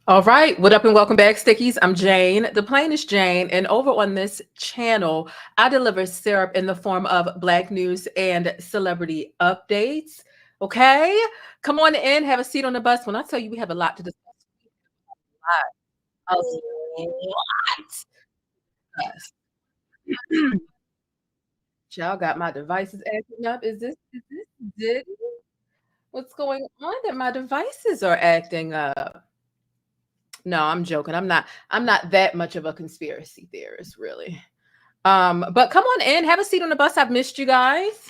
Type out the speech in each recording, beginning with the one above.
All right, what up and welcome back, Stickies. I'm Jane, the plainest Jane, and over on this channel, I deliver syrup in the form of Black news and celebrity updates. Okay, come on in, have a seat on the bus. When I tell you we have a lot to discuss, a lot. Yes. Y'all got my devices acting up. Is this Diddy? What's going on that my devices are acting up? No, I'm joking. I'm not that much of a conspiracy theorist, really. But come on in, have a seat on the bus. I've missed you guys.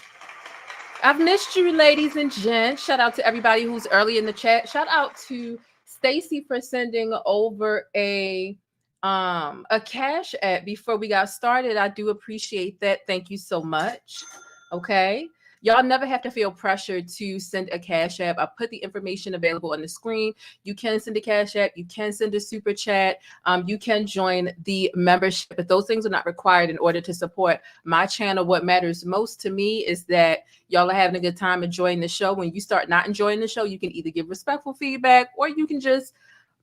I've missed you, ladies and gents. Shout out to everybody who's early in the chat. Shout out to Stacy for sending over a cash app before we got started. I do appreciate that. Thank you so much. Okay. Y'all never have to feel pressured to send a cash app. I put the information available on the screen. You can send a cash app. You can send a super chat. You can join the membership, but those things are not required in order to support my channel. What matters most to me is that y'all are having a good time enjoying the show. When you start not enjoying the show, you can either give respectful feedback or you can just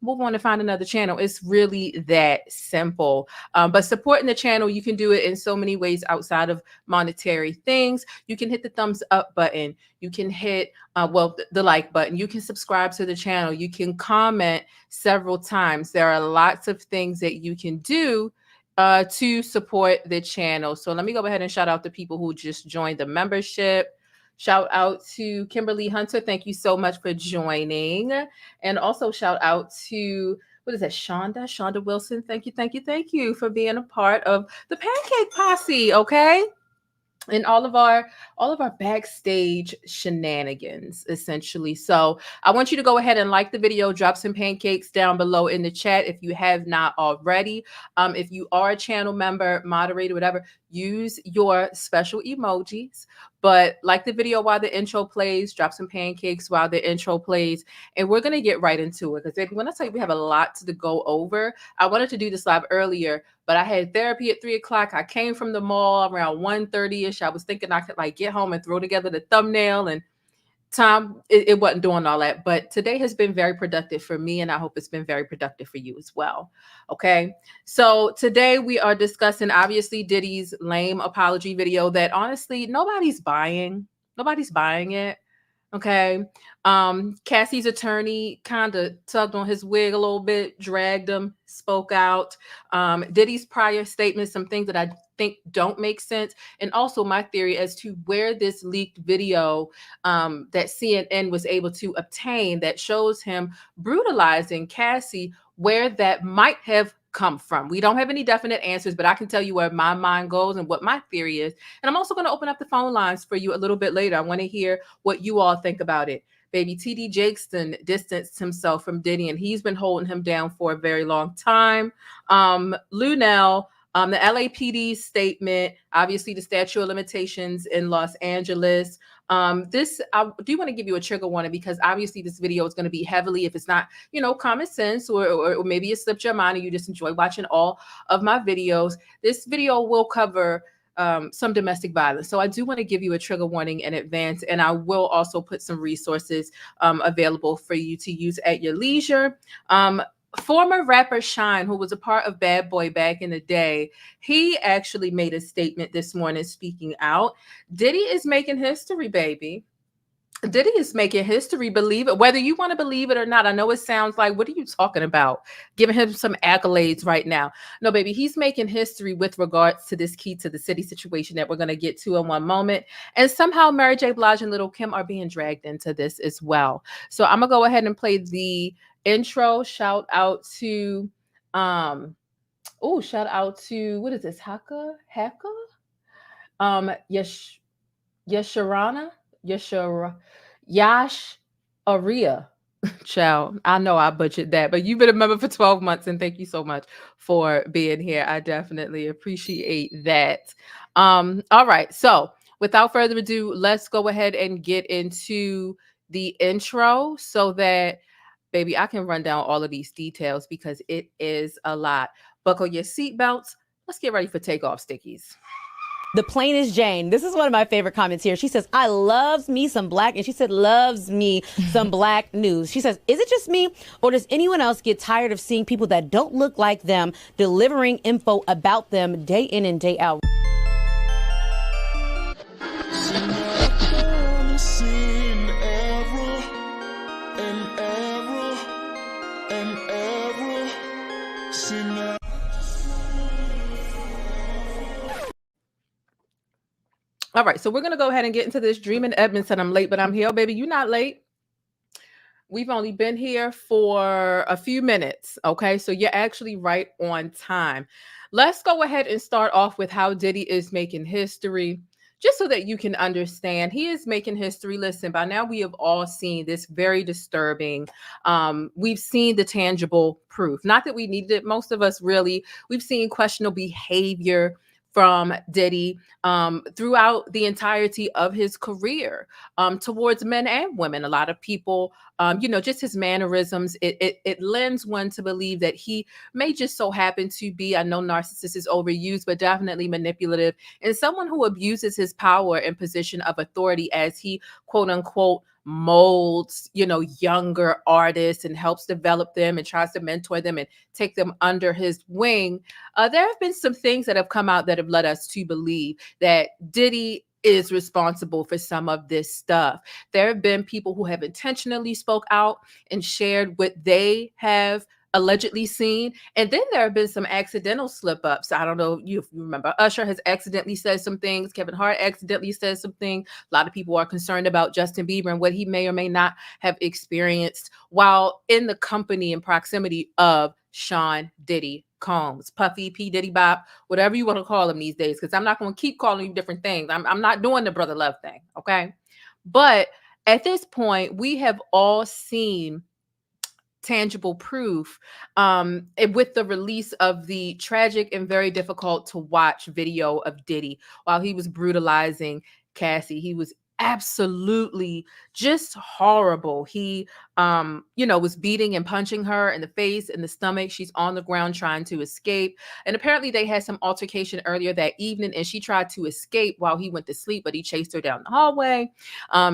move on to find another channel. It's really that simple. But supporting the channel, you can do it in so many ways outside of monetary things. You can hit the thumbs up button. You can hit, the like button. You can subscribe to the channel. You can comment several times. There are lots of things that you can do to support the channel. So let me go ahead and shout out the people who just joined the membership. Shout out to Kimberly Hunter. Thank you so much for joining. And also shout out to, what is that, Shonda Wilson. Thank you for being a part of the Pancake Posse, okay? And all of our backstage shenanigans, essentially. So I want you to go ahead and like the video, drop some pancakes down below in the chat if you have not already. If you are a channel member, moderator, whatever, use your special emojis. But like the video while the intro plays, drop some pancakes while the intro plays, and we're gonna get right into it. Because when I tell you we have a lot to go over, I wanted to do this live earlier, but I had therapy at 3 o'clock. I came from the mall around 1:30ish. I was thinking I could like get home and throw together the thumbnail, and time it wasn't doing all that. But today has been very productive for me, and I hope it's been very productive for you as well. Okay, so today we are discussing obviously Diddy's lame apology video that honestly nobody's buying. Nobody's buying it. Okay. Cassie's attorney kind of tugged on his wig a little bit, dragged him, spoke out. Diddy's prior statements, some things that I think don't make sense. And also my theory as to where this leaked video that CNN was able to obtain that shows him brutalizing Cassie, where that might have come from. We don't have any definite answers, but I can tell you where my mind goes and what my theory is. And I'm also going to open up the phone lines for you a little bit later. I want to hear what you all think about it. Baby TD Jakeston distanced himself from Diddy, and he's been holding him down for a very long time. Luenell, the LAPD statement, obviously the statute of limitations in Los Angeles. I do want to give you a trigger warning because obviously this video is going to be heavily, if it's not, common sense, or maybe it slipped your mind and you just enjoy watching all of my videos. This video will cover some domestic violence. So I do want to give you a trigger warning in advance, and I will also put some resources available for you to use at your leisure. Former rapper Shyne, who was a part of Bad Boy back in the day, he actually made a statement this morning speaking out. Diddy is making history, baby. Diddy is making history, believe it, whether you want to believe it or not. I know it sounds like, what are you talking about? Giving him some accolades right now. No, baby, he's making history with regards to this key to the city situation that we're going to get to in one moment. And somehow Mary J. Blige and Little Kim are being dragged into this as well. So I'm going to go ahead and play the intro. Shout out to, what is this? Haka? Yasharana? Yash Aria. Child, I know I butchered that, but you've been a member for 12 months, and thank you so much for being here. I definitely appreciate that. All right, so without further ado, let's go ahead and get into the intro so that, baby, I can run down all of these details because it is a lot. Buckle your seatbelts. Let's get ready for takeoff, Stickies. thePLAINESTjane. This is one of my favorite comments here. She says, I loves me some black, and she said loves me some black news. She says, is it just me, or does anyone else get tired of seeing people that don't look like them delivering info about them day in and day out? All right, so we're going to go ahead and get into this. Dreamin' Edmond said I'm late, but I'm here. Oh, baby, you're not late. We've only been here for a few minutes, okay? So you're actually right on time. Let's go ahead and start off with how Diddy is making history, just so that you can understand. He is making history. Listen, by now we have all seen this very disturbing. We've seen the tangible proof. Not that we needed it. Most of us really. We've seen questionable behavior from Diddy throughout the entirety of his career towards men and women. A lot of people, just his mannerisms, it lends one to believe that he may just so happen to be, I know narcissist is overused, but definitely manipulative, and someone who abuses his power and position of authority as he, quote unquote, molds, younger artists and helps develop them and tries to mentor them and take them under his wing. There have been some things that have come out that have led us to believe that Diddy is responsible for some of this stuff. There have been people who have intentionally spoke out and shared what they have allegedly seen. And then there have been some accidental slip ups. I don't know if you remember, Usher has accidentally said some things. Kevin Hart accidentally said something. A lot of people are concerned about Justin Bieber and what he may or may not have experienced while in the company and proximity of Sean Diddy Combs, Puffy, P, Diddy Bop, whatever you want to call him these days, because I'm not going to keep calling you different things. I'm not doing the Brotha Love thing, okay? But at this point, we have all seen tangible proof with the release of the tragic and very difficult to watch video of Diddy while he was brutalizing Cassie. He was absolutely just horrible. He was beating and punching her in the face, in the stomach. She's on the ground trying to escape, and apparently they had some altercation earlier that evening, and she tried to escape while he went to sleep, but he chased her down the hallway.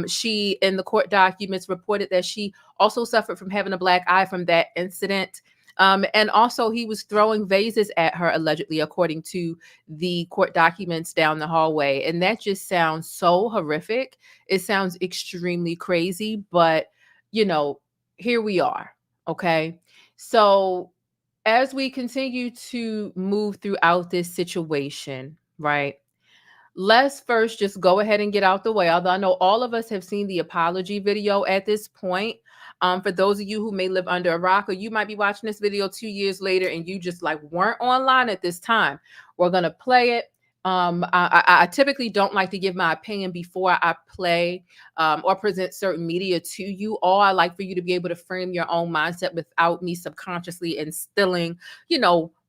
She, in the court documents, reported that she also suffered from having a black eye from that incident. And also he was throwing vases at her, allegedly, according to the court documents down the hallway. And that just sounds so horrific. It sounds extremely crazy, but here we are. Okay. So as we continue to move throughout this situation, right? Let's first just go ahead and get out the way. Although I know all of us have seen the apology video at this point. For those of you who may live under a rock, or you might be watching this video 2 years later and you just weren't online at this time, we're going to play it. I typically don't like to give my opinion before I play or present certain media to you. All I like for you to be able to frame your own mindset without me subconsciously instilling,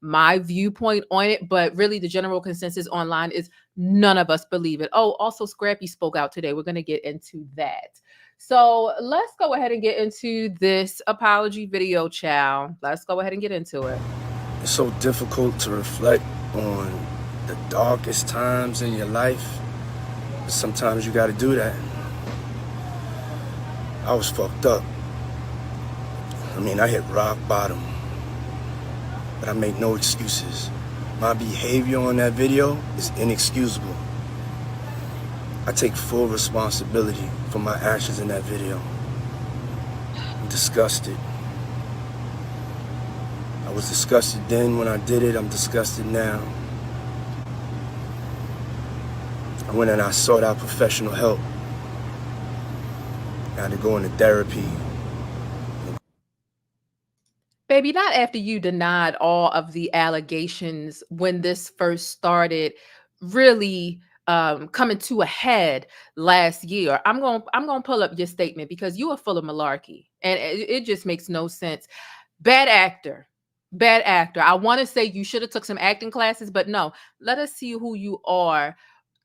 my viewpoint on it. But really the general consensus online is none of us believe it. Oh, also Scrappy spoke out today. We're going to get into that. So let's go ahead and get into this apology video, child. Let's go ahead and get into it. It's so difficult to reflect on the darkest times in your life, but sometimes you got to do that. I was fucked up. I hit rock bottom, but I make no excuses. My behavior on that video is inexcusable. I take full responsibility for my actions in that video. I'm disgusted. I was disgusted then when I did it. I'm disgusted now. I went and I sought out professional help. I had to go into therapy. Baby, not after you denied all of the allegations when this first started really coming to a head last year. I'm gonna pull up your statement because you are full of malarkey and it just makes no sense. Bad actor. I want to say you should have took some acting classes, but no. Let us see who you are.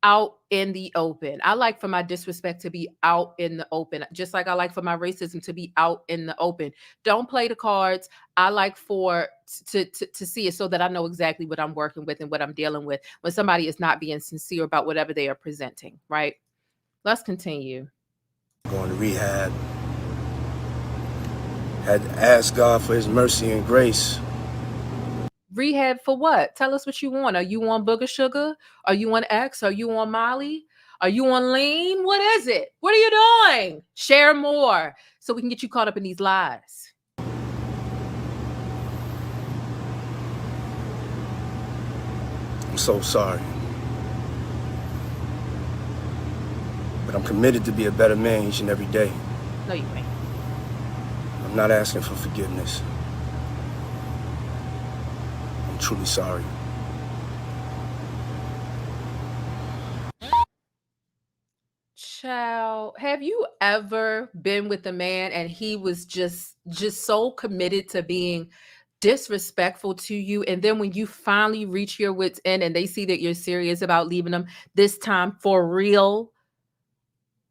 out in the open. I like for my disrespect to be out in the open, just like I like for my racism to be out in the open. Don't play the cards. I like for to see it so that I know exactly what I'm working with and what I'm dealing with when somebody is not being sincere about whatever they are presenting, right? Let's continue. Going to rehab. Had to ask God for his mercy and grace. Rehab for what? Tell us what you want. Are you on booger sugar? Are you on X? Are you on Molly? Are you on lean? What is it? What are you doing? Share more so we can get you caught up in these lies. I'm so sorry. But I'm committed to be a better man each and every day. No, you ain't. I'm not asking for forgiveness. I'm truly sorry. Child, have you ever been with a man and he was just so committed to being disrespectful to you, and then when you finally reach your wits end and they see that you're serious about leaving them this time for real,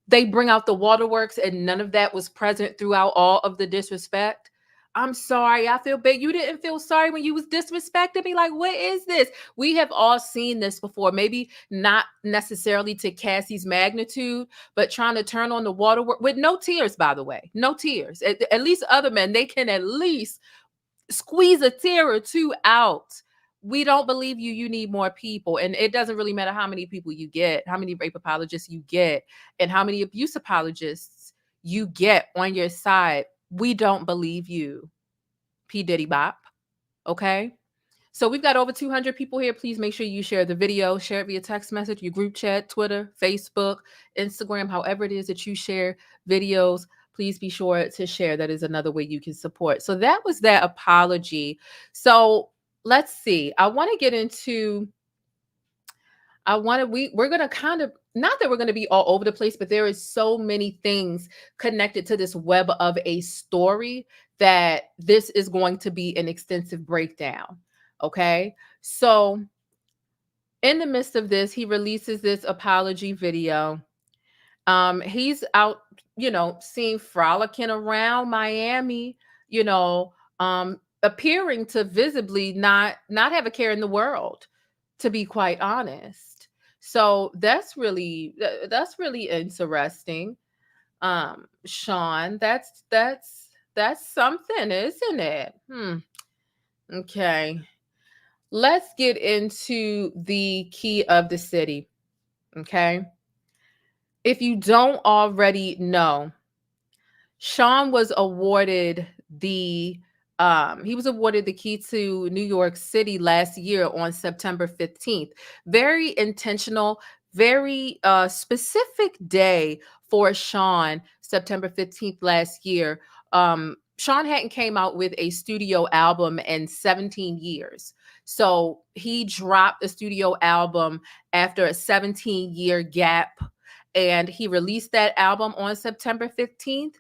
they bring out the waterworks and none of that was present throughout all of the disrespect? I'm sorry. I feel bad. You didn't feel sorry when you was disrespecting me. Like, what is this? We have all seen this before. Maybe not necessarily to Cassie's magnitude, but trying to turn on the waterwork with no tears, by the way. No tears. At least other men, they can at least squeeze a tear or two out. We don't believe you. You need more people. And it doesn't really matter how many people you get, how many rape apologists you get, and how many abuse apologists you get on your side. We don't believe you, P. Diddy Bop. Okay? So we've got over 200 people here. Please make sure you share the video, share it via text message, your group chat, Twitter, Facebook, Instagram, however it is that you share videos. Please be sure to share. That is another way you can support. So that was that apology. So let's see. I want to get into, we're going to kind of, not that we're going to be all over the place, but there is so many things connected to this web of a story that this is going to be an extensive breakdown. Okay. So in the midst of this, he releases this apology video. He's out, seen frolicking around Miami, appearing to visibly not have a care in the world, to be quite honest. So that's really interesting. Sean, that's something, isn't it? Okay. Let's get into the key of the city. Okay. If you don't already know, Sean was awarded the key to New York City last year on September 15th. Very intentional, very specific day for Sean, September 15th last year. Sean hadn't came out with a studio album in 17 years. So he dropped a studio album after a 17-year gap, and he released that album on September 15th.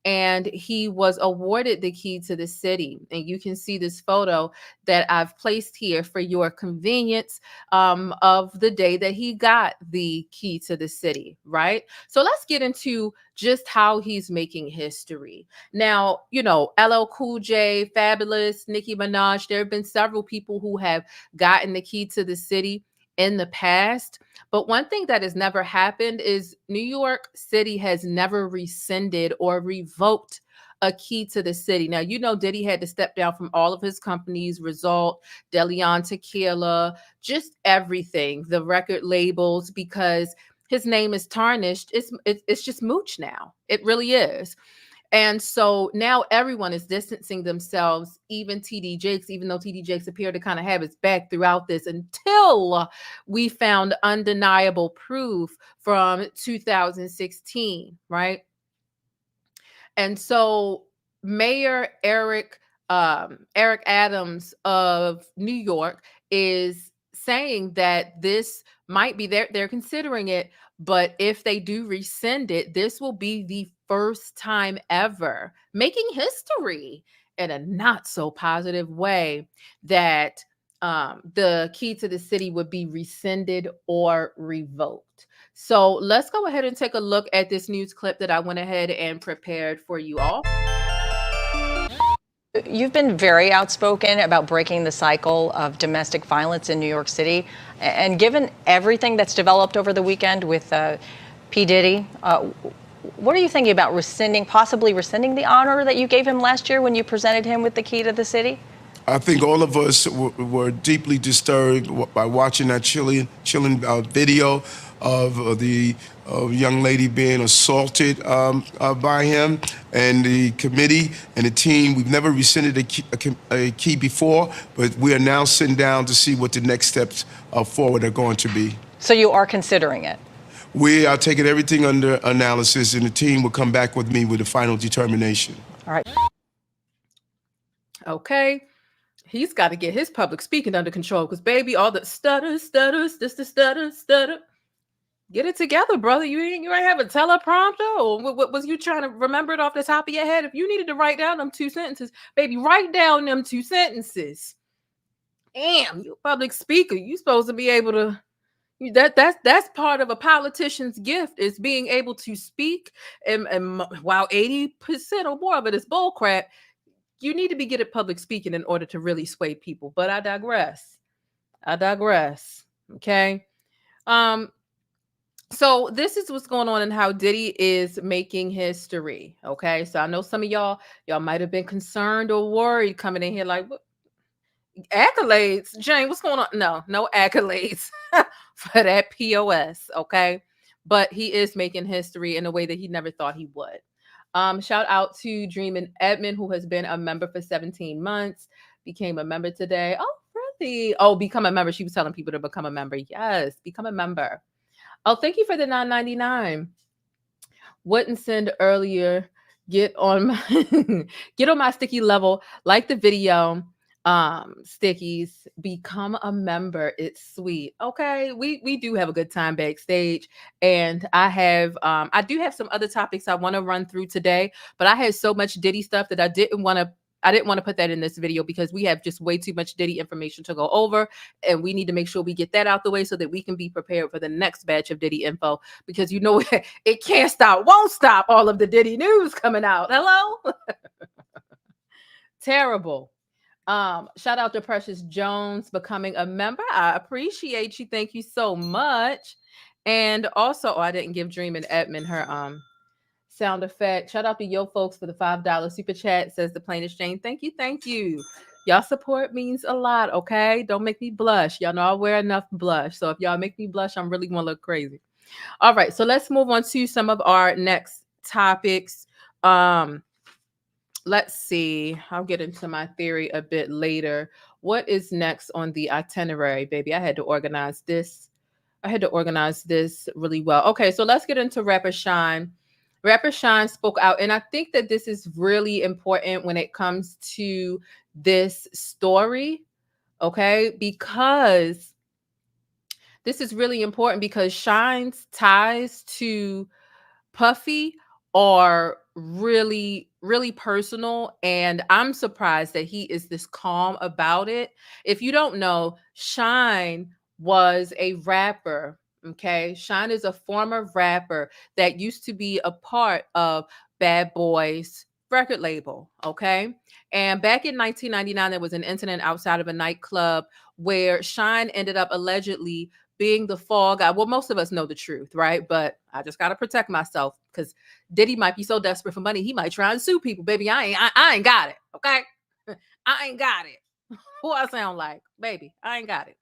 And he was awarded the key to the city. And you can see this photo that I've placed here for your convenience of the day that he got the key to the city, right? So let's get into just how he's making history. Now, LL Cool J, Fabulous, Nicki Minaj, there have been several people who have gotten the key to the city in the past. But one thing that has never happened is New York City has never rescinded or revoked a key to the city. Now, Diddy had to step down from all of his companies, Result, DeLeon Tequila, just everything, the record labels, because his name is tarnished. It's just mooch now. It really is. And so now everyone is distancing themselves, even TD Jakes, even though TD Jakes appeared to kind of have his back throughout this until we found undeniable proof from 2016, right? And so Mayor Eric Adams of New York is saying that this might be, they're considering it, but if they do rescind it, this will be the first time ever, making history in a not so positive way, that the key to the city would be rescinded or revoked. So let's go ahead and take a look at this news clip that I went ahead and prepared for you all. You've been very outspoken about breaking the cycle of domestic violence in New York City. And given everything that's developed over the weekend with P. Diddy, what are you thinking about possibly rescinding the honor that you gave him last year when you presented him with the key to the city? I think all of us were deeply disturbed by watching that chilling video of the young lady being assaulted by him and the committee and the team. We've never rescinded a key before, but we are now sitting down to see what the next steps forward are going to be. So you are considering it? We are taking everything under analysis, and the team will come back with me with a final determination. All right. Okay. He's got to get his public speaking under control because, baby, all the stutters, the stutter. Get it together, brother. You ain't have a teleprompter, or what was you trying to remember it off the top of your head? If you needed to write down them 2 sentences, baby, write down them 2 sentences. Damn, you public speaker. You supposed to be able to. That's part of a politician's gift, is being able to speak. And while 80% or more of it is bull crap, you need to be good at public speaking in order to really sway people. But I digress. Okay. So this is what's going on and how Diddy is making history. Okay. So I know some of y'all might have been concerned or worried coming in here like, what? Accolades, Jane, what's going on? No accolades for that POS. Okay. But he is making history in a way that he never thought he would. Shout out to Dreamin' Edmund, who has been a member for 17 months, became a member today. Oh, really? Oh, become a member. She was telling people to become a member. Yes, become a member. Oh, thank you for the $9.99. Wouldn't send earlier. Get on my sticky level. Like the video. Stickies, become a member. It's sweet. Okay, we do have a good time backstage, and I do have some other topics I want to run through today, but I had so much Diddy stuff that I didn't want to put that in this video because we have just way too much Diddy information to go over, and we need to make sure we get that out the way so that we can be prepared for the next batch of Diddy info, because you know it can't stop, won't stop, all of the Diddy news coming out. Hello. Terrible. Shout out to Precious Jones becoming a member. I appreciate you. Thank you so much. And also, I didn't give Dreamin' Edmund her sound effect. Shout out to Yo Folks for the $5 super chat, says thePLAINESTjane. Thank you. Y'all support means a lot, okay? Don't make me blush. Y'all know I wear enough blush. So if y'all make me blush, I'm really gonna look crazy. All right, so let's move on to some of our next topics. Let's see. I'll get into my theory a bit later. What is next on the itinerary, baby? I had to organize this really well. Okay, so let's get into Rapper Shyne. Rapper Shyne spoke out, and I think that this is really important when it comes to this story, okay? Because this is really important because Shyne's ties to Puffy are really, really personal, and I'm surprised that he is this calm about it. If you don't know, Shyne was a rapper. Okay, Shyne is a former rapper that used to be a part of Bad Boy's record label. Okay, and back in 1999, there was an incident outside of a nightclub where Shyne ended up allegedly being the fall guy. Well, most of us know the truth, right? But I just got to protect myself because Diddy might be so desperate for money, he might try and sue people. Baby, I ain't got it, okay? I ain't got it. Who I sound like? Baby, I ain't got it.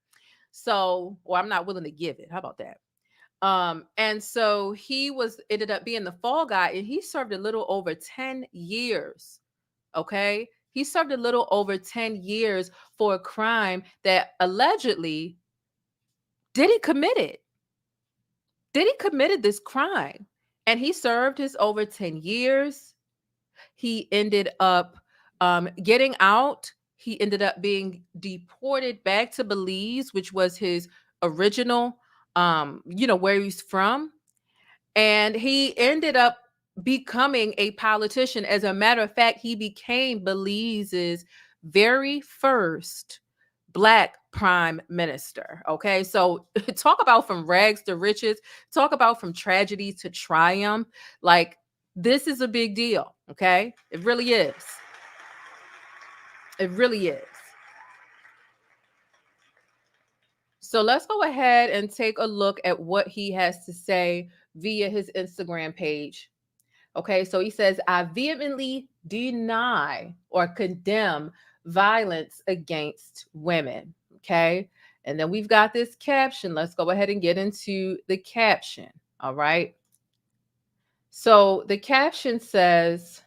So, or I'm not willing to give it. How about that? And so he ended up being the fall guy, and he served a little over 10 years, okay? He served a little over 10 years for a crime that allegedly Diddy committed. Diddy committed this crime, and he served his over 10 years. He ended up getting out. He ended up being deported back to Belize, which was his original, where he's from. And he ended up becoming a politician. As a matter of fact, he became Belize's very first Black prime minister. Okay. So talk about from rags to riches, talk about from tragedy to triumph. Like, this is a big deal. Okay. It really is. It really is. So let's go ahead and take a look at what he has to say via his Instagram page. Okay, so he says, I vehemently deny or condemn violence against women. Okay, and then we've got this caption. Let's go ahead and get into the caption. All right. So the caption says,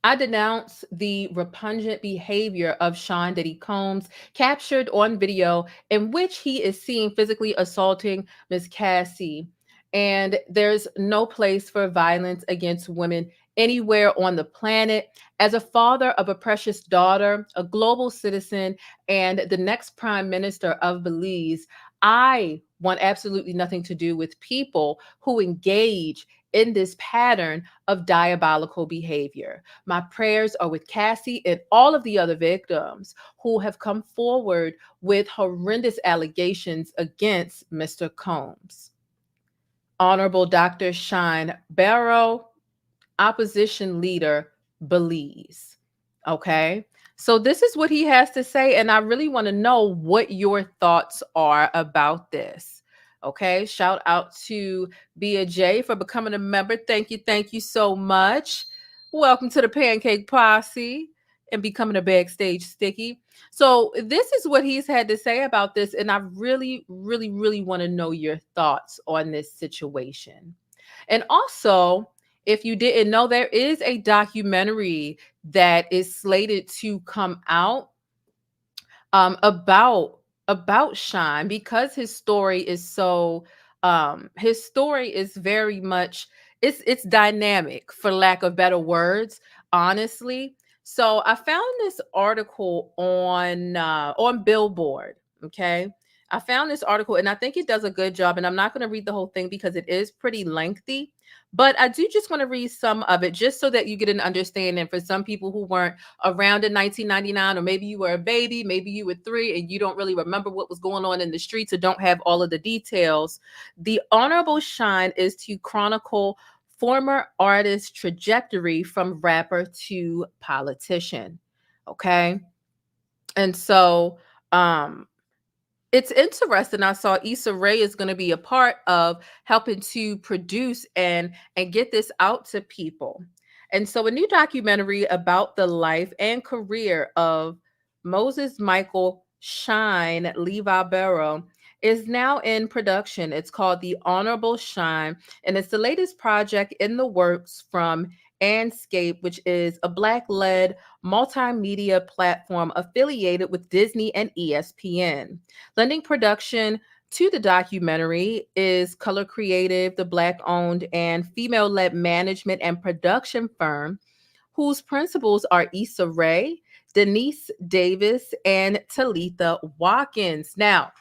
I denounce the repugnant behavior of Sean Diddy Combs, captured on video, in which he is seen physically assaulting Miss Cassie. And there's no place for violence against women anywhere on the planet. As a father of a precious daughter, a global citizen, and the next prime minister of Belize, I want absolutely nothing to do with people who engage in this pattern of diabolical behavior. My prayers are with Cassie and all of the other victims who have come forward with horrendous allegations against Mr. Combs. Honorable Dr. Shyne Barrow, opposition leader, Belize. Okay. So this is what he has to say. And I really want to know what your thoughts are about this. Okay. Shout out to Bia J for becoming a member. Thank you. Thank you so much. Welcome to the Pancake Posse and becoming a backstage sticky. So this is what he's had to say about this. And I really, really, really want to know your thoughts on this situation. And also, if you didn't know, there is a documentary that is slated to come out about Shyne, because his story is so his story is very much, it's dynamic, for lack of better words, honestly. So I found this article on Billboard. Okay. I found this article and I think it does a good job. And I'm not going to read the whole thing because it is pretty lengthy, but I do just want to read some of it just so that you get an understanding for some people who weren't around in 1999, or maybe you were a baby, maybe you were 3 and you don't really remember what was going on in the streets or don't have all of the details. The Honorable Shyne is to chronicle former artist's trajectory from rapper to politician. Okay. And so, it's interesting. I saw Issa Rae is going to be a part of helping to produce and get this out to people. And so a new documentary about the life and career of Moses Michael Shyne Levi Barrow is now in production. It's called The Honorable Shyne, and it's the latest project in the works from Anscape, which is a Black-led multimedia platform affiliated with Disney and ESPN. Lending production to the documentary is Color Creative, the Black-owned and female-led management and production firm, whose principals are Issa Rae, Denise Davis, and Talitha Watkins. Now,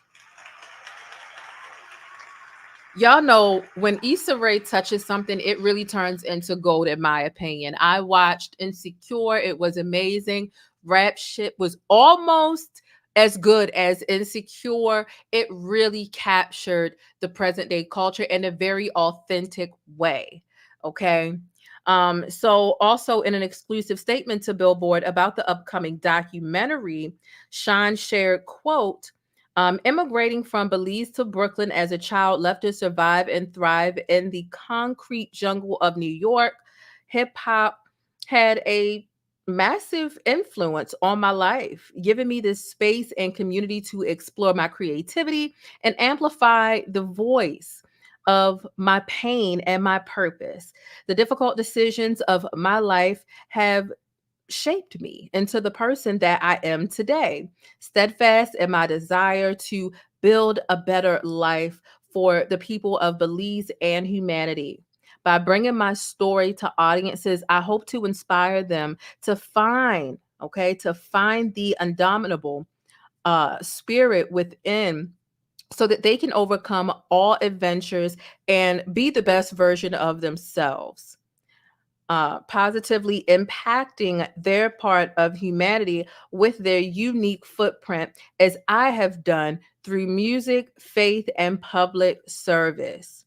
y'all know when Issa Rae touches something, it really turns into gold, in my opinion. I watched Insecure. It was amazing. Rap shit was almost as good as Insecure. It really captured the present day culture in a very authentic way. Okay. So also in an exclusive statement to Billboard about the upcoming documentary, Shyne shared, quote, immigrating from Belize to Brooklyn as a child, left to survive and thrive in the concrete jungle of New York, hip hop had a massive influence on my life, giving me this space and community to explore my creativity and amplify the voice of my pain and my purpose. The difficult decisions of my life have shaped me into the person that I am today, steadfast in my desire to build a better life for the people of Belize and humanity. By bringing my story to audiences, I hope to inspire them to find the indomitable spirit within, so that they can overcome all adventures and be the best version of themselves. positively impacting their part of humanity with their unique footprint, as I have done through music, faith, and public service.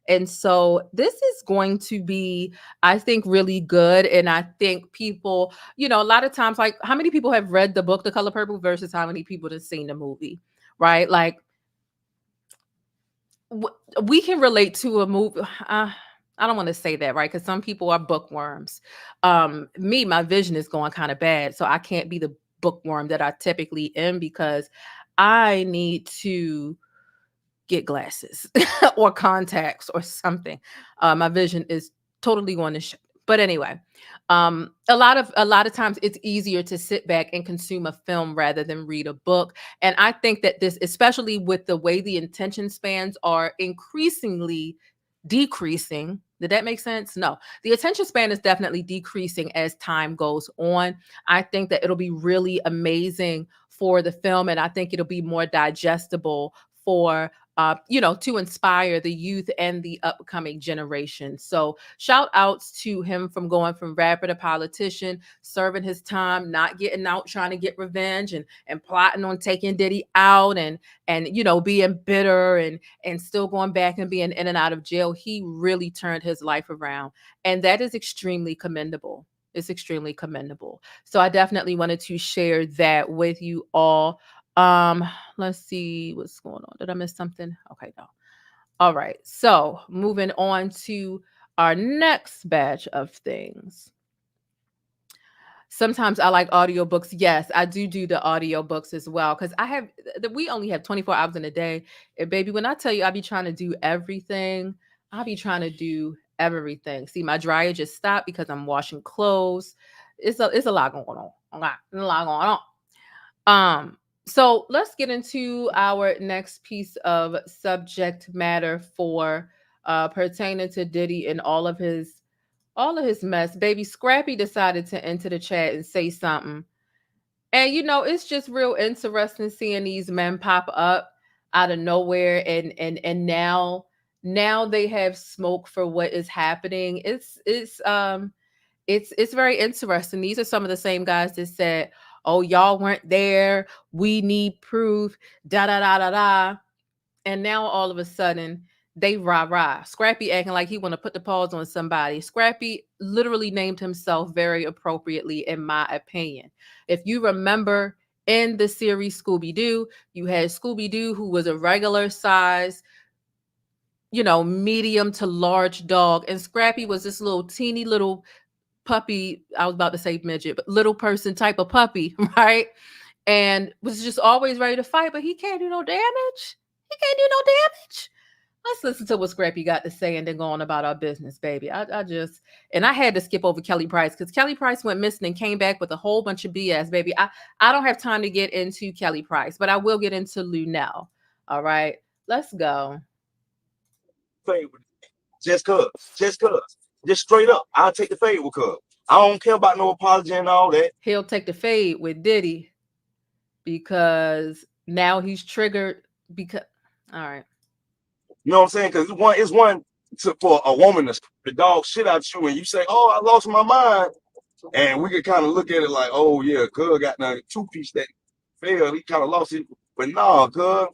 And so this is going to be, I think, really good. And I think people, a lot of times, like, how many people have read the book, The Color Purple, versus how many people have seen the movie, right? Like, we can relate to a movie. I don't want to say that, right? Because some people are bookworms. My vision is going kind of bad, so I can't be the bookworm that I typically am, because I need to get glasses or contacts or something. My vision is totally going to shit. But anyway, a lot of times it's easier to sit back and consume a film rather than read a book. And I think that this, especially with the way the attention spans are increasingly decreasing. Did that make sense? No, the attention span is definitely decreasing as time goes on. I think that it'll be really amazing for the film, and I think it'll be more digestible for to inspire the youth and the upcoming generation. So shout outs to him from going from rapper to politician, serving his time, not getting out, trying to get revenge and plotting on taking Diddy out and being bitter and still going back and being in and out of jail. He really turned his life around. And that is extremely commendable. It's extremely commendable. So I definitely wanted to share that with you all. Let's see what's going on. Did I miss something? Okay, no. All right. So moving on to our next batch of things. Sometimes I like audiobooks. Yes, I do the audiobooks as well, because we only have 24 hours in a day. And baby, when I tell you I be trying to do everything, I be trying to do everything. See, my dryer just stopped because I'm washing clothes. It's a lot going on. A lot going on. So let's get into our next piece of subject matter for pertaining to Diddy and all of his mess. Baby, Scrappy decided to enter the chat and say something. And it's just real interesting seeing these men pop up out of nowhere, and now they have smoke for what is happening. It's very interesting. These are some of the same guys that said, "Oh, y'all weren't there. We need proof." Da da da da da. And now all of a sudden they rah. Scrappy acting like he want to put the paws on somebody. Scrappy literally named himself very appropriately, in my opinion. If you remember in the series Scooby-Doo, you had Scooby-Doo, who was a regular size, medium to large dog, and Scrappy was this little teeny little puppy. I was about to say midget, but little person type of puppy, right? And was just always ready to fight, but he can't do no damage. Let's listen to what Scrappy got to say and then go on about our business, baby. I had to skip over Kelly Price, because Kelly Price went missing and came back with a whole bunch of BS, baby. I don't have time to get into Kelly Price, but I will get into Luenell. All right, let's go. Just straight up, I'll take the fade with cuz. I don't care about no apology and all that. He'll take the fade with Diddy because now he's triggered. Because all right, you know what I'm saying? Because it's one for a woman to the dog shit out you and you say, "Oh, I lost my mind," and we could kind of look at it like, "Oh yeah, cuz got the two-piece that failed. He kind of lost it." But nah, cuz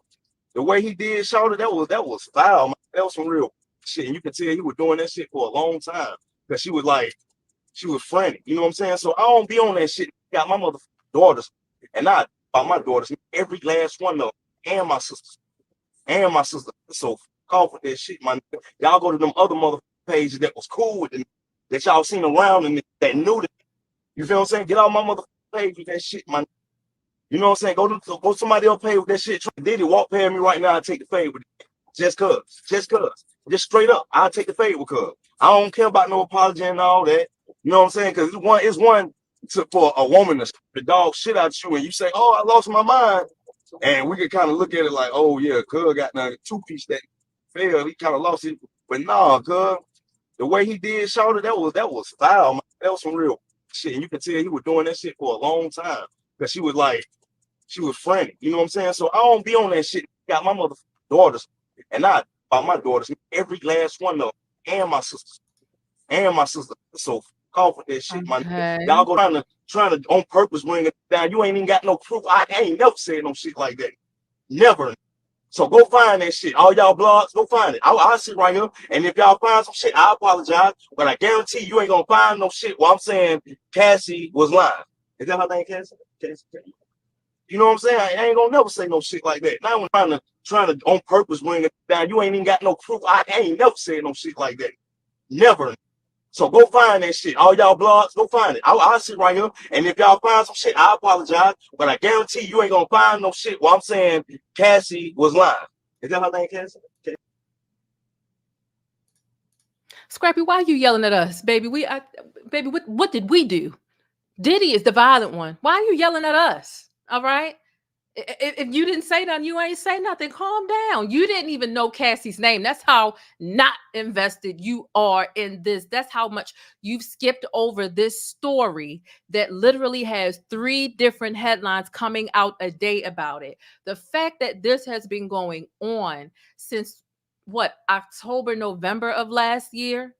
the way he did, shorty, that was foul, man. That was some real shit, and you can tell he was doing that shit for a long time, because she was frantic. You know what I'm saying? So I don't be on that shit. Got my mother daughters, and not about my daughters, every last one of them, and my sisters. So off with that shit, man. Y'all go to them other mother pages that was cool with them, that y'all seen around and that knew that. You feel what I'm saying? Get out my mother page with that shit, man. You know what I'm saying? Go to somebody else pay with that shit. Diddy walk past me right now and take the fade with it. Just cuz. Just straight up, I'll take the fade with cuz. I don't care about no apology and all that. You know what I'm saying? Because it's one for a woman to the dog shit out you and you say, "Oh, I lost my mind," and we could kind of look at it like, "Oh yeah, cuz got the two-piece that failed. He kind of lost it." But nah, cuz the way he did, shorty, that was foul, man. That was some real shit, and you can tell he was doing that shit for a long time, because she was frantic. You know what I'm saying? So I don't be on that shit. Got my mother daughters, and not about my daughters, every last one of them, and my sisters. So off with that shit, my nigga. Okay. Y'all go trying to on purpose bring it down. You ain't even got no proof. I ain't never said no shit like that. Never. So go find that shit. All y'all blogs, go find it. I'll sit right here. And if y'all find some shit, I apologize. But I guarantee you ain't gonna find no shit while I'm saying Cassie was lying. Is that her name, Cassie? Cassie? You know what I'm saying? I ain't gonna never say no shit like that. Now I'm trying to on purpose bring it down. You ain't even got no proof. I ain't never said no shit like that. Never. So go find that shit. All y'all blogs, go find it. I'll sit right here. And if y'all find some shit, I apologize. But I guarantee you ain't gonna find no shit while I'm saying Cassie was lying. Is that her name, Cassie? Scrappy, why are you yelling at us, baby? Baby, what did we do? Diddy is the violent one. Why are you yelling at us? All right. If you didn't say nothing, you ain't say nothing. Calm down. You didn't even know Cassie's name. That's how not invested you are in this. That's how much you've skipped over this story that literally has 3 different headlines coming out a day about it. The fact that this has been going on since October, November of last year,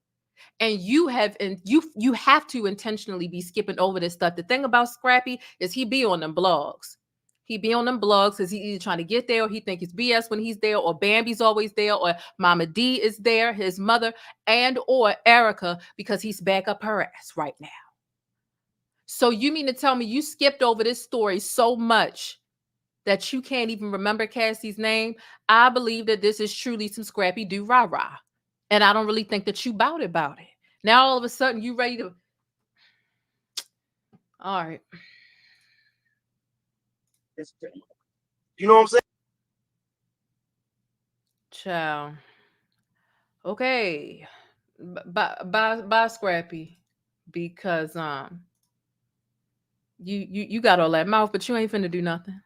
and you have to intentionally be skipping over this stuff. The thing about Scrappy is he be on them blogs. He be on them blogs because he's either trying to get there or he think it's BS when he's there, or Bambi's always there, or Mama D is there, his mother, and or Erica, because he's back up her ass right now. So you mean to tell me you skipped over this story so much that you can't even remember Cassie's name? I believe that this is truly some Scrappy do rah-rah. And I don't really think that you bout it. Now all of a sudden you ready to... All right. You know what I'm saying? Ciao. Okay. Bye, Scrappy. Because you got all that mouth, but you ain't finna do nothing.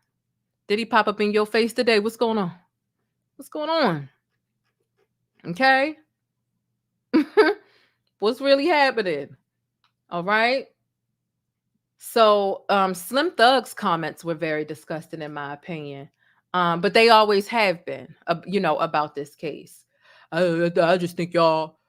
Did he pop up in your face today? What's going on? What's going on? Okay. What's really happening? All right. So Slim Thug's comments were very disgusting in my opinion. But they always have been, about this case. I just think y'all,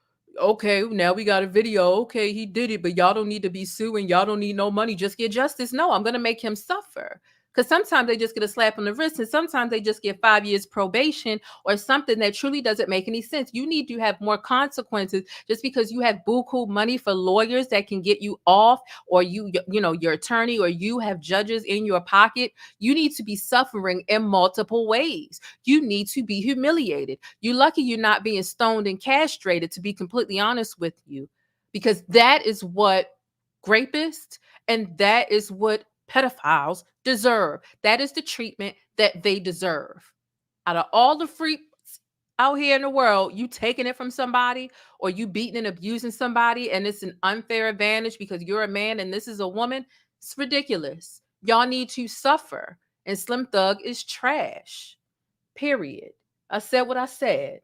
okay, now we got a video. Okay, he did it, but y'all don't need to be suing. Y'all don't need no money. Just get justice. No, I'm going to make him suffer. Because sometimes they just get a slap on the wrist, and sometimes they just get 5 years probation or something that truly doesn't make any sense. You need to have more consequences. Just because you have buku money for lawyers that can get you off, or your attorney, or you have judges in your pocket, you need to be suffering in multiple ways. You need to be humiliated. You're lucky you're not being stoned and castrated, to be completely honest with you, because that is what rapists and that is what pedophiles deserve. That is the treatment that they deserve. Out of all the freaks out here in the world, you taking it from somebody, or you beating and abusing somebody, and it's an unfair advantage because you're a man and this is a woman, it's ridiculous. Y'all need to suffer. And Slim Thug is trash. Period. I said what I said.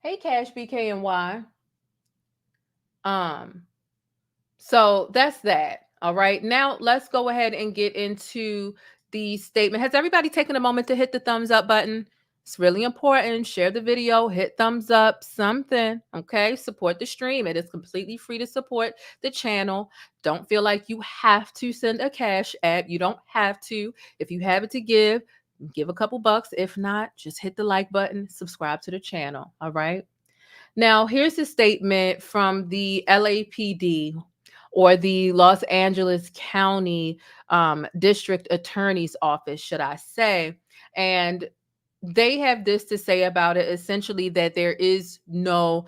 Hey, Cash BKNY. So that's that. All right. Now let's go ahead and get into the statement. Has everybody taken a moment to hit the thumbs up button? It's really important. Share the video, hit thumbs up, something. Okay. Support the stream. It is completely free to support the channel. Don't feel like you have to send a cash app. You don't have to. If you have it to give a couple bucks. If not, just hit the like button, subscribe to the channel. All right. Now, here's a statement from the LAPD, or the Los Angeles County District Attorney's Office, should I say. And they have this to say about it, essentially, that there is no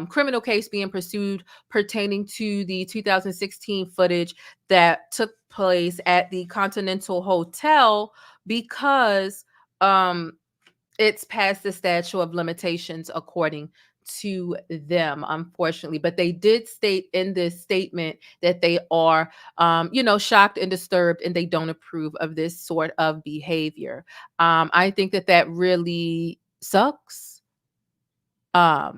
criminal case being pursued pertaining to the 2016 footage that took place at the Continental Hotel, because it's past the statute of limitations, according to them, unfortunately. But they did state in this statement that they are, shocked and disturbed, and they don't approve of this sort of behavior. I think that really sucks. I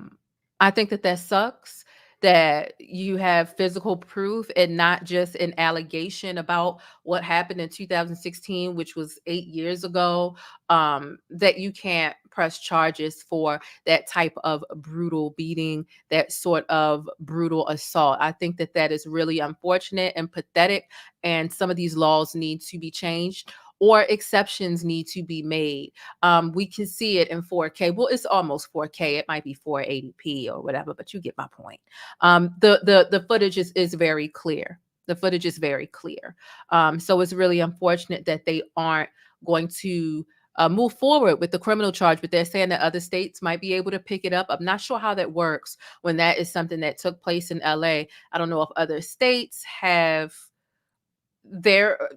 think that sucks, that you have physical proof and not just an allegation about what happened in 2016, which was 8 years ago, that you can't press charges for that type of brutal beating, that sort of brutal assault. I think that that is really unfortunate and pathetic, and some of these laws need to be changed, or exceptions need to be made. We can see it in 4K. Well, it's almost 4K. It might be 480p or whatever, but you get my point. The footage is very clear. The footage is very clear. So it's really unfortunate that they aren't going to move forward with the criminal charge, but they're saying that other states might be able to pick it up. I'm not sure how that works when that is something that took place in LA. I don't know if other states have their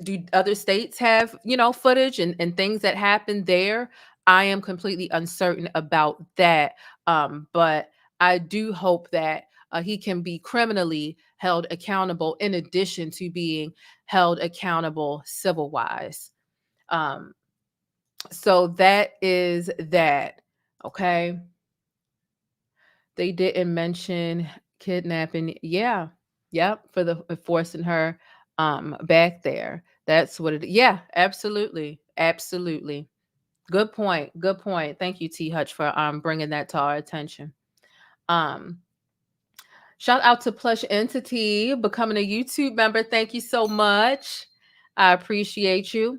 do other states have, you know, footage and things that happen there. I am completely uncertain about that. But I do hope that he can be criminally held accountable in addition to being held accountable civil wise. So that is that. Okay. They didn't mention kidnapping. Yeah. Yep. For the forcing her back there. That's what it, yeah, absolutely. Absolutely. Good point. Good point. Thank you, T Hutch, for bringing that to our attention. Shout out to Plush Entity becoming a YouTube member. Thank you so much. I appreciate you.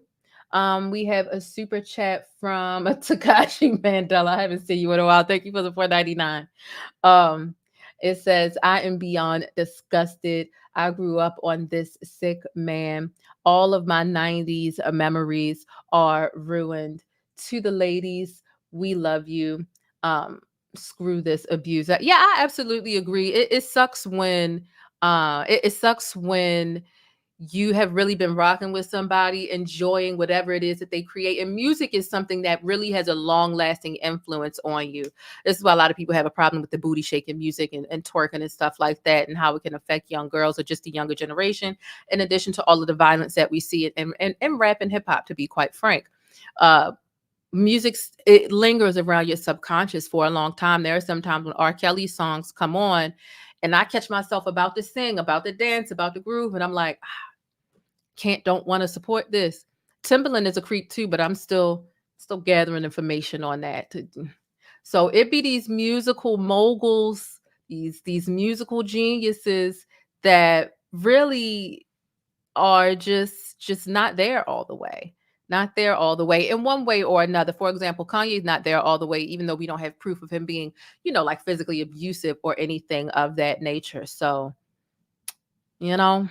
We have a super chat from Takashi Mandela. I haven't seen you in a while. Thank you for the $4.99. It says, I am beyond disgusted. I grew up on this sick man. All of my 90s memories are ruined. To the ladies, we love you. Screw this abuse. Yeah, I absolutely agree. It sucks when it sucks when you have really been rocking with somebody, enjoying whatever it is that they create. And music is something that really has a long-lasting influence on you. This is why a lot of people have a problem with the booty shaking music and twerking and stuff like that, and how it can affect young girls or just the younger generation, in addition to all of the violence that we see in rap and hip-hop, to be quite frank. Music, it lingers around your subconscious for a long time. There are some times when R. Kelly songs come on and I catch myself about to sing, about to dance, about the groove, and I'm like, don't want to support this. Timbaland is a creep too, but I'm still gathering information on that. So it be these musical moguls, these musical geniuses that really are just not there all the way. Not there all the way in one way or another. For example, Kanye's not there all the way, even though we don't have proof of him being, you know, like physically abusive or anything of that nature. So, you know,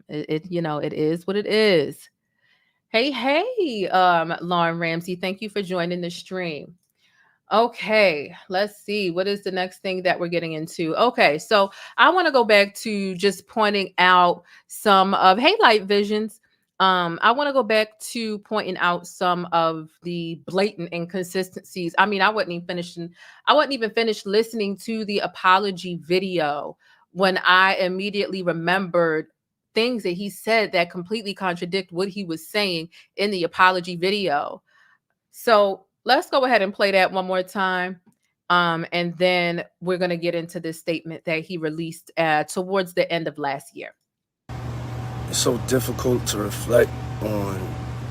it is what it is. Hey, Lauren Ramsey, thank you for joining the stream. Okay, let's see. What is the next thing that we're getting into? Okay, so I want to go back to just pointing out some of, hey, Light Visions. I want to go back to pointing out some of the blatant inconsistencies. I mean, I wasn't even finished listening to the apology video when I immediately remembered things that he said that completely contradict what he was saying in the apology video. So let's go ahead and play that one more time. And then we're going to get into this statement that he released towards the end of last year. It's so difficult to reflect on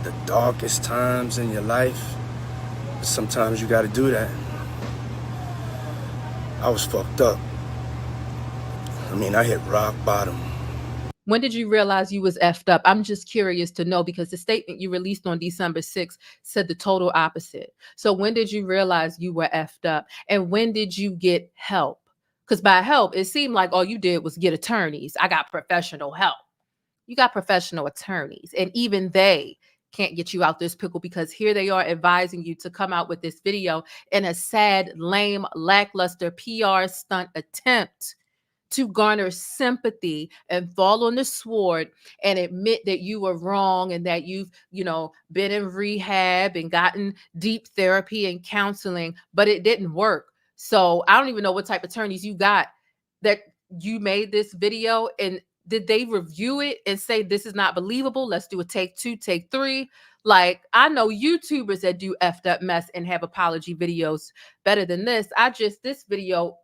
the darkest times in your life. But sometimes you got to do that. I was fucked up. I mean, I hit rock bottom. When did you realize you was effed up? I'm just curious to know, because the statement you released on December 6th said the total opposite. So when did you realize you were effed up? And when did you get help? Because by help, it seemed like all you did was get attorneys. I got professional help. You got professional attorneys, and even they can't get you out this pickle, because here they are advising you to come out with this video in a sad, lame, lackluster PR stunt attempt to garner sympathy and fall on the sword and admit that you were wrong and that you've, been in rehab and gotten deep therapy and counseling, but it didn't work. So I don't even know what type of attorneys you got that you made this video. And did they review it and say, this is not believable? Let's do a take 2, take 3. Like, I know YouTubers that do effed up mess and have apology videos better than this. This video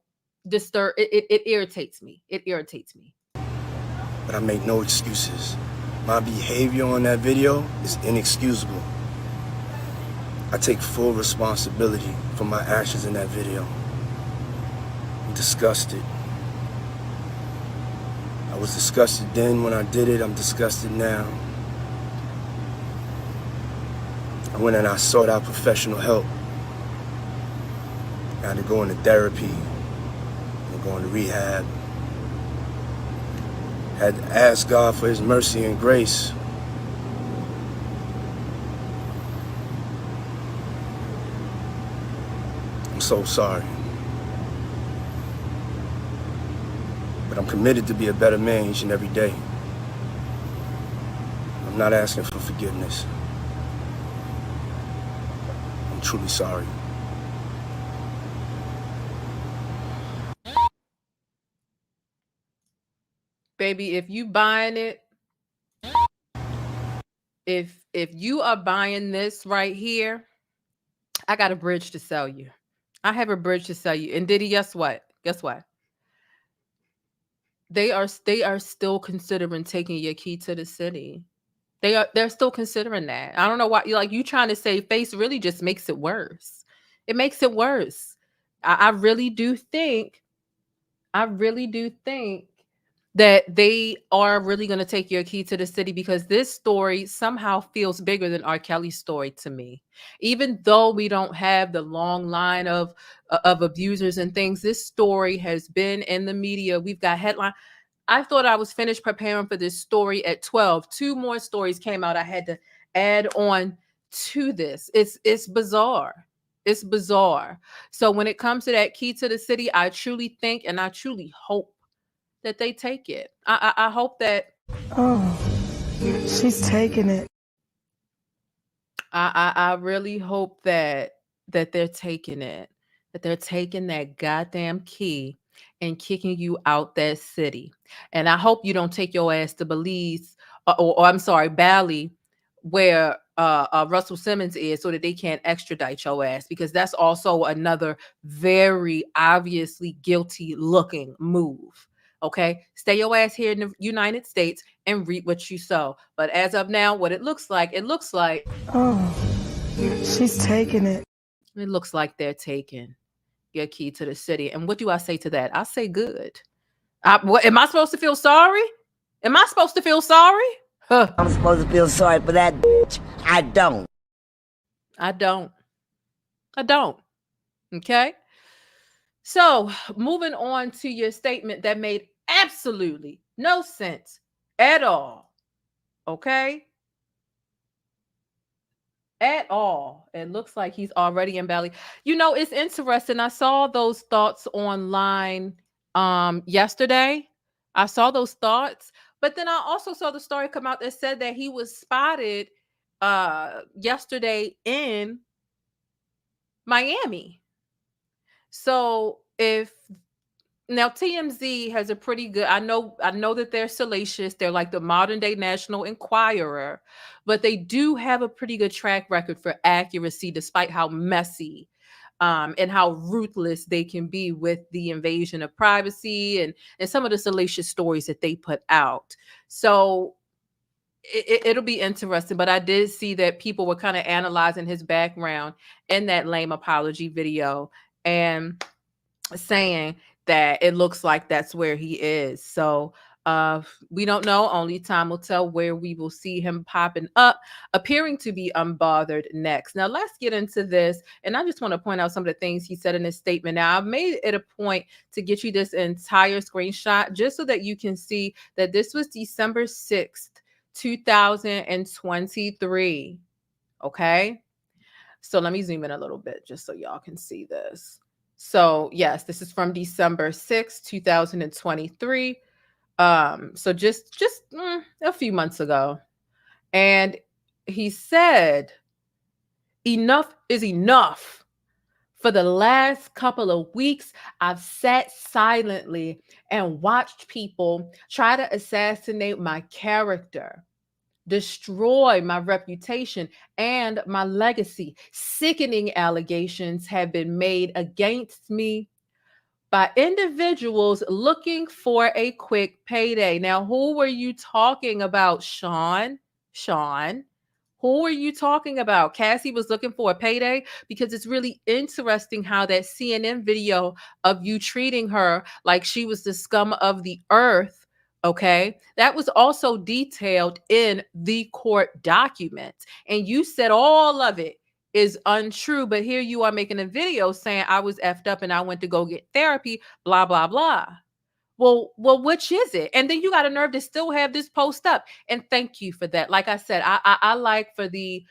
it irritates me. It irritates me. But I make no excuses. My behavior on that video is inexcusable. I take full responsibility for my actions in that video. I'm disgusted. I was disgusted then when I did it. I'm disgusted now. I went and I sought out professional help. I had to go into therapy, and go into rehab. Had to ask God for his mercy and grace. I'm so sorry. But I'm committed to be a better man each and every day. I'm not asking for forgiveness. I'm truly sorry. Baby, if you buying it, if you are buying this right here, I got a bridge to sell you. I have a bridge to sell you. And Diddy, guess what? Guess what? They are still considering taking your key to the city. They're still considering that. I don't know why you trying to save face really just makes it worse. It makes it worse. I really do think that they are really going to take your key to the city, because this story somehow feels bigger than R. Kelly's story to me. Even though we don't have the long line of abusers and things, this story has been in the media. We've got headline. I thought I was finished preparing for this story at 12. 2 more stories came out. I had to add on to this. It's bizarre. It's bizarre. So when it comes to that key to the city, I truly think and I truly hope that they take it. I hope that. Oh, she's taking it. I really hope that they're taking it, that they're taking that goddamn key and kicking you out that city. And I hope you don't take your ass to Belize or I'm sorry, Bali, where Russell Simmons is, so that they can't extradite your ass, because that's also another very obviously guilty looking move. Okay, stay your ass here in the United States and reap what you sow. But as of now, what it looks like Oh, she's taking it. it looks like they're taking your key to the city. And what do I say to that? I say good. What, am I supposed to feel sorry? Am I supposed to feel sorry? Huh. I'm supposed to feel sorry for that bitch. I don't. I don't. Okay. So moving on to your statement that made absolutely no sense at all. Okay. At all. It looks like he's already in Bali. You know, it's interesting. I saw those thoughts online yesterday. I saw those thoughts, but then I also saw the story come out that said that he was spotted yesterday in Miami. So if now TMZ has a pretty good, I know that they're salacious. They're like the modern day National Enquirer, but they do have a pretty good track record for accuracy, despite how messy and how ruthless they can be with the invasion of privacy and some of the salacious stories that they put out. So it'll be interesting. But I did see that people were kind of analyzing his background in that lame apology video and saying that it looks like that's where he is. So we don't know. Only time will tell where we will see him popping up, appearing to be unbothered next. Now let's get into this. And I just want to point out some of the things he said in his statement. Now I've made it a point to get you this entire screenshot just so that you can see that this was December 6th, 2023. Okay. So let me zoom in a little bit just so y'all can see this. So yes, this is from December 6th, 2023. So just a few months ago. And he said, enough is enough. For the last couple of weeks, I've sat silently and watched people try to assassinate my character, destroy my reputation and my legacy. Sickening allegations have been made against me by individuals looking for a quick payday. Now, who were you talking about, Sean? Sean, Who are you talking about? Cassie was looking for a payday? Because it's really interesting how that CNN video of you treating her like she was the scum of the earth, okay? That was also detailed in the court documents. And you said all of it is untrue, but here you are making a video saying I was effed up and I went to go get therapy, blah, blah, blah. Well, which is it? And then you got a nerve to still have this post up. And thank you for that. Like I said, I like for the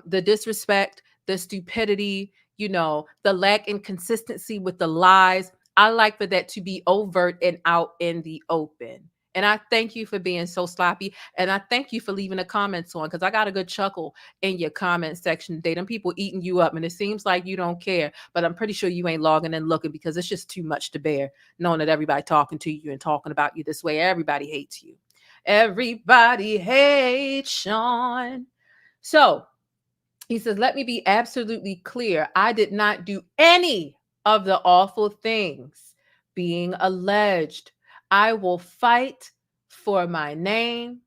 disrespect, the stupidity, you know, the lack in consistency with the lies. I like for that to be overt and out in the open. And I thank you for being so sloppy. And I thank you for leaving the comments on, because I got a good chuckle in your comment section today. Them people eating you up. And it seems like you don't care. But I'm pretty sure you ain't logging and looking, because it's just too much to bear, knowing that everybody talking to you and talking about you this way. Everybody hates you. Everybody hates Sean. So he says, let me be absolutely clear. I did not do any of the awful things being alleged. I will fight for my name,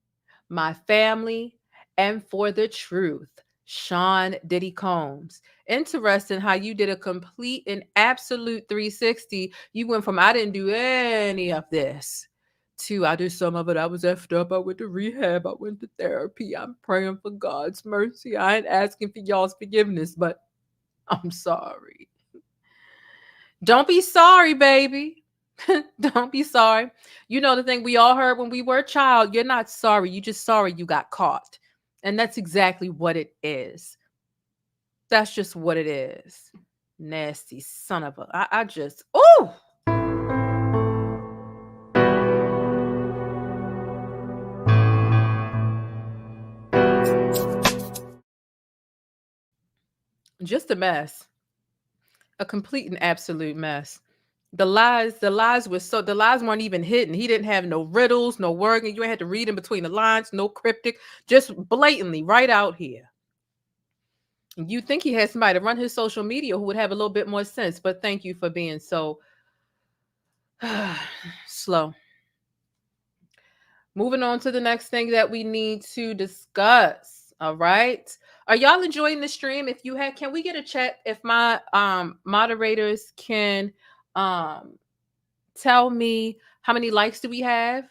my family, and for the truth. Sean Diddy Combs. Interesting how you did a complete and absolute 360. You went from I didn't do any of this to I did some of it. I was effed up. I went to rehab. I went to therapy. I'm praying for God's mercy. I ain't asking for y'all's forgiveness, but I'm sorry. Don't be sorry, baby. Don't be sorry. You know the thing we all heard when we were a child, you're not sorry. You just sorry you got caught. And that's exactly what it is. That's just what it is. Nasty son of a, I just, oh. Just a mess. A complete and absolute mess. The lies weren't even hidden. He didn't have no riddles, no wording. You had to read in between the lines, no cryptic, just blatantly right out here. You think he had somebody to run his social media who would have a little bit more sense, but thank you for being so slow. Moving on to the next thing that we need to discuss. All right. Are y'all enjoying the stream? If you had, can we get a check if my moderators can tell me how many likes do we have?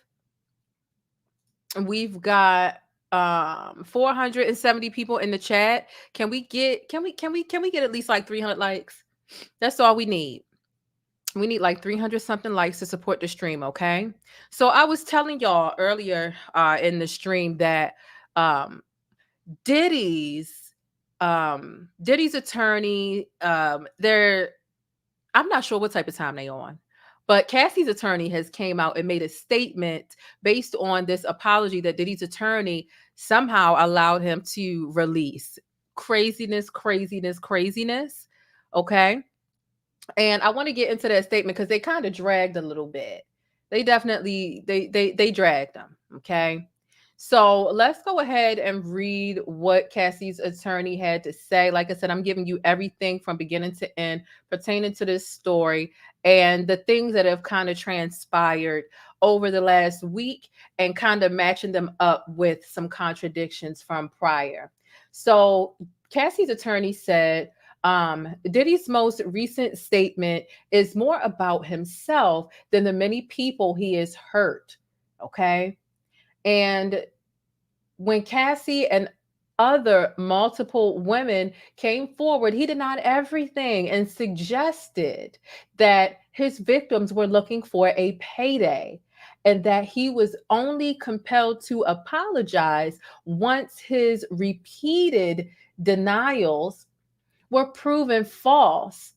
We've got 470 people in the chat. Can we get at least like 300 likes? That's all we need. We need like 300 something likes to support the stream, okay? So I was telling y'all earlier in the stream that Diddy's attorney, I'm not sure what type of time they on, but Cassie's attorney has came out and made a statement based on this apology that Diddy's attorney somehow allowed him to release. Craziness. Okay. And I want to get into that statement because they kind of dragged a little bit. They definitely, they dragged them. Okay. So let's go ahead and read what Cassie's attorney had to say. Like I said, I'm giving you everything from beginning to end pertaining to this story and the things that have kind of transpired over the last week and kind of matching them up with some contradictions from prior. So Cassie's attorney said, Diddy's most recent statement is more about himself than the many people he has hurt. Okay. And when Cassie and other multiple women came forward, he denied everything and suggested that his victims were looking for a payday and that he was only compelled to apologize once his repeated denials were proven false.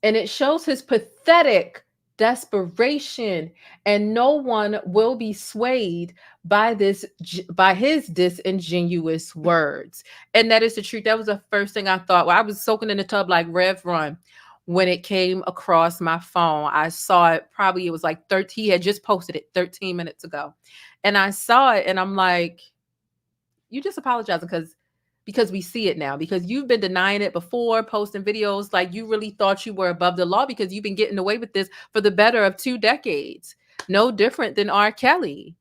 And it shows his pathetic desperation, and no one will be swayed by his disingenuous words. And that is the truth. That was the first thing I thought. Well, I was soaking in the tub like Rev Run when it came across my phone. I saw it, probably it was like 13. He had just posted it 13 minutes ago. And I saw it and I'm like, you just apologizing because we see it now, because you've been denying it before, posting videos like you really thought you were above the law because you've been getting away with this for the better of 2 decades. No different than R. Kelly.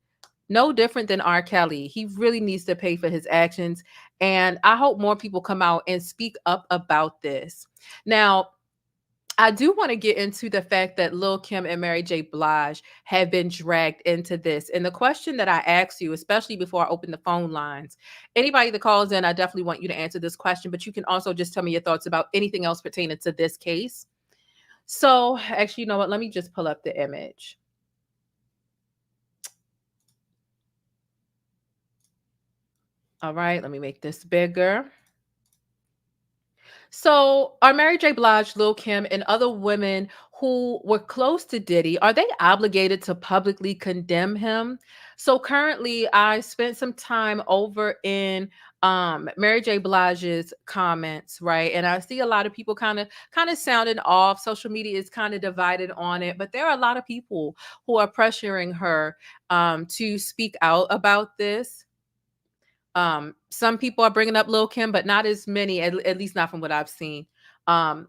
No different than R. Kelly. He really needs to pay for his actions. And I hope more people come out and speak up about this. Now, I do want to get into the fact that Lil Kim and Mary J. Blige have been dragged into this. And the question that I ask you, especially before I open the phone lines, anybody that calls in, I definitely want you to answer this question, but you can also just tell me your thoughts about anything else pertaining to this case. So actually, you know what? Let me just pull up the image. All right, let me make this bigger. So, are Mary J. Blige, Lil Kim, and other women who were close to Diddy, are they obligated to publicly condemn him? So currently, I spent some time over in Mary J. Blige's comments, right? And I see a lot of people kind of sounding off. Social media is kind of divided on it, but there are a lot of people who are pressuring her to speak out about this. Some people are bringing up Lil Kim, but not as many, at least not from what I've seen, um,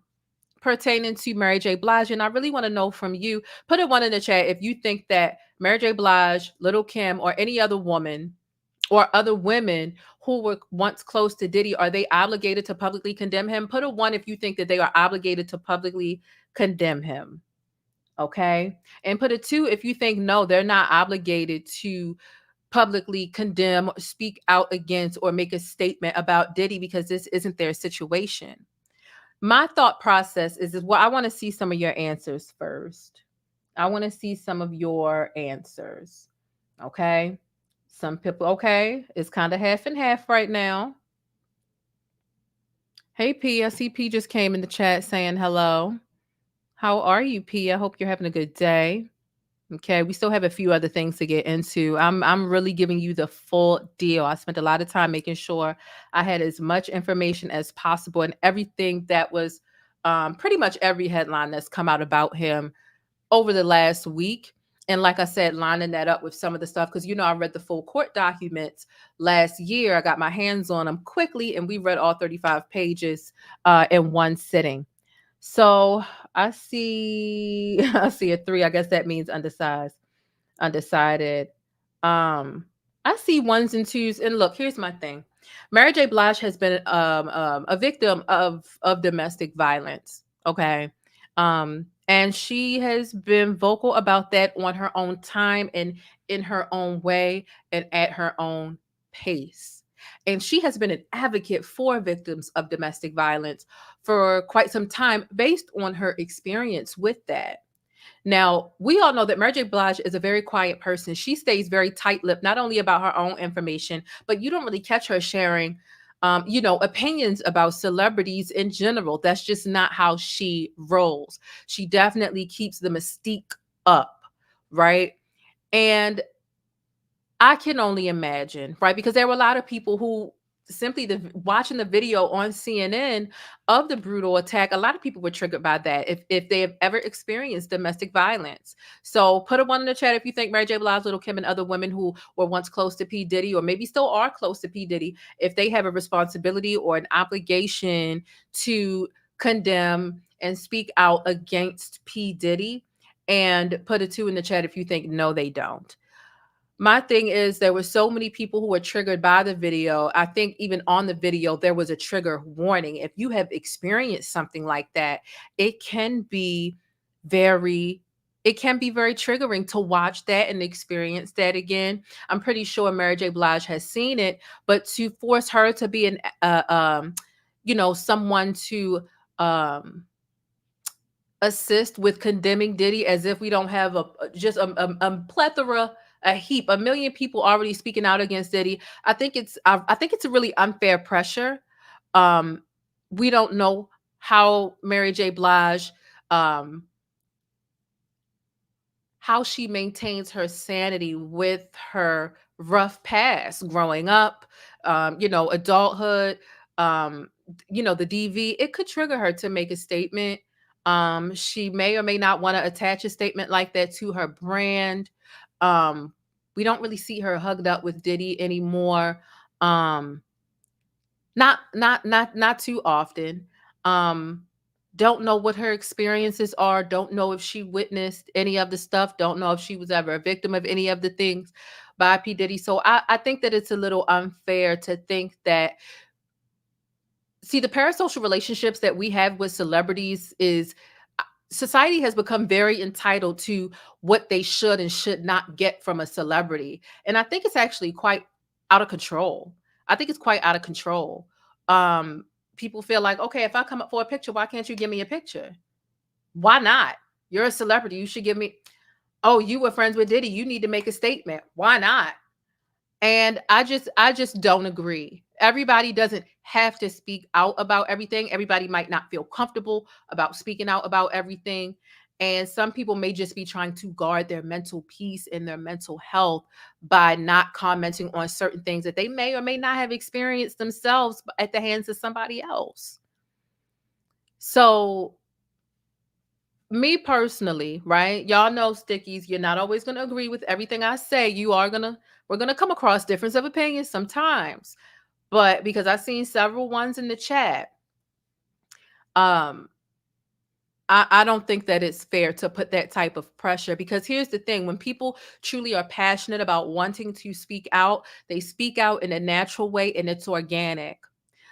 pertaining to Mary J. Blige. And I really want to know from you, put a one in the chat if you think that Mary J. Blige, Lil Kim, or any other woman or other women who were once close to Diddy, are they obligated to publicly condemn him? Put a one if you think that they are obligated to publicly condemn him. Okay. And put a two if you think no, they're not obligated to publicly condemn, speak out against, or make a statement about Diddy because this isn't their situation. My thought process is well, I want to see some of your answers first. I want to see some of your answers. Okay. Some people, okay, it's kind of half and half right now. Hey, P, I see P just came in the chat saying hello. How are you, P? I hope you're having a good day. Okay, we still have a few other things to get into. I'm really giving you the full deal. I spent a lot of time making sure I had as much information as possible and everything that was pretty much every headline that's come out about him over the last week. And like I said, lining that up with some of the stuff, because I read the full court documents last year. I got my hands on them quickly, and we read all 35 pages in one sitting. So I see I see a 3. I guess that means undecided. I see 1s and 2s. And look, here's my thing. Mary J. Blige has been a victim of domestic violence. Okay. And she has been vocal about that on her own time and in her own way and at her own pace. And she has been an advocate for victims of domestic violence for quite some time based on her experience with that. Now, we all know that Mary J. Blige is a very quiet person. She stays very tight-lipped, not only about her own information, but you don't really catch her sharing, opinions about celebrities in general. That's just not how she rolls. She definitely keeps the mystique up, right? And I can only imagine, right? Because there were a lot of people who simply watching the video on CNN of the brutal attack, a lot of people were triggered by that if they have ever experienced domestic violence. So put a 1 in the chat if you think Mary J. Blige, Lil Kim, and other women who were once close to P. Diddy, or maybe still are close to P. Diddy, if they have a responsibility or an obligation to condemn and speak out against P. Diddy, and put a 2 in the chat if you think no, they don't. My thing is there were so many people who were triggered by the video. I think even on the video, there was a trigger warning. If you have experienced something like that, it can be very triggering to watch that and experience that again. I'm pretty sure Mary J. Blige has seen it, but to force her to be someone to assist with condemning Diddy as if we don't have a plethora, a million people already speaking out against Diddy. I think it's a really unfair pressure. We don't know how Mary J. Blige, how she maintains her sanity with her rough past growing up, adulthood, the DV. It could trigger her to make a statement. She may or may not want to attach a statement like that to her brand. We don't really see her hugged up with Diddy anymore. Not too often. don't know what her experiences are, don't know if she witnessed any of the stuff, don't know if she was ever a victim of any of the things by P. Diddy. So I think that it's a little unfair to think that, see, the parasocial relationships that we have with celebrities is, society has become very entitled to what they should and should not get from a celebrity. And I think it's actually quite out of control. I think it's quite out of control. People feel like, okay, if I come up for a picture, why can't you give me a picture? Why not? You're a celebrity. You should give me, oh, you were friends with Diddy. You need to make a statement. Why not? And I just don't agree. Everybody doesn't have to speak out about everything. Everybody might not feel comfortable about speaking out about everything. And some people may just be trying to guard their mental peace and their mental health by not commenting on certain things that they may or may not have experienced themselves at the hands of somebody else. So me personally, right? Y'all know, Stickies, you're not always going to agree with everything I say. We're going to come across difference of opinions sometimes. But because I've seen several ones in the chat, I don't think that it's fair to put that type of pressure, because here's the thing. When people truly are passionate about wanting to speak out, they speak out in a natural way and it's organic.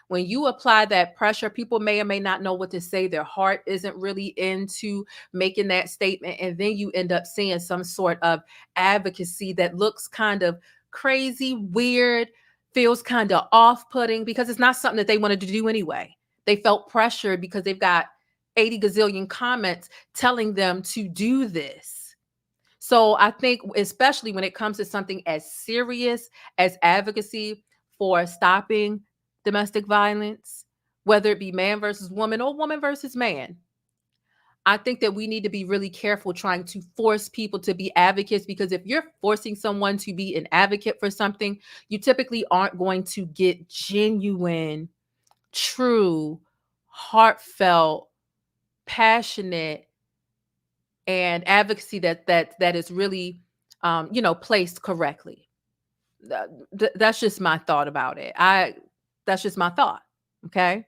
When you apply that pressure, people may or may not know what to say. Their heart isn't really into making that statement. And then you end up seeing some sort of advocacy that looks kind of crazy, weird, feels kind of off-putting, because it's not something that they wanted to do anyway. They felt pressured because they've got 80 gazillion comments telling them to do this. So I think, especially when it comes to something as serious as advocacy for stopping domestic violence, whether it be man versus woman or woman versus man, I think that we need to be really careful trying to force people to be advocates, because if you're forcing someone to be an advocate for something, you typically aren't going to get genuine, true, heartfelt, passionate, and advocacy that is really placed correctly. That's just my thought about it. That's just my thought. Okay.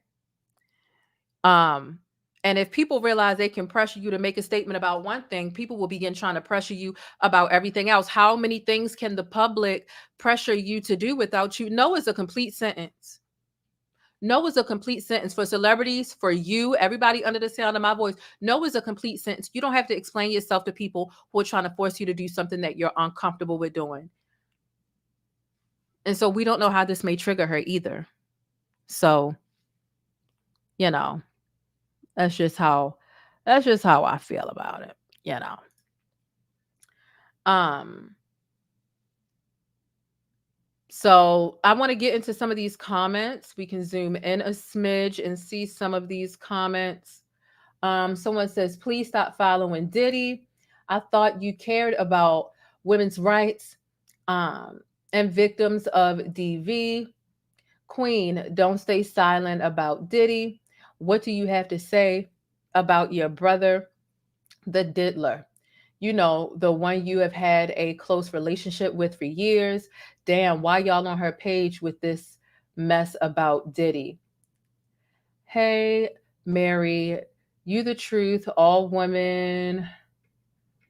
And if people realize they can pressure you to make a statement about one thing, people will begin trying to pressure you about everything else. How many things can the public pressure you to do without you? No is a complete sentence. No is a complete sentence for celebrities, for you, everybody under the sound of my voice. No is a complete sentence. You don't have to explain yourself to people who are trying to force you to do something that you're uncomfortable with doing. And so we don't know how this may trigger her either. So, that's just how I feel about it, So I want to get into some of these comments. We can zoom in a smidge and see some of these comments. Someone says, please stop following Diddy. I thought you cared about women's rights and victims of DV. Queen, don't stay silent about Diddy. What do you have to say about your brother, the diddler? The one you have had a close relationship with for years. Damn, why y'all on her page with this mess about Diddy? Hey, Mary, you the truth, all women.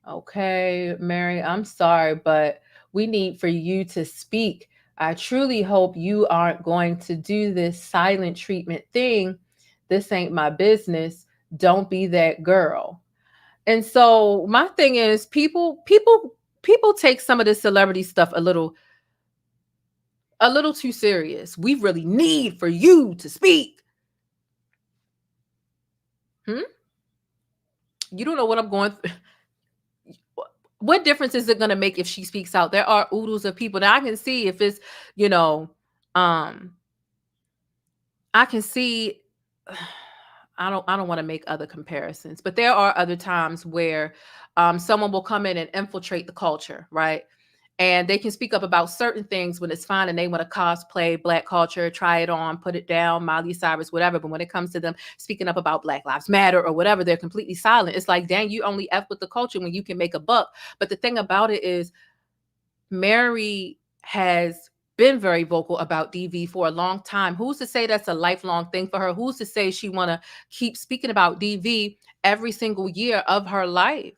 Okay, Mary, I'm sorry, but we need for you to speak. I truly hope you aren't going to do this silent treatment thing. This ain't my business. Don't be that girl. And so my thing is, people take some of this celebrity stuff a little too serious. We really need for you to speak. You don't know what I'm going through. What difference is it going to make if she speaks out? There are oodles of people that I can see if it's, I can see, I don't want to make other comparisons, but there are other times where someone will come in and infiltrate the culture, right? And they can speak up about certain things when it's fine and they want to cosplay Black culture, try it on, put it down, Miley Cyrus, whatever. But when it comes to them speaking up about Black Lives Matter or whatever, they're completely silent. It's like, dang, you only F with the culture when you can make a buck. But the thing about it is, Mary has been very vocal about DV for a long time. Who's to say that's a lifelong thing for her? Who's to say she want to keep speaking about DV every single year of her life?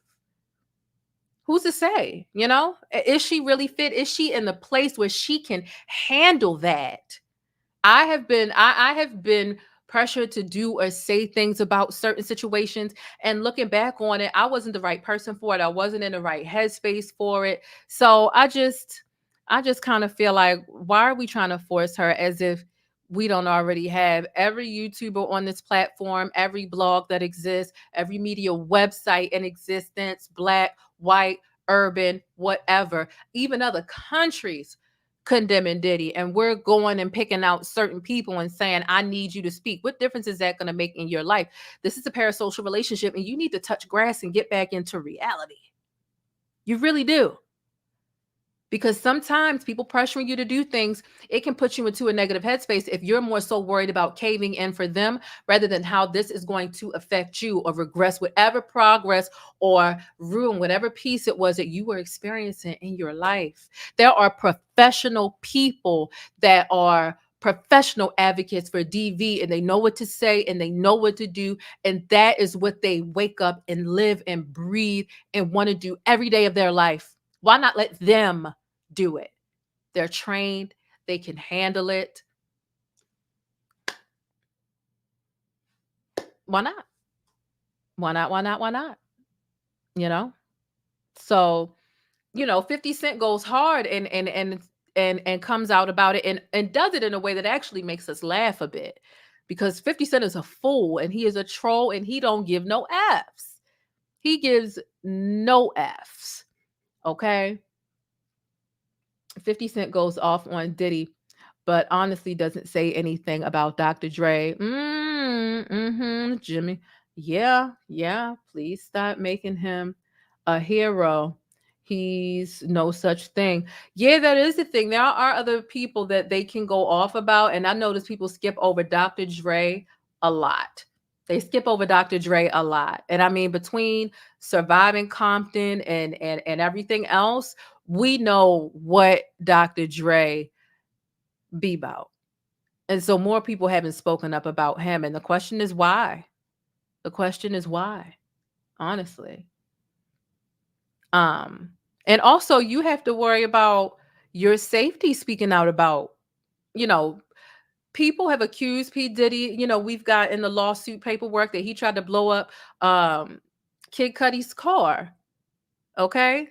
Who's to say? You know, is she really fit? Is she in the place where she can handle that? I have been pressured to do or say things about certain situations, and looking back on it, I wasn't the right person for it. I wasn't in the right headspace for it. So I just kind of feel like, why are we trying to force her as if we don't already have? Every YouTuber on this platform, every blog that exists, every media website in existence, black, white, urban, whatever, even other countries condemning Diddy, and we're going and picking out certain people and saying, I need you to speak. What difference is that going to make in your life? This is a parasocial relationship, and you need to touch grass and get back into reality. You really do. Because sometimes people pressuring you to do things, it can put you into a negative headspace if you're more so worried about caving in for them rather than how this is going to affect you or regress whatever progress or ruin whatever peace it was that you were experiencing in your life. There are professional people that are professional advocates for DV, and they know what to say and they know what to do. And that is what they wake up and live and breathe and want to do every day of their life. Why not let them do it? They're trained. They can handle it. Why not? Why not? Why not? Why not? You know? So, 50 Cent goes hard and comes out about it and does it in a way that actually makes us laugh a bit, because 50 Cent is a fool and he is a troll and he don't give no Fs. He gives no Fs. Okay? 50 Cent goes off on Diddy, but honestly doesn't say anything about Dr. Dre. Jimmy. Yeah. Please stop making him a hero. He's no such thing. Yeah, that is the thing. There are other people that they can go off about, and I notice people skip over Dr. Dre a lot. They skip over Dr. Dre a lot. And I mean, between Surviving Compton and everything else, we know what Dr. Dre be about. And so more people haven't spoken up about him. And the question is why? The question is why, honestly. And also you have to worry about your safety speaking out about, people have accused P. Diddy, we've got in the lawsuit paperwork that he tried to blow up Kid Cudi's car. Okay.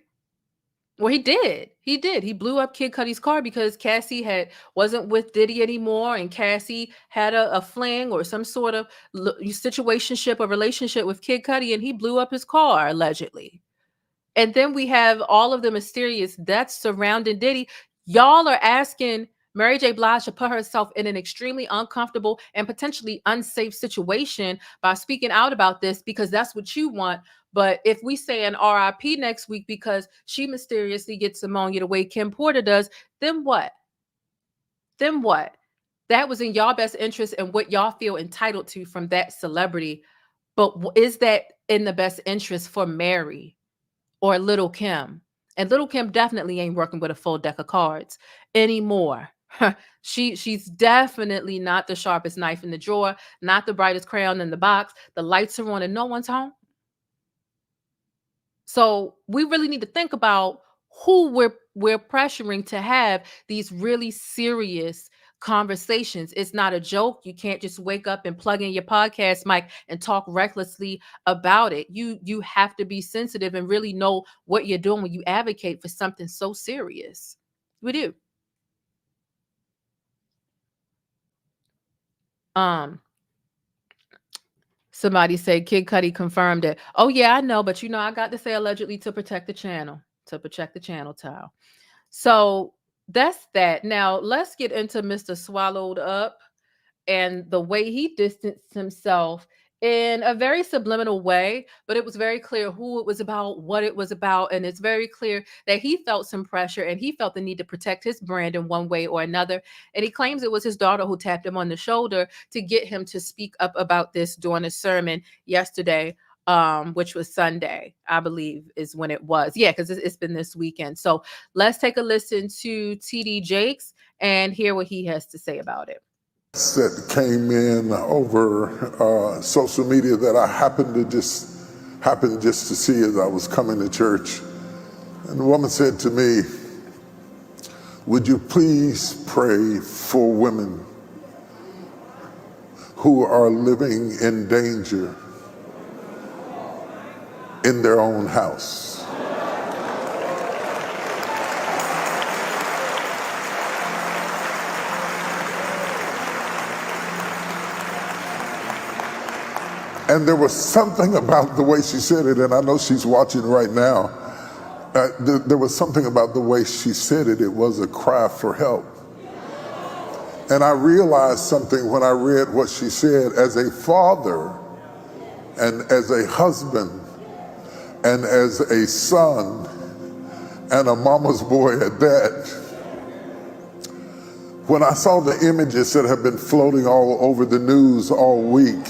Well, he did. He blew up Kid Cudi's car because Cassie wasn't with Diddy anymore, and Cassie had a fling or some sort of situationship or relationship with Kid Cudi, and he blew up his car allegedly. And then we have all of the mysterious deaths surrounding Diddy. Y'all are asking Mary J. Blige to put herself in an extremely uncomfortable and potentially unsafe situation by speaking out about this because that's what you want. But if we say an RIP next week because she mysteriously gets pneumonia the way Kim Porter does, then what? Then what? That was in y'all best interest and what y'all feel entitled to from that celebrity. But is that in the best interest for Mary or Little Kim? And Little Kim definitely ain't working with a full deck of cards anymore. She's definitely not the sharpest knife in the drawer, not the brightest crayon in the box. The lights are on and no one's home. So we really need to think about who we're pressuring to have these really serious conversations. It's not a joke. You can't just wake up and plug in your podcast mic and talk recklessly about it. You have to be sensitive and really know what you're doing when you advocate for something so serious. We do. Somebody said Kid Cudi confirmed it. Oh yeah, I know, but I got to say allegedly to protect the channel, Tile. So that's that. Now let's get into Mr. Swallowed Up and the way he distanced himself in a very subliminal way, but it was very clear who it was about, what it was about, and it's very clear that he felt some pressure and he felt the need to protect his brand in one way or another. And he claims it was his daughter who tapped him on the shoulder to get him to speak up about this during a sermon yesterday. which was Sunday, I believe is when it was. Yeah, because it's been this weekend. So let's take a listen to TD Jakes and hear what he has to say about it. That came in over social media that I happened just to see as I was coming to church. And the woman said to me, would you please pray for women who are living in danger in their own house? And there was something about the way she said it, and I know she's watching right now. There was something about the way she said it. It was a cry for help. And I realized something when I read what she said. As a father and as a husband and as a son and a mama's boy at that, when I saw the images that have been floating all over the news all week,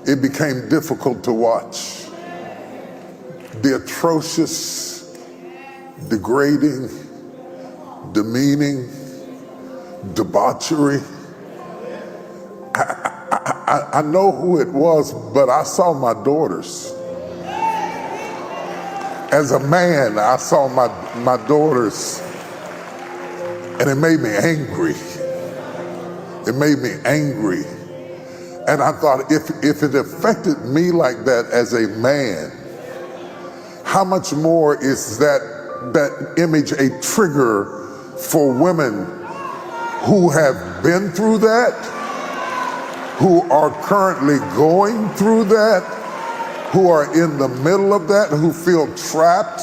it became difficult to watch. The atrocious, degrading, demeaning, debauchery. I know who it was, but I saw my daughters. As a man, I saw my daughters, and it made me angry. It made me angry. And I thought, if it affected me like that as a man, how much more is that image a trigger for women who have been through that, who are currently going through that, who are in the middle of that, who feel trapped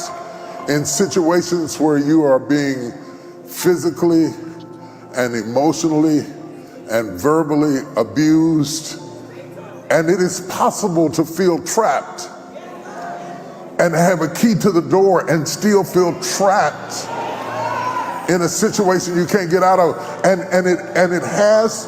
in situations where you are being physically and emotionally and verbally abused. And it is possible to feel trapped and have a key to the door and still feel trapped in a situation you can't get out of. And it has,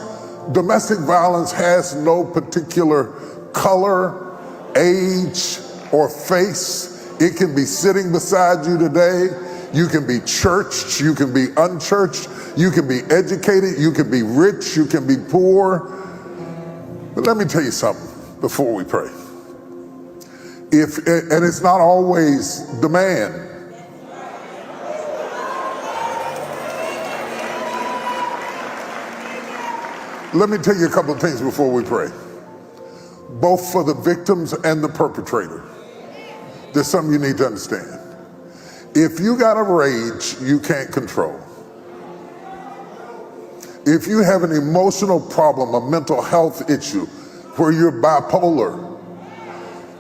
domestic violence has no particular color, age, or face. It can be sitting beside you today. You can be churched, you can be unchurched, you can be educated, you can be rich, you can be poor. But let me tell you something before we pray. And it's not always the man. Let me tell you a couple of things before we pray. Both for the victims and the perpetrator. There's something you need to understand. If you got a rage you can't control, if you have an emotional problem, a mental health issue where you're bipolar,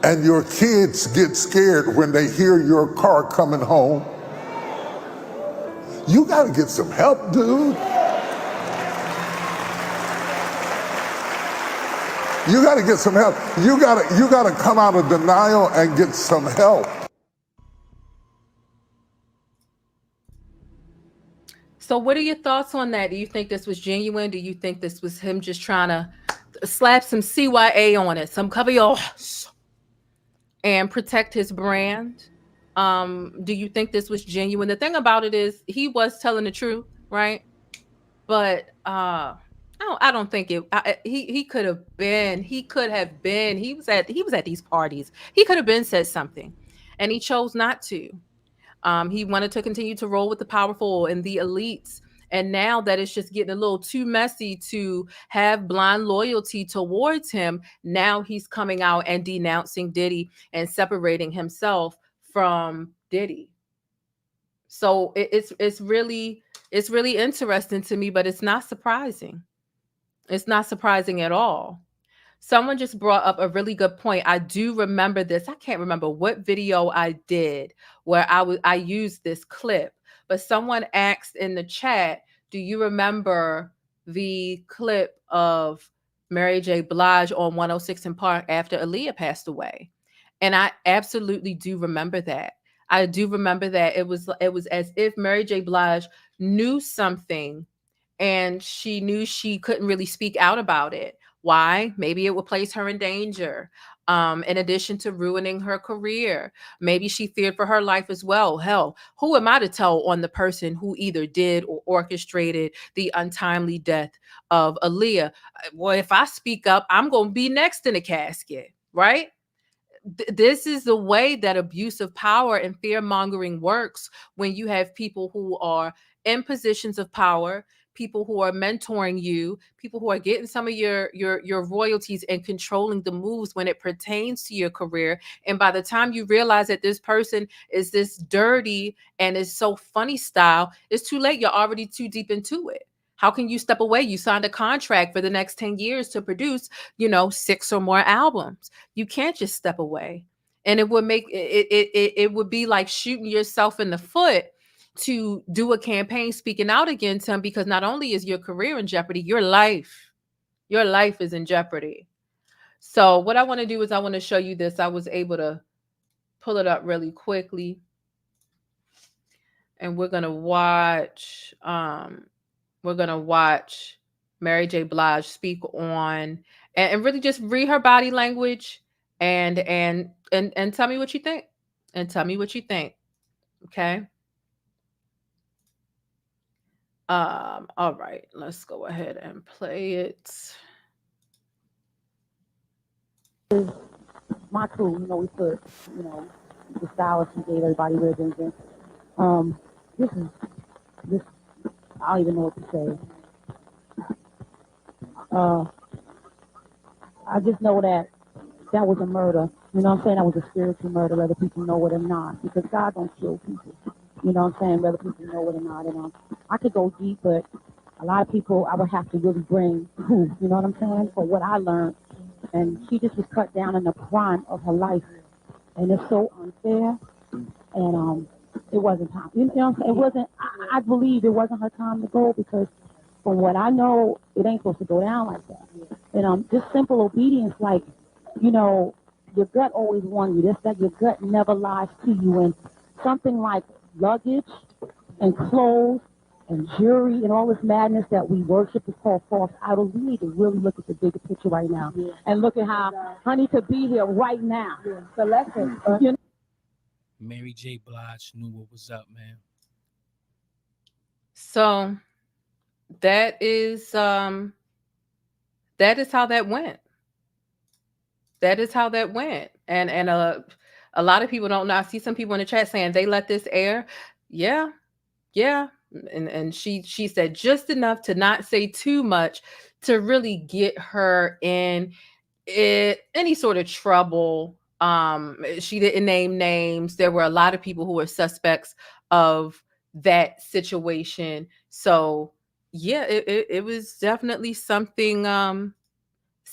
and your kids get scared when they hear your car coming home, you gotta get some help, dude. You gotta get some help. You gotta come out of denial and get some help. So what are your thoughts on that? Do you think this was genuine? Do you think this was him just trying to slap some CYA on it, some cover your and protect his brand? Do you think this was genuine? The thing about it is he was telling the truth, right? But I don't think it. He could have been. He was at these parties. He could have been said something, and he chose not to. He wanted to continue to roll with the powerful and the elites. And now that it's just getting a little too messy to have blind loyalty towards him, now he's coming out and denouncing Diddy and separating himself from Diddy. So it's really interesting to me, but it's not surprising. It's not surprising at all. Someone just brought up a really good point. I do remember this. I can't remember what video I did where I used this clip, but someone asked in the chat, do you remember the clip of Mary J. Blige on 106 in Park after Aaliyah passed away? And I absolutely do remember that. I do remember that it was as if Mary J. Blige knew something and she knew she couldn't really speak out about it. Why? Maybe it would place her in danger. In addition to ruining her career, maybe she feared for her life as well. Hell, who am I to tell on the person who either did or orchestrated the untimely death of Aaliyah? Well, if I speak up, I'm going to be next in the casket, right? This is the way that abuse of power and fear mongering works when you have people who are in positions of power, people who are mentoring you, people who are getting some of your royalties and controlling the moves when it pertains to your career. And by the time you realize that this person is this dirty and is so funny style, it's too late. You're already too deep into it. How can you step away? You signed a contract for the next 10 years to produce, 6 or more albums. You can't just step away. And it would make it would be like shooting yourself in the foot to do a campaign speaking out against him, because not only is your career in jeopardy, your life is in jeopardy. So what I want to do is I want to show you this. I was able to pull it up really quickly. And we're going to watch Mary J. Blige speak on and really just read her body language and tell me what you think. And tell me what you think. Okay. All right, let's go ahead and play it. My crew, we put, the style she gave everybody ribbons and this I don't even know what to say. I just know that was a murder. You know what I'm saying? That was a spiritual murder, whether people know it or not, because God don't kill people. You know what I'm saying? Whether people know it or not. And I could go deep, but a lot of people I would have to really bring proof, you know what I'm saying, for what I learned. And she just was cut down in the prime of her life. And it's so unfair. And it wasn't time. You know what I'm saying? It wasn't, I believe it wasn't her time to go, because from what I know, it ain't supposed to go down like that. And just simple obedience, like, your gut always warns you. That's that your gut never lies to you. And something like luggage and clothes and jewelry and all this madness that we worship is called false idols. We need to really look at the bigger picture right now and look at how Honey could be here right now. So listen, Mary J. Blige knew what was up, man. So that is how that went. That is how that went. And a lot of people don't know. I see some people in the chat saying they let this air. Yeah. And she said just enough to not say too much to really get her in any sort of trouble. She didn't name names. There were a lot of people who were suspects of that situation. So yeah, it was definitely something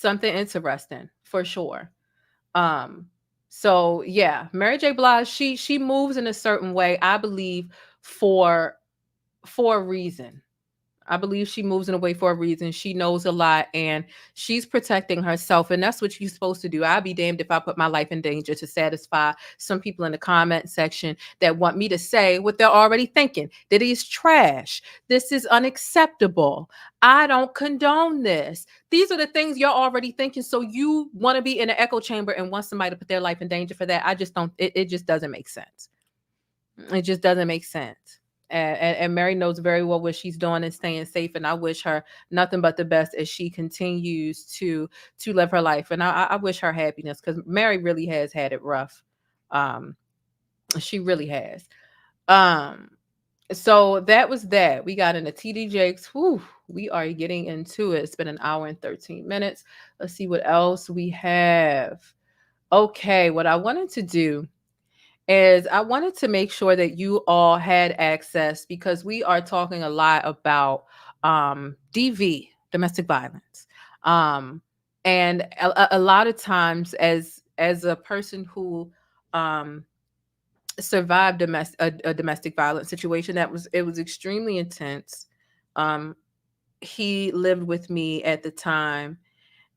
interesting for sure. So yeah, Mary J. Blige, she moves in a certain way, I believe, for a reason. I believe she moves in a way for a reason. She knows a lot and she's protecting herself. And that's what you're supposed to do. I'll be damned if I put my life in danger to satisfy some people in the comment section that want me to say what they're already thinking. That he's trash. This is unacceptable. I don't condone this. These are the things you're already thinking. So you want to be in an echo chamber and want somebody to put their life in danger for that. I just don't, it just doesn't make sense. It just doesn't make sense. And Mary knows very well what she's doing and staying safe. And I wish her nothing but the best as she continues to live her life. And I wish her happiness, because Mary really has had it rough. She really has. So that was that. We got into TD Jakes. Whew, we are getting into it. It's been an hour and 13 minutes. Let's see what else we have. Okay, what I wanted to do is I wanted to make sure that you all had access, because we are talking a lot about DV, domestic violence. And a lot of times as a person who survived a domestic violence situation, it was extremely intense. He lived with me at the time.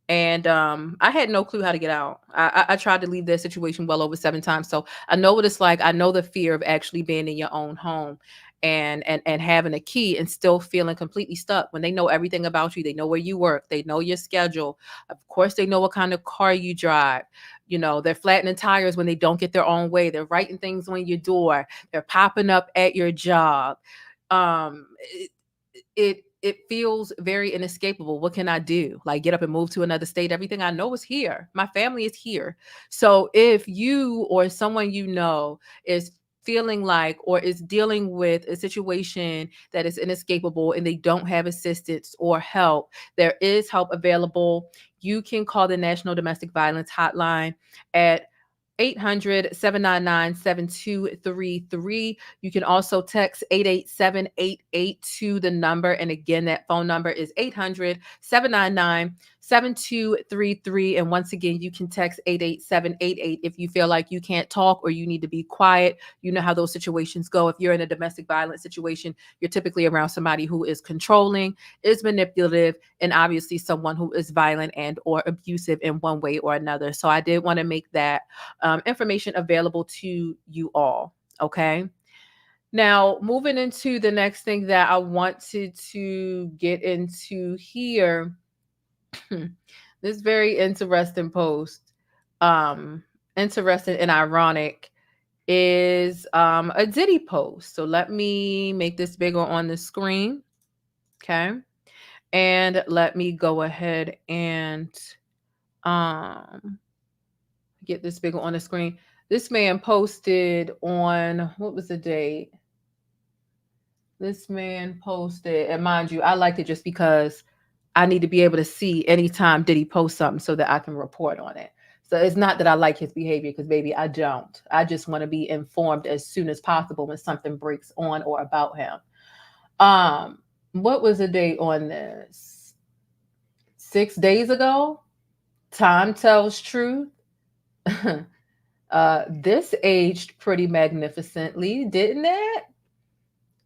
And I had no clue how to get out. I tried to leave that situation well over 7 times. So I know what it's like. I know the fear of actually being in your own home. and having a key and still feeling completely stuck when they know everything about you. They know where you work. They know your schedule. Of course, they know what kind of car you drive. You know, they're flattening tires when they don't get their own way. They're writing things on your door. They're popping up at your job. It feels very inescapable. What can I do? Like, get up and move to another state? Everything I know is here. My family is here. So if you or someone you know is feeling like or is dealing with a situation that is inescapable and they don't have assistance or help, there is help available. You can call the National Domestic Violence Hotline at 800-799-7233. You can also text 88788 to the number. And again, that phone number is 800-799-7233. And once again, you can text 88788 if you feel like you can't talk or you need to be quiet. You know how those situations go. If you're in a domestic violence situation, you're typically around somebody who is controlling, is manipulative, and obviously someone who is violent and or abusive in one way or another. So I did want to make that information available to you all. Okay. Now, moving into the next thing that I wanted to get into here, this very interesting post, interesting and ironic, is a Diddy post. So let me make this bigger on the screen. Okay. And let me go ahead and get this bigger on the screen. This man posted on, what was the date? This man posted, and mind you, I liked it just because I need to be able to see anytime Diddy posts something so that I can report on it. So it's not that I like his behavior, because baby, I don't. I just want to be informed as soon as possible when something breaks on or about him. What was the date on this? 6 days ago. Time tells truth. This aged pretty magnificently, didn't it?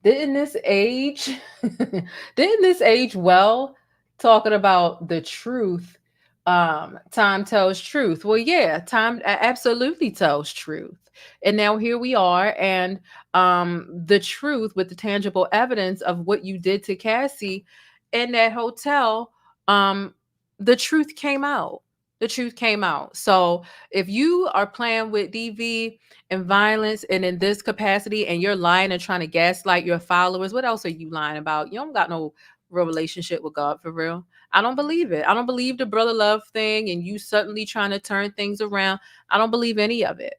Didn't this age? Didn't this age well? Talking about the truth. Time tells truth. Well, yeah, time absolutely tells truth. And now here we are, and the truth with the tangible evidence of what you did to Cassie in that hotel. The truth came out. The truth came out. So if you are playing with DV and violence and in this capacity, and you're lying and trying to gaslight your followers, what else are you lying about? You don't got no real relationship with God, for real. I don't believe it. I don't believe the Brotha Love thing and you suddenly trying to turn things around. I don't believe any of it.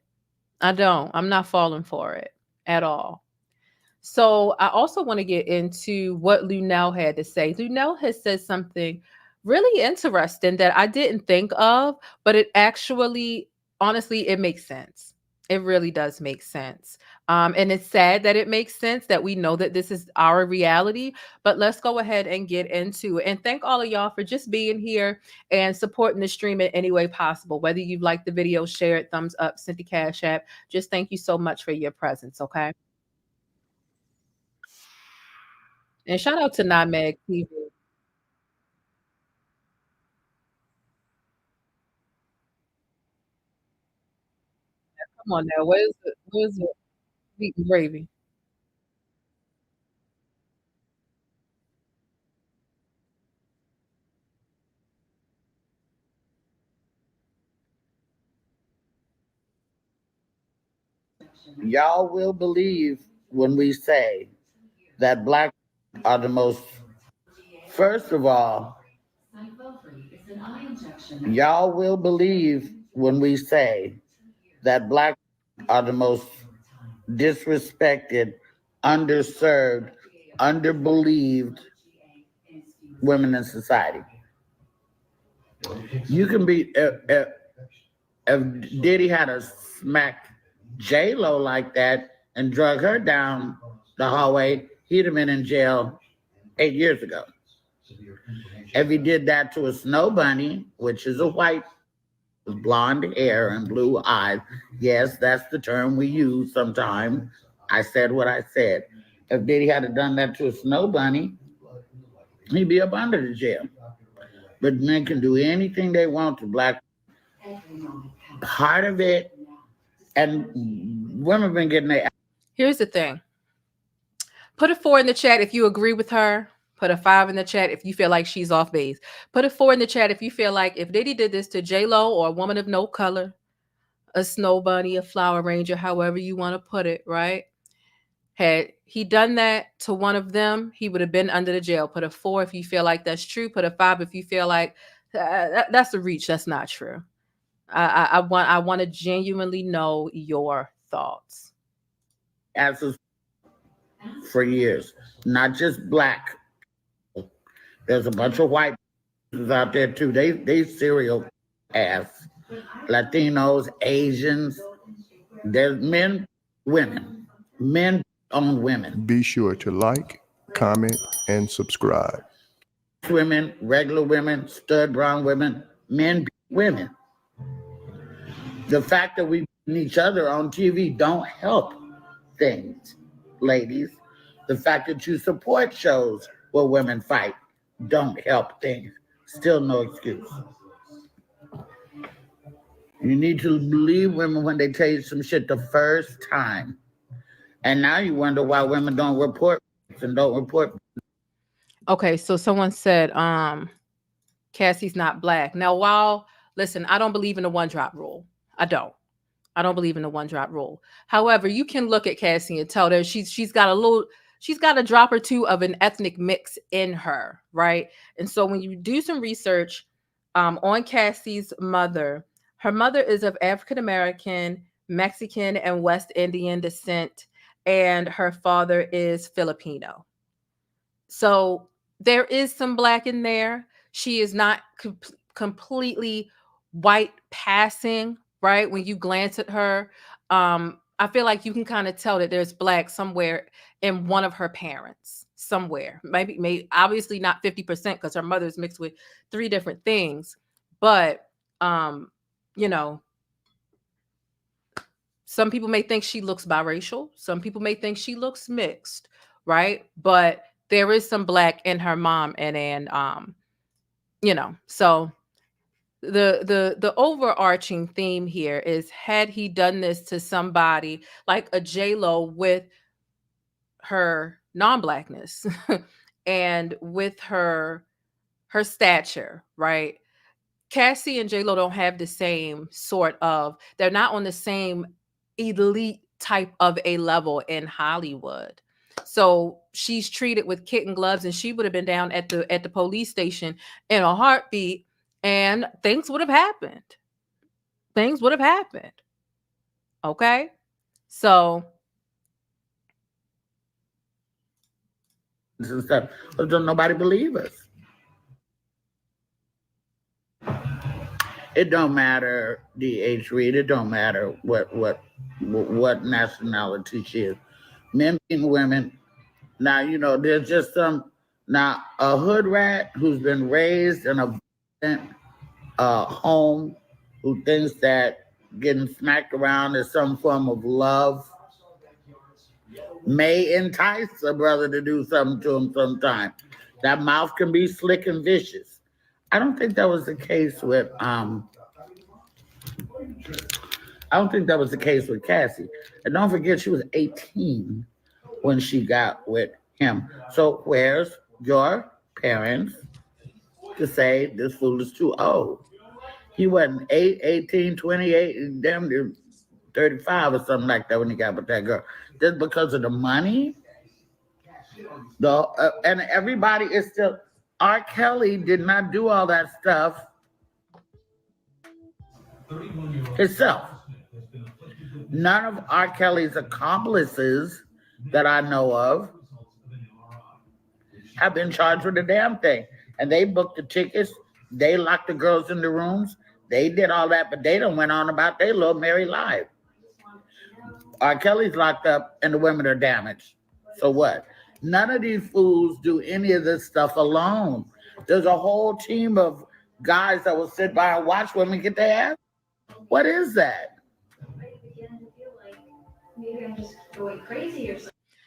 I don't. I'm not falling for it at all. So I also want to get into what Luenell had to say. Luenell has said something really interesting that I didn't think of, but it actually, honestly, it makes sense. It really does make sense. And it's sad that it makes sense, that we know that this is our reality, but let's go ahead and get into it. And thank all of y'all for just being here and supporting the stream in any way possible. Whether you've liked the video, share it, thumbs up, sent the Cash App, just thank you so much for your presence, okay? And shout out to Nightmag TV. Come on now, where's the meat and gravy? Y'all will believe when we say that black are the most, first of all, y'all will believe when we say that black are the most disrespected, underserved, underbelieved women in society. You can be, if Diddy had a smack J-Lo like that and drug her down the hallway, he'd have been in jail 8 years ago. If he did that to a snow bunny, which is a white with blonde hair and blue eyes, yes, that's the term we use sometimes. I said what I said. If Diddy had done that to a snow bunny, he'd be up under the jail. But men can do anything they want to black. Part of it, and women have been getting their. Here's the thing. Put a 4 in the chat if you agree with her. Put a 5 in the chat if you feel like she's off base. Put a 4 in the chat if you feel like if Diddy did this to J-Lo or a woman of no color, a snow bunny, a flower ranger, however you want to put it, right? Had he done that to one of them, he would have been under the jail. Put a 4 if you feel like that's true. Put a 5 if you feel like that's a reach. That's not true. I want to genuinely know your thoughts. Asses for years, not just black. There's a bunch of white out there too. They serial ass. Latinos, Asians. There's men, women. Men on women. Be sure to like, comment, and subscribe. Women, regular women, stud brown women, men, women. The fact that we beat each other on TV don't help things, ladies. The fact that you support shows where women fight don't help things. Still no excuse. You need to believe women when they tell you some shit the first time. And now you wonder why women don't report and don't report. Okay, so someone said Cassie's not black. Now, listen, I don't believe in the one drop rule. I don't believe in the one drop rule. However, you can look at Cassie and tell that she's got a drop or two of an ethnic mix in her, right? And so when you do some research on Cassie's mother, her mother is of African American, Mexican, and West Indian descent, and her father is Filipino. So there is some black in there. She is not completely white passing, right? When you glance at her, I feel like you can kind of tell that there's black somewhere in one of her parents, somewhere. Maybe obviously not 50% because her mother's mixed with 3 different things. But, you know, some people may think she looks biracial. Some people may think she looks mixed, right? But there is some black in her mom and you know, so the overarching theme here is, had he done this to somebody like a J-Lo with her non-blackness and with her stature, right? Cassie and J-Lo don't have the same sort of, they're not on the same elite type of a level in Hollywood. So she's treated with kitten gloves, and she would have been down at the police station in a heartbeat, and things would have happened. Things would have happened. Okay? So and stuff, but don't nobody believe us. It don't matter D.H. Reed. It don't matter what nationality she is. Men being women. Now, you know, there's just a hood rat who's been raised in a home, who thinks that getting smacked around is some form of love, may entice a brother to do something to him sometime. That mouth can be slick and vicious. I don't think that was the case with Cassie. And don't forget, she was 18 when she got with him. So where's your parents to say this fool is too old? He wasn't 18, 28, damn near 35 or something like that when he got with that girl. Just because of the money? And everybody is still... R. Kelly did not do all that stuff himself. None of R. Kelly's accomplices that I know of have been charged with a damn thing. And they booked the tickets. They locked the girls in the rooms. They did all that, but they done went on about their little married life. R. Kelly's locked up and the women are damaged. So what? None of these fools do any of this stuff alone. There's a whole team of guys that will sit by and watch women get their ass. What is that?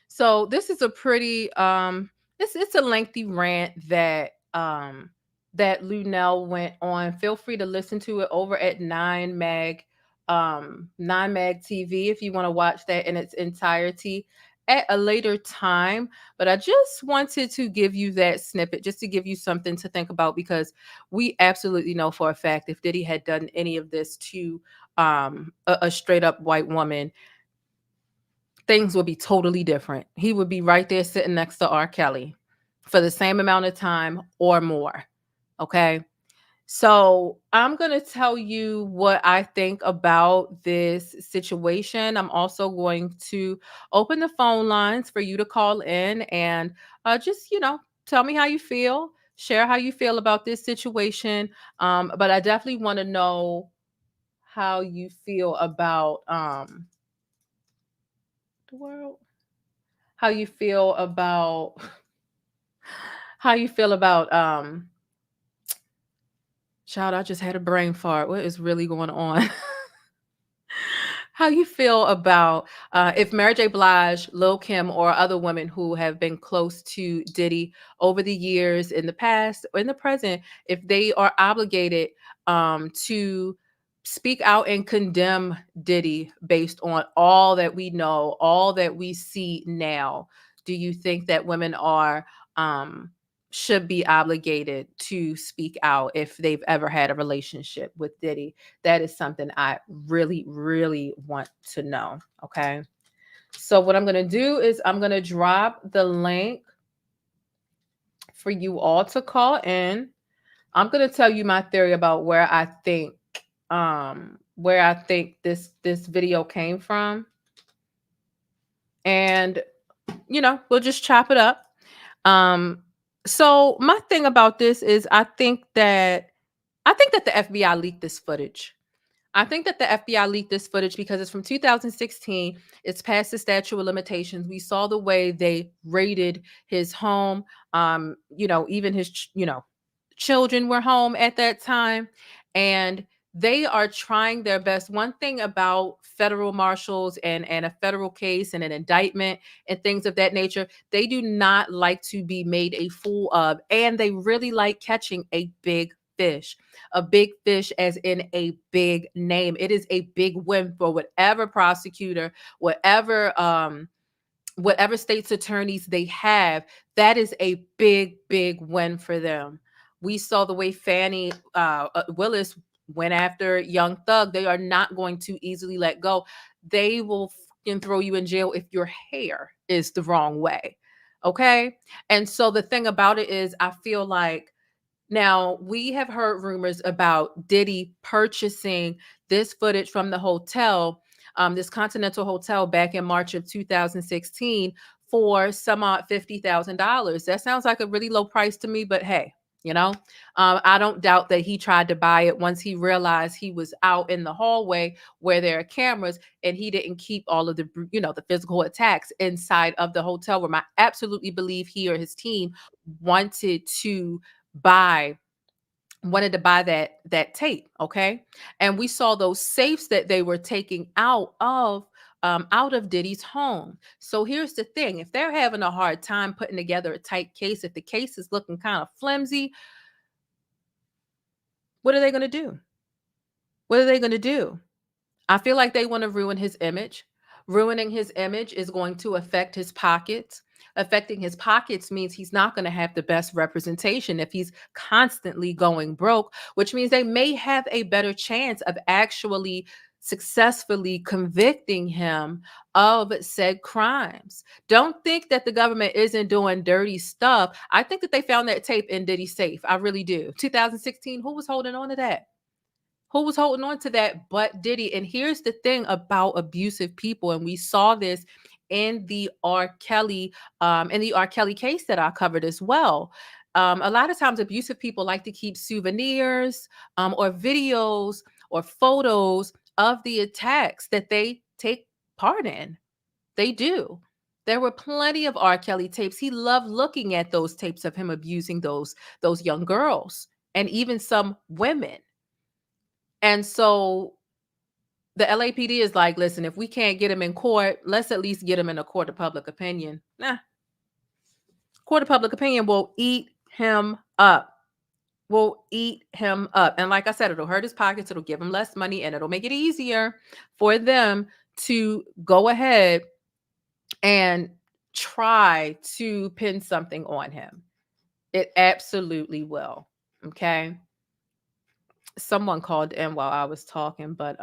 So this is a pretty it's a lengthy rant that Luenell went on. Feel free to listen to it over at 9mag TV if you want to watch that in its entirety. at a later time, but I just wanted to give you that snippet just to give you something to think about, because we absolutely know for a fact if Diddy had done any of this to a straight up white woman, things would be totally different. He would be right there sitting next to R. Kelly for the same amount of time or more. Okay. So I'm going to tell you what I think about this situation. I'm also going to open the phone lines for you to call in and just, tell me how you feel, share how you feel about this situation. But I definitely want to know how you feel about the world, how you feel about, child, I just had a brain fart. What is really going on? How you feel about if Mary J. Blige, Lil Kim, or other women who have been close to Diddy over the years, in the past or in the present, if they are obligated to speak out and condemn Diddy based on all that we know, all that we see now? Do you think that women are should be obligated to speak out if they've ever had a relationship with Diddy? That is something I really, really want to know. Okay. So what I'm going to do is I'm going to drop the link for you all to call in. I'm going to tell you my theory about where I think this video came from. And we'll just chop it up. So my thing about this is I think that the FBI leaked this footage. I think that the FBI leaked this footage because it's from 2016. It's past the statute of limitations. We saw the way they raided his home. Even his, children were home at that time. And they are trying their best. One thing about federal marshals and a federal case and an indictment and things of that nature, they do not like to be made a fool of. And they really like catching a big fish as in a big name. It is a big win for whatever prosecutor, whatever state's attorneys they have. That is a big win for them. We saw the way Fannie Willis went after Young Thug. They are not going to easily let go. They will fucking throw you in jail if your hair is the wrong way. Okay? And so the thing about it is, I feel like now we have heard rumors about Diddy purchasing this footage from the hotel, this Continental Hotel, back in March of 2016 for some odd $50,000. That sounds like a really low price to me, but hey, I don't doubt that he tried to buy it once he realized he was out in the hallway where there are cameras and he didn't keep all of the, the physical attacks inside of the hotel room. I absolutely believe he or his team wanted to buy that tape. Okay. And we saw those safes that they were taking out of Diddy's home. So here's the thing. If they're having a hard time putting together a tight case, if the case is looking kind of flimsy, what are they going to do? What are they going to do? I feel like they want to ruin his image. Ruining his image is going to affect his pockets. Affecting his pockets means he's not going to have the best representation if he's constantly going broke, which means they may have a better chance of actually successfully convicting him of said crimes. Don't think that the government isn't doing dirty stuff. I think that they found that tape in Diddy's safe. I really do. 2016, who was holding on to that? Who was holding on to that but Diddy? And here's the thing about abusive people, and we saw this in the R. Kelly case that I covered as well. A lot of times abusive people like to keep souvenirs or videos or photos of the attacks that they take part in. They do. There were plenty of R. Kelly tapes. He loved looking at those tapes of him abusing those young girls and even some women. And so the LAPD is like, listen, if we can't get him in court, let's at least get him in a court of public opinion. Court of public opinion will eat him up. And like I said, it'll hurt his pockets. It'll give him less money and it'll make it easier for them to go ahead and try to pin something on him. It absolutely will. Okay. Someone called in while I was talking, but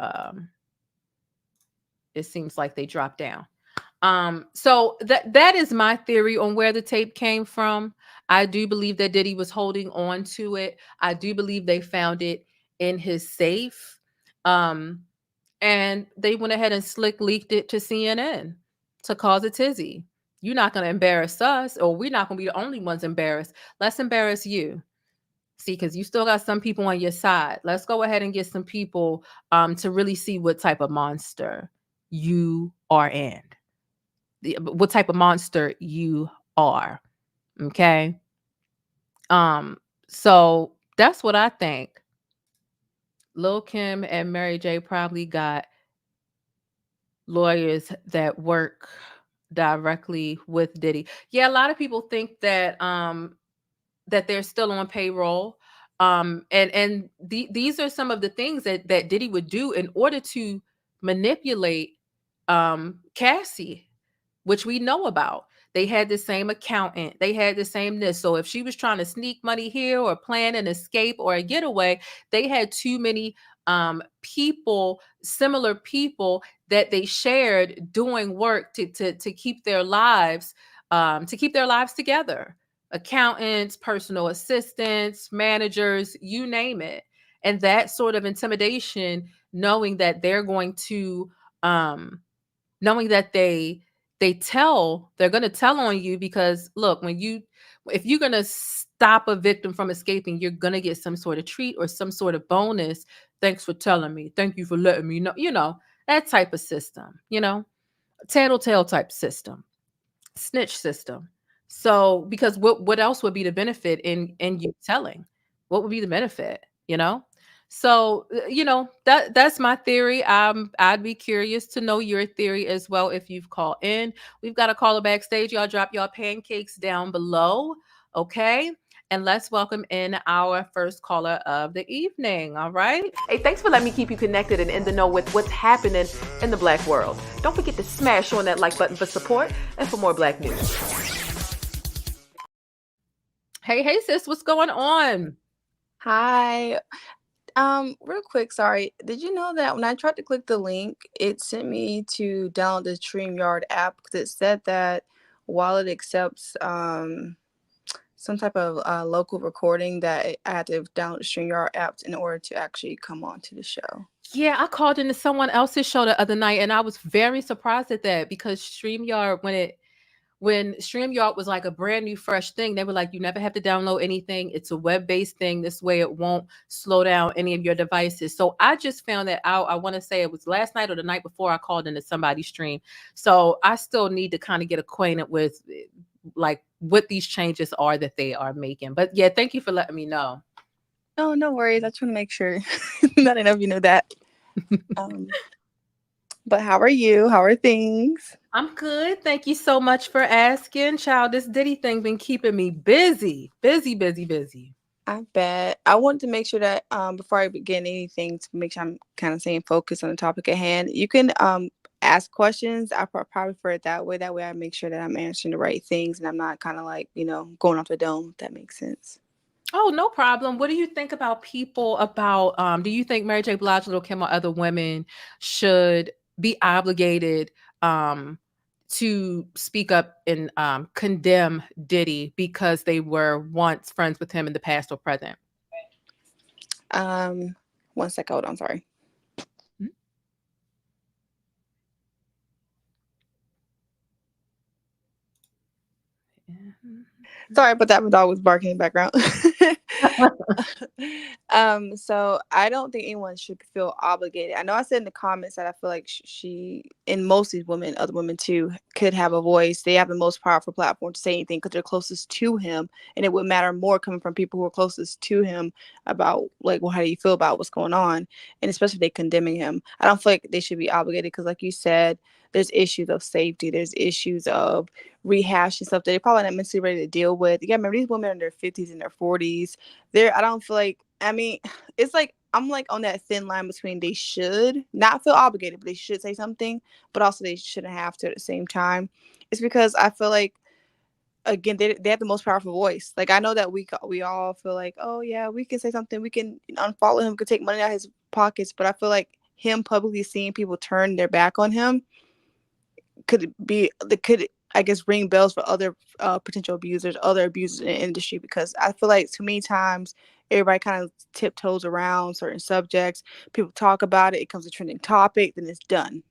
it seems like they dropped down. So that is my theory on where the tape came from. I do believe that Diddy was holding on to it. I do believe they found it in his safe. And they went ahead and slick leaked it to CNN to cause a tizzy. You're not going to embarrass us, or we're not going to be the only ones embarrassed. Let's embarrass you. See, because you still got some people on your side. Let's go ahead and get some people to really see what type of monster you are in. What type of monster you are. Okay. So that's what I think. Lil Kim and Mary J probably got lawyers that work directly with Diddy. Yeah, a lot of people think that that they're still on payroll. And these are some of the things that Diddy would do in order to manipulate Cassie, which we know about. They had the same accountant. They had the same this. So if she was trying to sneak money here or plan an escape or a getaway, they had too many people, similar people that they shared doing work to keep their lives together. Accountants, personal assistants, managers, you name it. And that sort of intimidation, knowing that they're going to knowing that they're going to tell on you, because look, if you're going to stop a victim from escaping, you're going to get some sort of treat or some sort of bonus. Thanks for telling me. Thank you for letting me know, that type of system, tattletale type system, snitch system. So, because what else would be the benefit in you telling? What would be the benefit, So, that's my theory. I'd be curious to know your theory as well if you've called in. We've got a caller backstage. Y'all drop y'all pancakes down below, okay? And let's welcome in our first caller of the evening, all right? Hey, thanks for letting me keep you connected and in the know with what's happening in the Black world. Don't forget to smash on that like button for support and for more Black news. Hey, sis, what's going on? Hi. Real quick, sorry. Did you know that when I tried to click the link, it sent me to download the StreamYard app because it said that while it accepts some type of local recording, that I had to download the StreamYard app in order to actually come on to the show. Yeah, I called into someone else's show the other night, and I was very surprised at that because StreamYard, when StreamYard was like a brand new, fresh thing, they were like, you never have to download anything. It's a web-based thing. This way it won't slow down any of your devices. So I just found that out. I want to say it was last night or the night before I called into somebody's stream. So I still need to kind of get acquainted with like what these changes are that they are making. But yeah, thank you for letting me know. Oh, no worries. I just want to make sure. Not enough you know that. But how are you? How are things? I'm good. Thank you so much for asking. Child, this Diddy thing been keeping me busy. I bet. I want to make sure that before I begin anything, to make sure I'm kind of staying focused on the topic at hand, you can ask questions. I probably prefer it that way. That way I make sure that I'm answering the right things and I'm not kind of like, going off the dome, if that makes sense. Oh, no problem. What do you think about do you think Mary J. Blige, Lil Kim, or other women should be obligated to speak up and condemn Diddy because they were once friends with him in the past or present? 1 sec, hold on, sorry. Sorry, but that dog was barking in the background. So I don't think anyone should feel obligated. I know I said in the comments that I feel like she and most of these women, other women too, could have a voice. They have the most powerful platform to say anything because they're closest to him, and it would matter more coming from people who are closest to him about like, well, how do you feel about what's going on, and especially if they're condemning him. I don't feel like they should be obligated because, like you said, there's issues of safety. There's issues of rehashing stuff that they're probably not mentally ready to deal with. Yeah, remember these women are in their 50s and their 40s. I don't feel like, it's like, I'm like on that thin line between they should not feel obligated, but they should say something, but also they shouldn't have to at the same time. It's because I feel like, again, they have the most powerful voice. Like, I know that we all feel like, oh yeah, we can say something, we can unfollow him, we can take money out of his pockets, but I feel like him publicly seeing people turn their back on him could I guess ring bells for other potential abusers, other abusers in the industry, because I feel like too many times everybody kind of tiptoes around certain subjects. People talk about it, it becomes a trending topic, then it's done.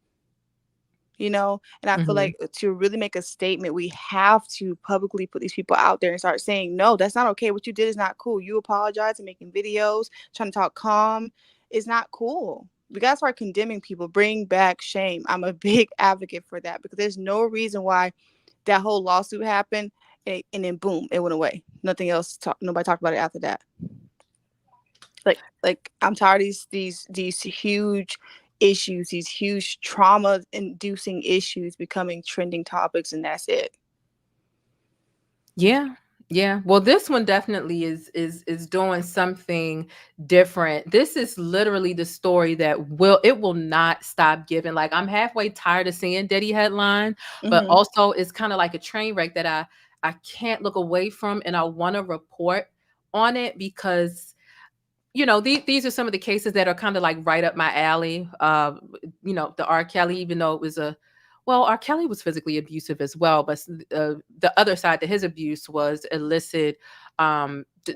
And I feel like to really make a statement, we have to publicly put these people out there and start saying, no, that's not okay. What you did is not cool. You apologize and making videos, trying to talk calm is not cool. We gotta start condemning people, bring back shame. I'm a big advocate for that, because there's no reason why that whole lawsuit happened and then boom, it went away. Nothing else. Nobody talked about it after that. Like I'm tired of these huge issues, these huge trauma-inducing issues becoming trending topics, and that's it. Yeah. Yeah. Well, this one definitely is doing something different. This is literally the story that will not stop giving. Like, I'm halfway tired of seeing Diddy headline, but also it's kind of like a train wreck that I can't look away from, and I want to report on it because these are some of the cases that are kind of like right up my alley. The R. Kelly, even though it was R. Kelly was physically abusive as well, but the other side to his abuse was illicit,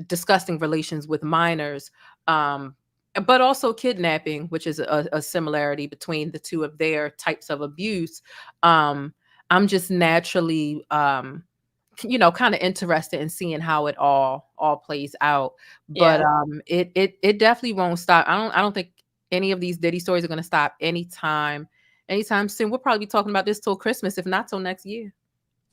disgusting relations with minors, but also kidnapping, which is a similarity between the two of their types of abuse. I'm just naturally, kind of interested in seeing how it all plays out. But it definitely won't stop. I don't think any of these Diddy stories are going to stop anytime soon. We'll probably be talking about this till Christmas, if not till next year.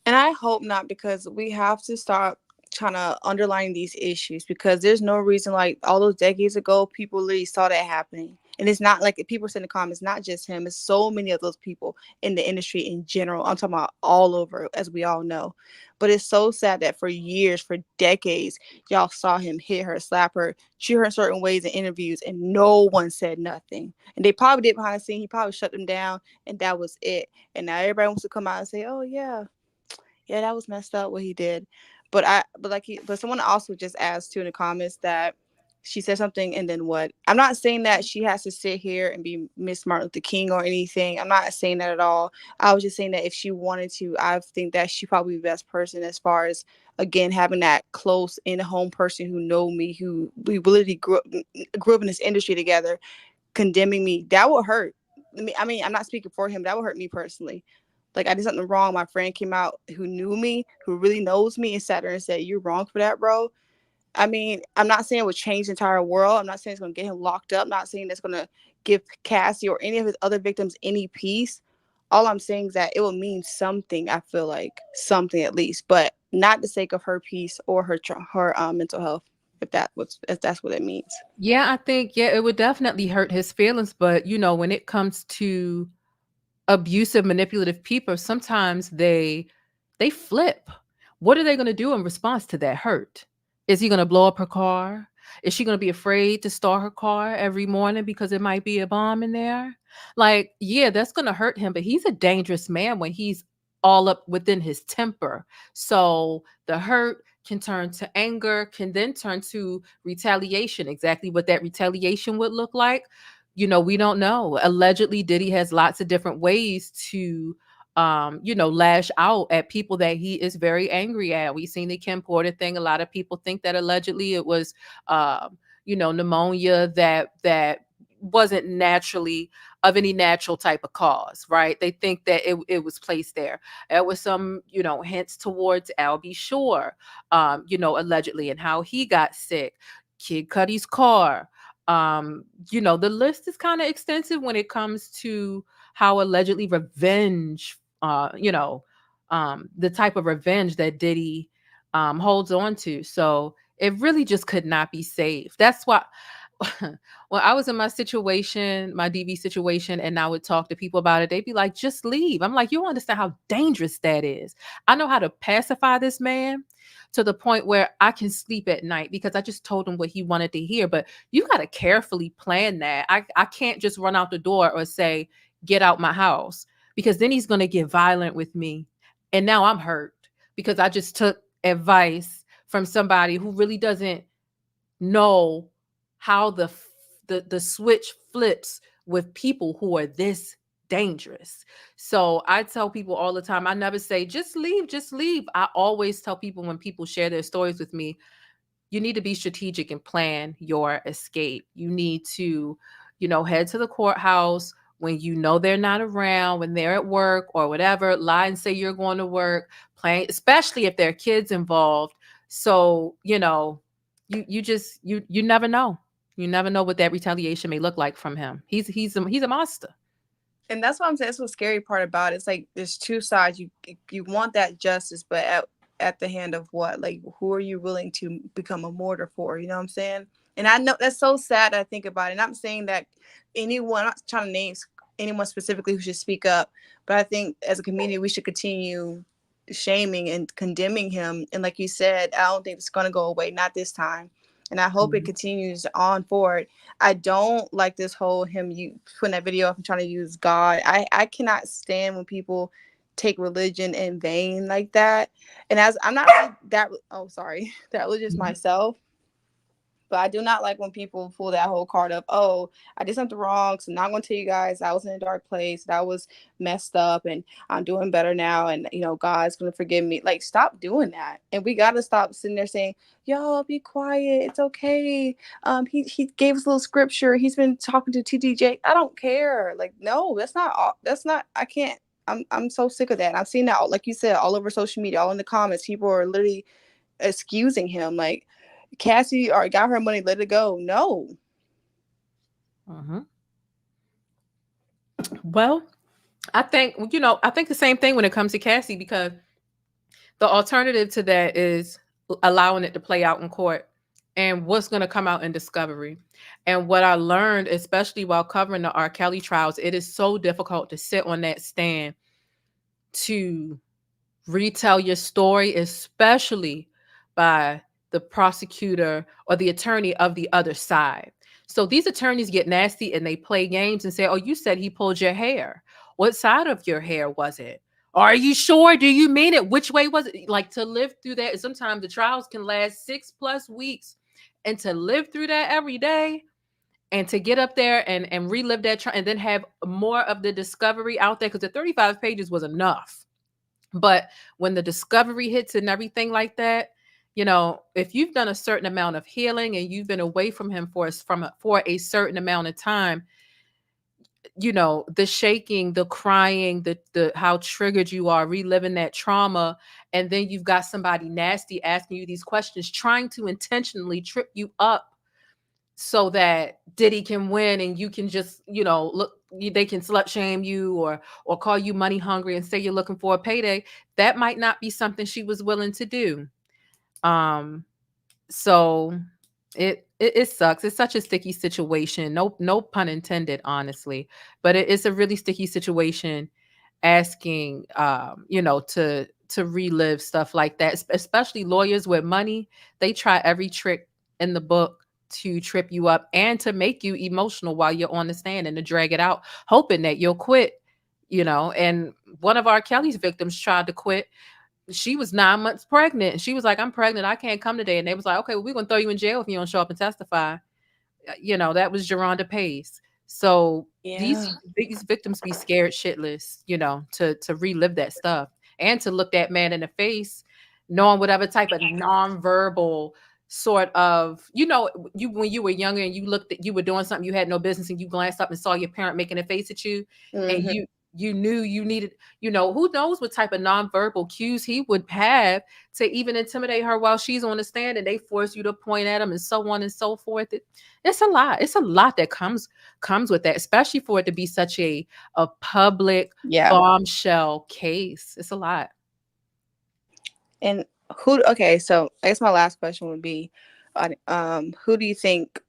And I hope not, because we have to stop trying to underline these issues, because there's no reason, like all those decades ago, people literally saw that happening. And it's not like people say in the comments, not just him, it's so many of those people in the industry in general. I'm talking about all over, as we all know. But it's so sad that for years, for decades, y'all saw him hit her, slap her, treat her in certain ways in interviews, and no one said nothing. And they probably did behind the scene. He probably shut them down, and that was it. And now everybody wants to come out and say, oh yeah, that was messed up what he did. But someone also just asked too in the comments that she said something and then what? I'm not saying that she has to sit here and be Miss Martin Luther King or anything. I'm not saying that at all. I was just saying that if she wanted to, I think that she probably the best person as far as, again, having that close in-home person who know me, who we literally grew up in this industry together, condemning me. That would hurt. I mean, I'm not speaking for him. That would hurt me personally. Like, I did something wrong. My friend came out who knew me, who really knows me, and sat there and said, you're wrong for that, bro. I mean, I'm not saying it would change the entire world. I'm not saying it's going to get him locked up. I'm not saying it's going to give Cassie or any of his other victims any peace. All I'm saying is that it will mean something, I feel like. Something at least. But not the sake of her peace or her mental health, if that's what it means. Yeah, I think, it would definitely hurt his feelings. But, when it comes to abusive, manipulative people, sometimes they flip. What are they going to do in response to that hurt? Is he going to blow up her car? Is she going to be afraid to start her car every morning because it might be a bomb in there? Like, yeah, that's going to hurt him, but he's a dangerous man when he's all up within his temper. So the hurt can turn to anger, can then turn to retaliation. Exactly what that retaliation would look like, we don't know. Allegedly, Diddy has lots of different ways to, lash out at people that he is very angry at. We've seen the Kim Porter thing. A lot of people think that allegedly it was, pneumonia that wasn't naturally of any natural type of cause, right? They think that it was placed there. There was some, hints towards Al B. Shore, allegedly, and how he got sick. Kid Cudi's car. The list is kind of extensive when it comes to how allegedly revenge, the type of revenge that Diddy holds on to. So it really just could not be saved. That's why when I was in my situation, my DV situation, and I would talk to people about it, they'd be like, just leave. I'm like, you don't understand how dangerous that is. I know how to pacify this man to the point where I can sleep at night because I just told him what he wanted to hear. But you got to carefully plan that. I can't just run out the door or say, get out my house, because then he's going to get violent with me And now I'm hurt because I just took advice from somebody who really doesn't know how the switch flips with people who are this dangerous. So I tell people all the time, I never say just leave, just leave. I always tell people when people share their stories with me, you need to be strategic and plan your escape. You need to, head to the courthouse when you know they're not around, when they're at work or whatever, lie and say you're going to work, plan, especially if there are kids involved. So, you never know. You never know what that retaliation may look like from him. He's a monster. And that's what I'm saying. That's the scary part about it. It's like there's two sides. You want that justice, but at the hand of what? Like, who are you willing to become a martyr for? You know what I'm saying? And I know that's so sad that I think about it. And I'm saying that anyone, I'm not trying to name anyone specifically who should speak up, but I think as a community we should continue shaming and condemning him. And like you said, I don't think it's going to go away, not this time. And I hope it continues on forward. I don't like this whole you putting that video up and trying to use God. I cannot stand when people take religion in vain like that. And as I'm not really that religious myself, but I do not like when people pull that whole card of, oh, I did something wrong, so now I'm going to tell you guys I was in a dark place, that I was messed up, and I'm doing better now, and God's going to forgive me. Like, stop doing that. And we got to stop sitting there saying, yo, be quiet, it's okay. He gave us a little scripture. He's been talking to TDJ. I don't care. Like, no, that's not. I can't. I'm so sick of that. I've seen that, like you said, all over social media, all in the comments. People are literally excusing him, like, Cassie got her money, let it go. No. Well, I think the same thing when it comes to Cassie, because the alternative to that is allowing it to play out in court and what's going to come out in discovery. And what I learned, especially while covering the R. Kelly trials, it is so difficult to sit on that stand to retell your story, especially by the prosecutor or the attorney of the other side. So these attorneys get nasty and they play games and say, oh, you said he pulled your hair. What side of your hair was it? Are you sure? Do you mean it? Which way was it? Like, to live through that. Sometimes the trials can last 6+ weeks, and to live through that every day and to get up there and relive that trial and then have more of the discovery out there, because the 35 pages was enough. But when the discovery hits and everything like that, if you've done a certain amount of healing and you've been away from him for a certain amount of time, the shaking, the crying, the how triggered you are, reliving that trauma, and then you've got somebody nasty asking you these questions, trying to intentionally trip you up so that Diddy can win and you can just, they can slut shame you or call you money hungry and say you're looking for a payday. That might not be something she was willing to do. So it sucks. It's such a sticky situation. No pun intended, honestly, but it's a really sticky situation asking, to relive stuff like that, especially lawyers with money. They try every trick in the book to trip you up and to make you emotional while you're on the stand and to drag it out, hoping that you'll quit, and one of R. Kelly's victims tried to quit. She was 9 months pregnant and she was like, I'm pregnant, I can't come today. And they was like, okay, well, we're going to throw you in jail if you don't show up and testify. That was Geronda Pace. So these victims be scared shitless, to relive that stuff and to look that man in the face, knowing whatever type of nonverbal sort of, you when you were younger and you looked at, you were doing something you had no business and you glanced up and saw your parent making a face at you, and you knew you needed, who knows what type of nonverbal cues he would have to even intimidate her while she's on the stand, and they force you to point at him and so on and so forth. It's a lot. It's a lot that comes with that, especially for it to be such a public bombshell case. It's a lot. And okay, so I guess my last question would be, who do you think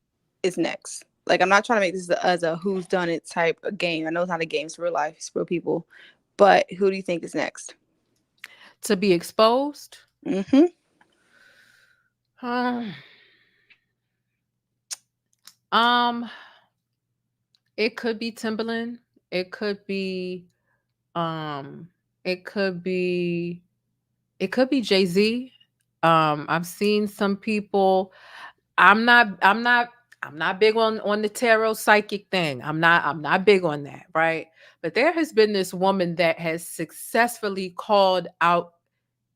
is next? Like, I'm not trying to make this as a who's done it type of game. I know it's not a game, it's real life, it's real people. But who do you think is next to be exposed? It could be Timbaland. It could be It could be Jay-Z. I've seen some people. I'm not I'm not I'm not big on the tarot psychic thing. I'm not big on that, right? But there has been this woman that has successfully called out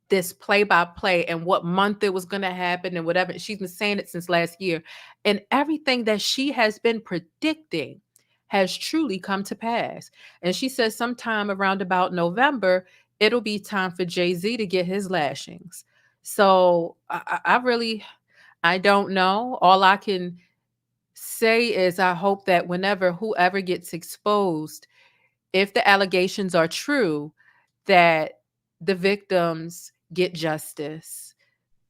this play by play and what month it was going to happen and whatever. She's been saying it since last year. And everything that she has been predicting has truly come to pass. And she says sometime around about November, it'll be time for Jay-Z to get his lashings. So I really, I don't know. All I can say is I hope that whenever whoever gets exposed, if the allegations are true, that the victims get justice.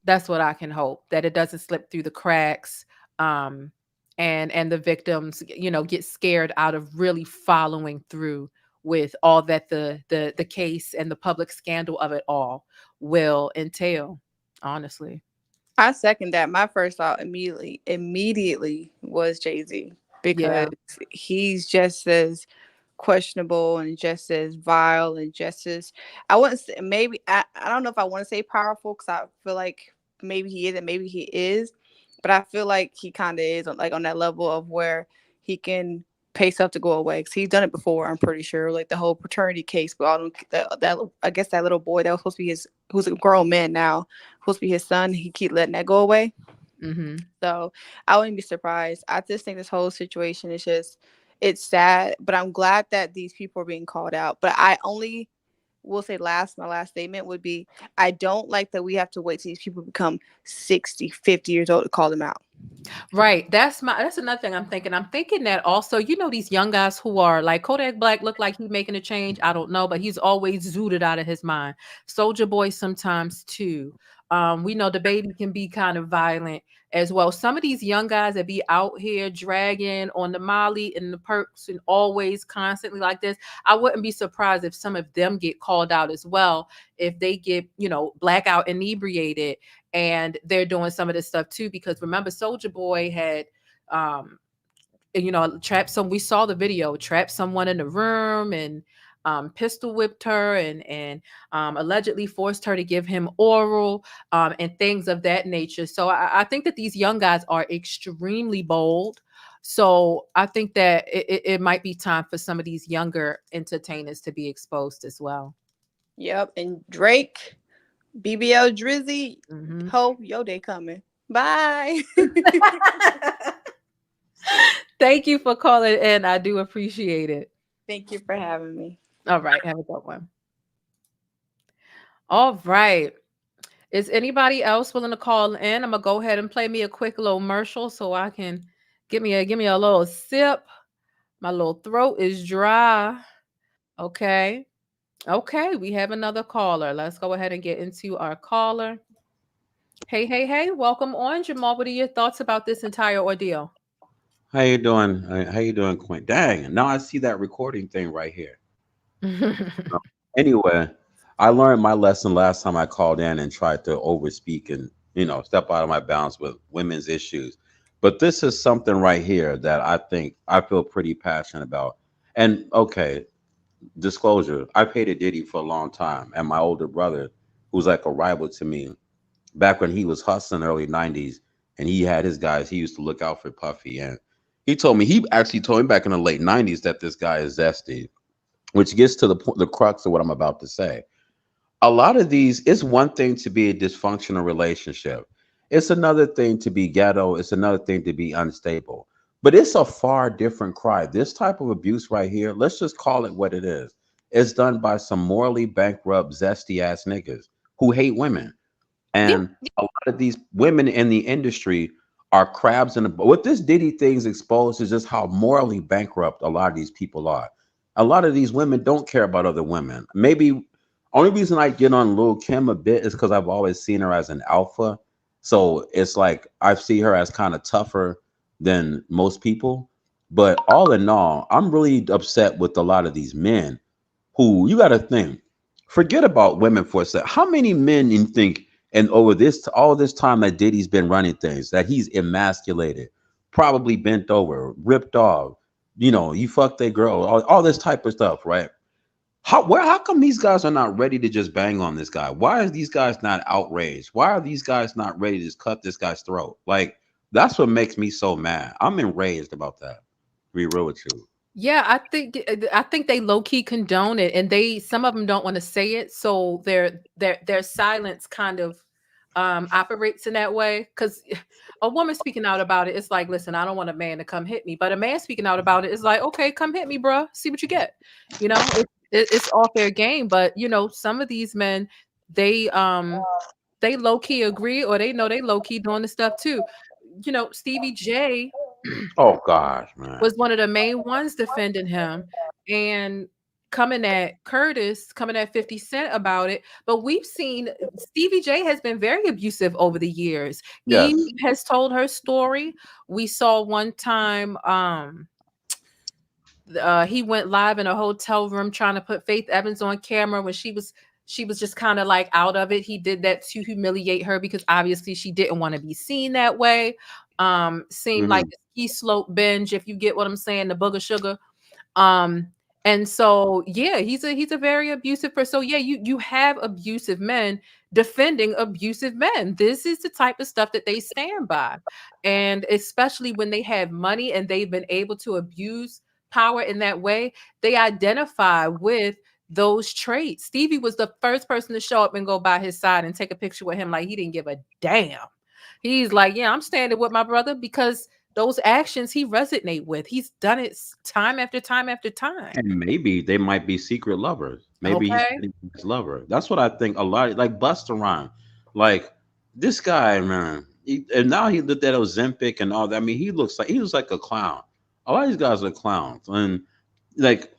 That's what I can hope, that it doesn't slip through the cracks. Um, and the victims, get scared out of really following through with all that the case and the public scandal of it all will entail, honestly. I second that. My first thought immediately was Jay-Z, because Yeah. he's just as questionable and just as vile and just as, I wouldn't say, maybe I don't know if I want to say powerful, because I feel like maybe he isn't, maybe he is, but I feel like he kind of is on that level of where he can pay stuff to go away, because he's done it before. I'm pretty sure, like the whole paternity case, but all that I guess that little boy that was supposed to be his, who's a grown man now, supposed to be his son, he keep letting that go away. Mm-hmm. So I wouldn't be surprised. I just think this whole situation is just, it's sad, but I'm glad that these people are being called out. But I only will say my last statement would be, I don't like that we have to wait till these people become 60, 50 years old to call them out. Right. That's another thing I'm thinking. I'm thinking that also, these young guys who are like Kodak Black look like he's making a change. I don't know, but he's always zooted out of his mind. Soldier Boy sometimes too. We know the baby can be kind of violent as well. Some of these young guys that be out here dragging on the Molly and the perks and always constantly like this, I wouldn't be surprised if some of them get called out as well, if they get, blackout inebriated and they're doing some of this stuff too. Because remember, Soldier Boy had trapped we saw the video, trapped someone in the room and pistol whipped her and allegedly forced her to give him oral and things of that nature. So I think that these young guys are extremely bold. So I think that it might be time for some of these younger entertainers to be exposed as well. Yep. And Drake, BBL Drizzy, hope your day coming. Bye. Thank you for calling in. I do appreciate it. Thank you for having me. All right. Have a good one. All right. Is anybody else willing to call in? I'm going to go ahead and play me a quick little commercial so I can give me a little sip. My little throat is dry. Okay. Okay. We have another caller. Let's go ahead and get into our caller. Hey. Welcome on, Jamal. What are your thoughts about this entire ordeal? How you doing? How you doing, Quinn? Dang, now I see that recording thing right here. Anyway, I learned my lesson last time I called in and tried to overspeak and, step out of my bounds with women's issues. But this is something right here that I think I feel pretty passionate about. And okay, disclosure, I hated Diddy for a long time. And my older brother, who's like a rival to me, back when he was hustling early 90s and he had his guys, he used to look out for Puffy. And he actually told me back in the late 90s that this guy is zesty, which gets to the crux of what I'm about to say. A lot of these, it's one thing to be a dysfunctional relationship. It's another thing to be ghetto. It's another thing to be unstable. But it's a far different cry. This type of abuse right here, let's just call it what it is. It's done by some morally bankrupt, zesty ass niggas who hate women. And a lot of these women in the industry are crabs in the boat. What this Diddy thing's exposed is just how morally bankrupt a lot of these people are. A lot of these women don't care about other women. Maybe only reason I get on Lil Kim a bit is because I've always seen her as an alpha. So it's like I see her as kind of tougher than most people. But all in all, I'm really upset with a lot of these men who, you got to think, forget about women for a second. How many men you think, and over all this time that Diddy's been running things, that he's emasculated, probably bent over, ripped off, you fuck that girl, all this type of stuff, right? How come these guys are not ready to just bang on this guy? Why are these guys not outraged? Why are these guys not ready to just cut this guy's throat? Like, that's what makes me so mad. I'm enraged about that. Be real with you. Yeah, I think they low key condone it, and some of them don't want to say it, so their silence kind of operates in that way. Because a woman speaking out about it, it's like, listen, I don't want a man to come hit me, but a man speaking out about it is like, okay, come hit me, bruh. See what you get. It's all fair game, but some of these men, they they low key agree, or they know they low key doing the stuff too. Stevie J Oh gosh, man. was one of the main ones defending him and coming at 50 Cent about it. But we've seen Stevie J has been very abusive over the years. Yes. Eve has told her story. We saw one time he went live in a hotel room trying to put Faith Evans on camera when she was just kind of like out of it. He did that to humiliate her because obviously she didn't want to be seen that way. Seemed like a ski slope binge, if you get what I'm saying, the booger sugar. And so yeah, he's a very abusive person. So yeah, you have abusive men defending abusive men. This is the type of stuff that they stand by. And especially when they have money and they've been able to abuse power in that way, they identify with those traits. Stevie was the first person to show up and go by his side and take a picture with him like he didn't give a damn. He's like, yeah, I'm standing with my brother because those actions he resonate with. He's done it time after time after time. And maybe they might be secret lovers. Maybe Okay. he's his lover. That's what I think a lot. Like Busta Rhymes, like this guy, man. And now he looked at Ozempic and all that. I mean, he looks like a clown. A lot of these guys are clowns, and like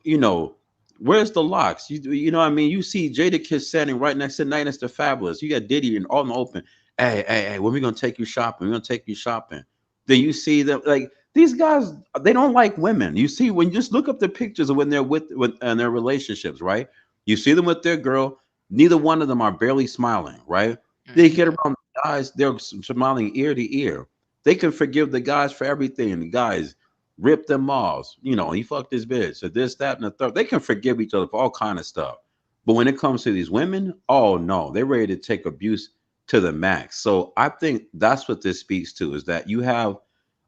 where's the locks? You know what I mean? You see Jadakiss standing right next to the Fabulous. You got Diddy and all in the open. Hey, when we gonna take you shopping? We're gonna take you shopping. Then you see them like these guys, they don't like women. You see, when you just look up the pictures of when they're with and their relationships, right? You see them with their girl, neither one of them are barely smiling, right? They get around the guys, they're smiling ear to ear. They can forgive the guys for everything. The guys rip them off, he fucked his bitch, so this, that, and the third. They can forgive each other for all kind of stuff. But when it comes to these women, oh no, they're ready to take abuse to the max. So I think that's what this speaks to, is that you have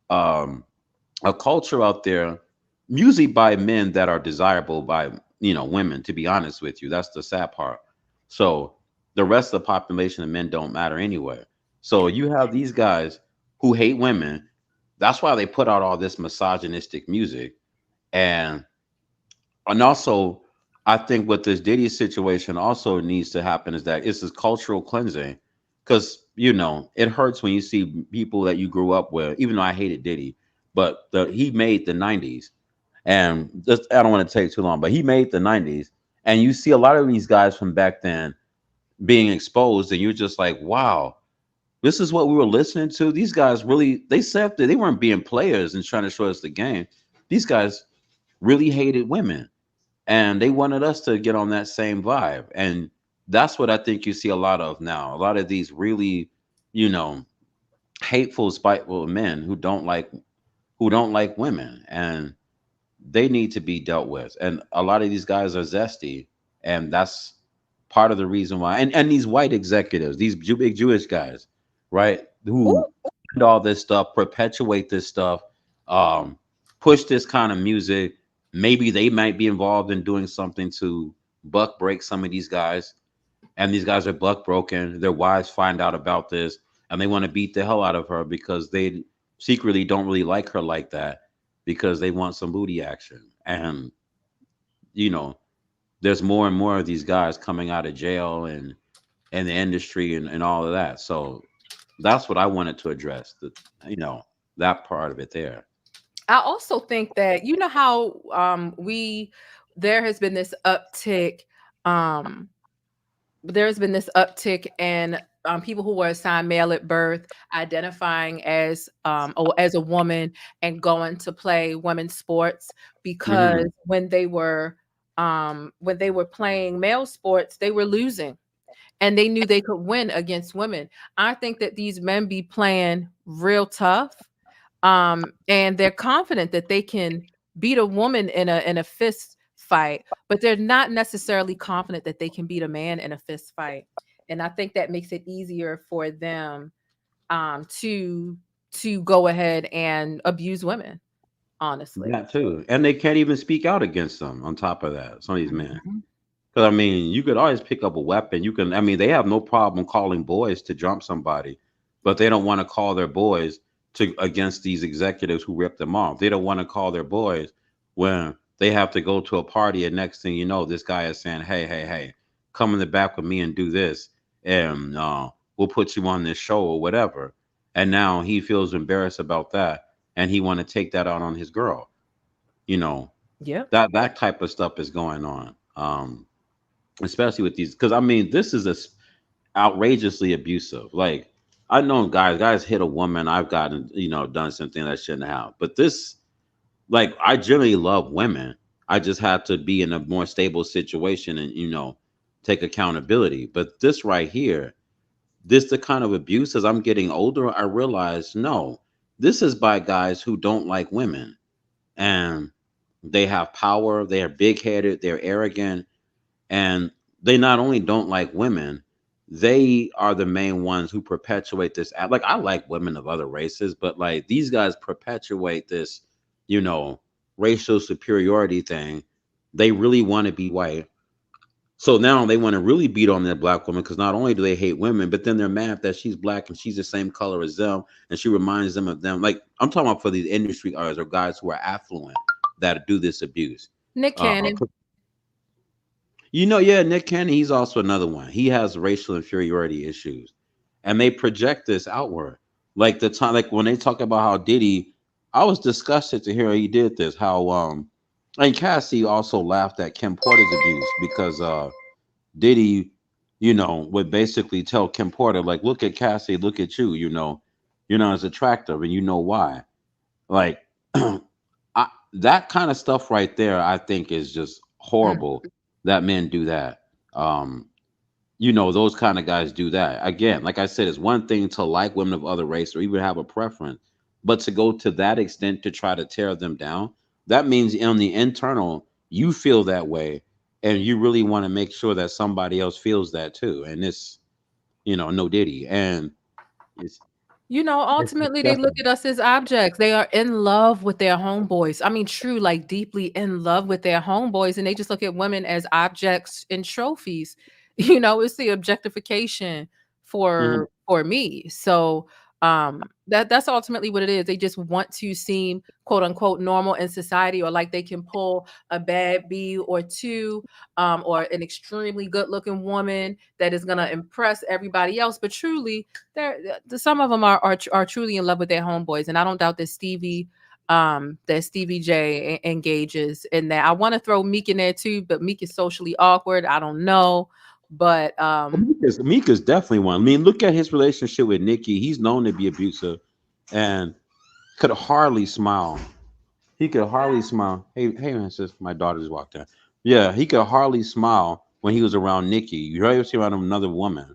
a culture out there, usually by men that are desirable by women. To be honest with you, that's the sad part. So the rest of the population of men don't matter anyway. So you have these guys who hate women. That's why they put out all this misogynistic music, and also I think what this Diddy situation also needs to happen is that it's this cultural cleansing, because it hurts when you see people that you grew up with. Even though I hated Diddy, but he made the 90s, and just, I don't want to take too long, but he made the 90s, and you see a lot of these guys from back then being exposed, and you're just like, wow, this is what we were listening to. These guys really, they said that they weren't being players and trying to show us the game. These guys really hated women, and they wanted us to get on that same vibe. And that's what I think you see a lot of now. A lot of these really, hateful, spiteful men who don't like women, and they need to be dealt with. And a lot of these guys are zesty, and that's part of the reason why. And these white executives, these big Jewish guys, right, who do all this stuff, perpetuate this stuff, push this kind of music. Maybe they might be involved in doing something to buck break some of these guys, and these guys are buck broken. Their wives find out about this, and they want to beat the hell out of her because they secretly don't really like her like that, because they want some booty action. And there's more and more of these guys coming out of jail and in the industry and all of that. So that's what I wanted to address, that part of it there. I also think that how there has been this uptick. There's been this uptick in people who were assigned male at birth identifying as a woman and going to play women's sports, because when they were playing male sports, they were losing, and they knew they could win against women. I think that these men be playing real tough, and they're confident that they can beat a woman in a fist fight, but they're not necessarily confident that they can beat a man in a fist fight. And I think that makes it easier for them to go ahead and abuse women, honestly. That too. And they can't even speak out against them on top of that, some of these men. Mhm. Because I mean, you could always pick up a weapon. You can, I mean, they have no problem calling boys to jump somebody, but they don't want to call their boys to against these executives who rip them off. They don't want to call their boys when they have to go to a party, and next thing you know, this guy is saying, "Hey, hey, hey, come in the back with me and do this, and we'll put you on this show or whatever." And now he feels embarrassed about that, and he want to take that out on his girl. You know, Yeah. that type of stuff is going on. Especially with these, because I mean, this is outrageously abusive. Like, I know guys hit a woman. I've gotten, done something that shouldn't have. But this, like, I generally love women. I just had to be in a more stable situation and, take accountability. But this right here, this the kind of abuse. As I'm getting older, I realize, no, this is by guys who don't like women, and they have power. They are big headed. They're arrogant, and they not only don't like women, they are the main ones who perpetuate this. Like, I like women of other races, but like these guys perpetuate this, racial superiority thing. They really want to be white. So now they want to really beat on that black woman, because not only do they hate women, but then they're mad that she's black and she's the same color as them, and she reminds them of them. Like, I'm talking about for these industry artists or guys who are affluent that do this abuse. Nick Cannon. Yeah, Nick Cannon, he's also another one. He has racial inferiority issues, and they project this outward. Like the time, like when they talk about how Diddy, I was disgusted to hear he did this. How and Cassie also laughed at Kim Porter's abuse, because Diddy, would basically tell Kim Porter, like, look at Cassie, look at you, you're not as attractive, and you know why. Like, that kind of stuff right there, I think is just horrible that men do that. Those kind of guys do that. Again, like I said, it's one thing to like women of other race or even have a preference, but to go to that extent to try to tear them down, that means on the internal, you feel that way, and you really want to make sure that somebody else feels that too. And it's, no Diddy. And it's Ultimately, they look disgusting. at us as objects. They are in love with their homeboys. I mean, true, like deeply in love with their homeboys, and they just look at women as objects and trophies. It's the objectification Mhm. for me. So that's ultimately what it is. They just want to seem quote unquote normal in society, or like they can pull a bad B or two, or an extremely good looking woman that is gonna impress everybody else. But truly, some of them are truly in love with their homeboys, and I don't doubt that Stevie J engages in that. I want to throw Meek in there too, but Meek is socially awkward. I don't know, but Meek is definitely one. I mean, look at his relationship with Nicki. He's known to be abusive, and could hardly smile. He could hardly smile. Hey, man, sis, my daughter just walked in. Yeah, he could hardly smile when he was around Nicki. You always see around another woman,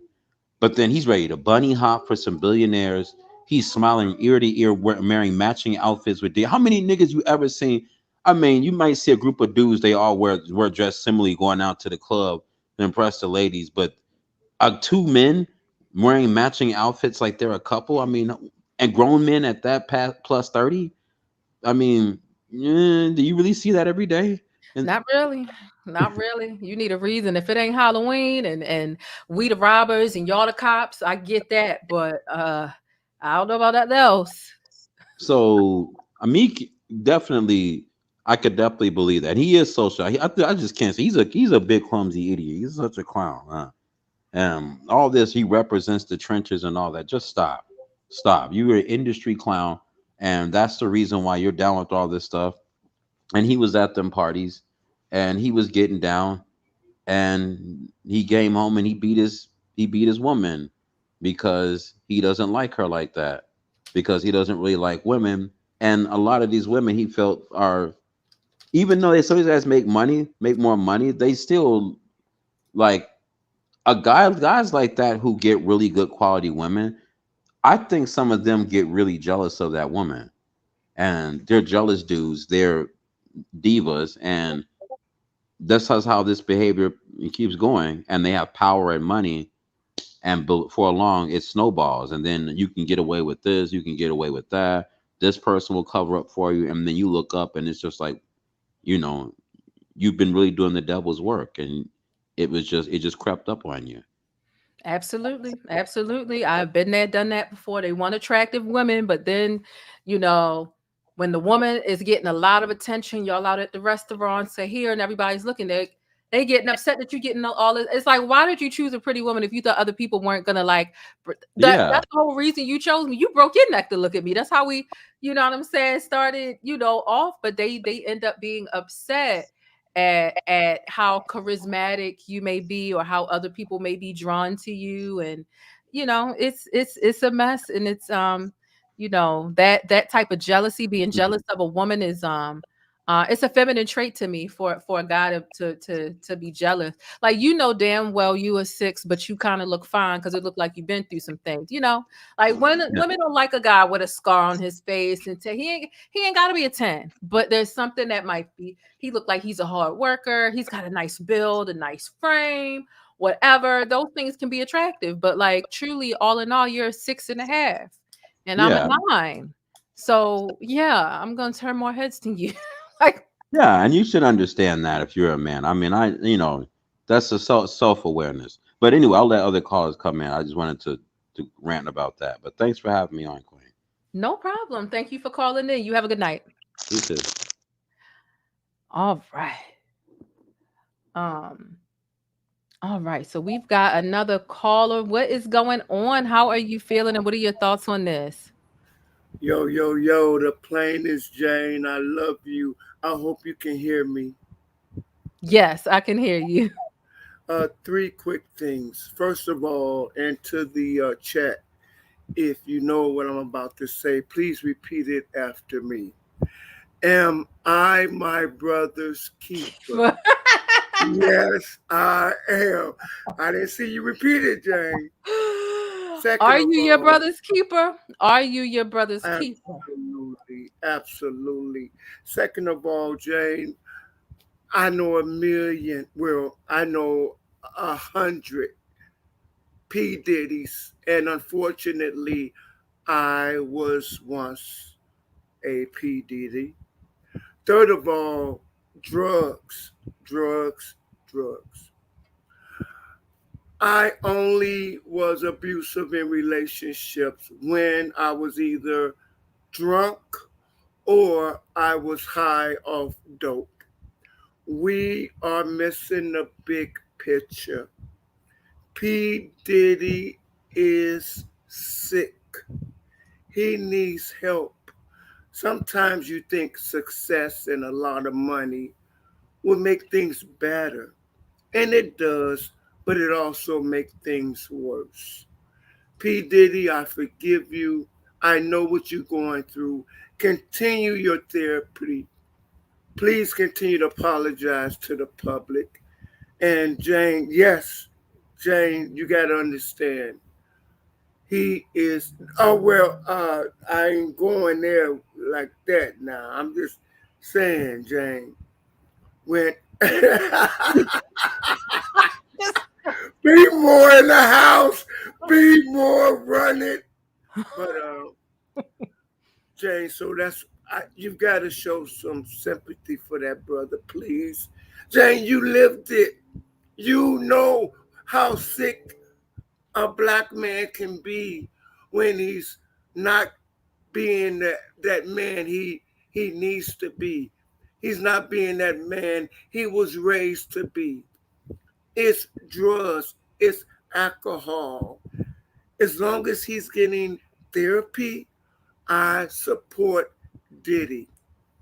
but then he's ready to bunny hop for some billionaires. He's smiling ear to ear, wearing matching outfits with. How many niggas you ever seen? I mean, you might see a group of dudes. They all wear dressed similarly, going out to the club to impress the ladies, but two men wearing matching outfits like they're a couple. I mean, and grown men at that plus 30. I mean, do you really see that every day? And not really. Not really. You need a reason. If it ain't Halloween and we the robbers and y'all the cops, I get that. But I don't know about that else. so Meek definitely, I could definitely believe that he is social. I just can't say he's a big clumsy idiot. He's such a clown. All this, he represents the trenches and all that. Just stop. You're an industry clown, and that's the reason why you're down with all this stuff. And he was at them parties, and he was getting down, and he came home and he beat his woman because he doesn't like her like that, because he doesn't really like women. And a lot of these women he felt are, even though some of these guys make more money, they still like guys like that who get really good quality women. I think some of them get really jealous of that woman, and they're jealous dudes. They're divas, and this is how this behavior keeps going, and they have power and money, and for long it snowballs, and then you can get away with this, you can get away with that. This person will cover up for you, and then you look up, and it's just like, you know, you've been really doing the devil's work, and it just crept up on you. Absolutely. Absolutely. I've been there, done that before. They want attractive women, but then, you know, when the woman is getting a lot of attention, y'all out at the restaurant, say here, and everybody's looking, they getting upset that you're getting all this. It's like, why did you choose a pretty woman if you thought other people weren't gonna like Yeah, that's the whole reason you chose me. You broke your neck to look at me. That's how we, you know what I'm saying, started, off, but they end up being upset at how charismatic you may be or how other people may be drawn to you. And it's a mess. And it's that type of jealousy, being jealous of a woman, is it's a feminine trait to me, for a guy to be jealous. Like, damn well you a 6, but you kind of look fine because it looked like you've been through some things. Like when yeah, women don't like a guy with a scar on his face and say he ain't got to be a 10, but there's something that might be. He looked like he's a hard worker. He's got a nice build, a nice frame, whatever. Those things can be attractive, but like truly, all in all, you're a 6.5, and I'm a yeah, 9. So yeah, I'm gonna turn more heads to you. Like, yeah. And you should understand that if you're a man. I mean, that's a self-awareness. But anyway, I'll let other callers come in. I just wanted to rant about that. But thanks for having me on, Queen. no problem. Thank you for calling in. You have a good night. You too. All right. Um, all right. So we've got another caller. What is going on? How are you feeling? And what are your thoughts on this? Yo, yo, yo, the PLAINESTjane. I love you. I hope you can hear me. Yes, I can hear you. 3 quick things. First of all, into the chat, if you know what I'm about to say, please repeat it after me. Am I my brother's keeper? Yes, I am. I didn't see you repeat it, Jane. Are you your brother's keeper? Are you your brother's keeper? Absolutely, absolutely. Second of all, Jane, I know 1,000,000. Well, I know 100 P Diddy's, and unfortunately, I was once a P Diddy. Third of all, drugs, drugs, drugs. I only was abusive in relationships when I was either drunk or I was high off dope. We are missing the big picture. P. Diddy is sick. He needs help. Sometimes you think success and a lot of money will make things better. And it does, but it also makes things worse. P. Diddy, I forgive you. I know what you're going through. Continue your therapy. Please continue to apologize to the public. And Jane, yes, Jane, you got to understand. He is, I ain't going there like that now. I'm just saying, Jane, when be more in the house, be more running. But Jane, so you've got to show some sympathy for that brother, please. Jane, you lived it. You know how sick a black man can be when he's not being that man he needs to be. He's not being that man he was raised to be. It's drugs, it's alcohol. As long as he's getting therapy, I support Diddy.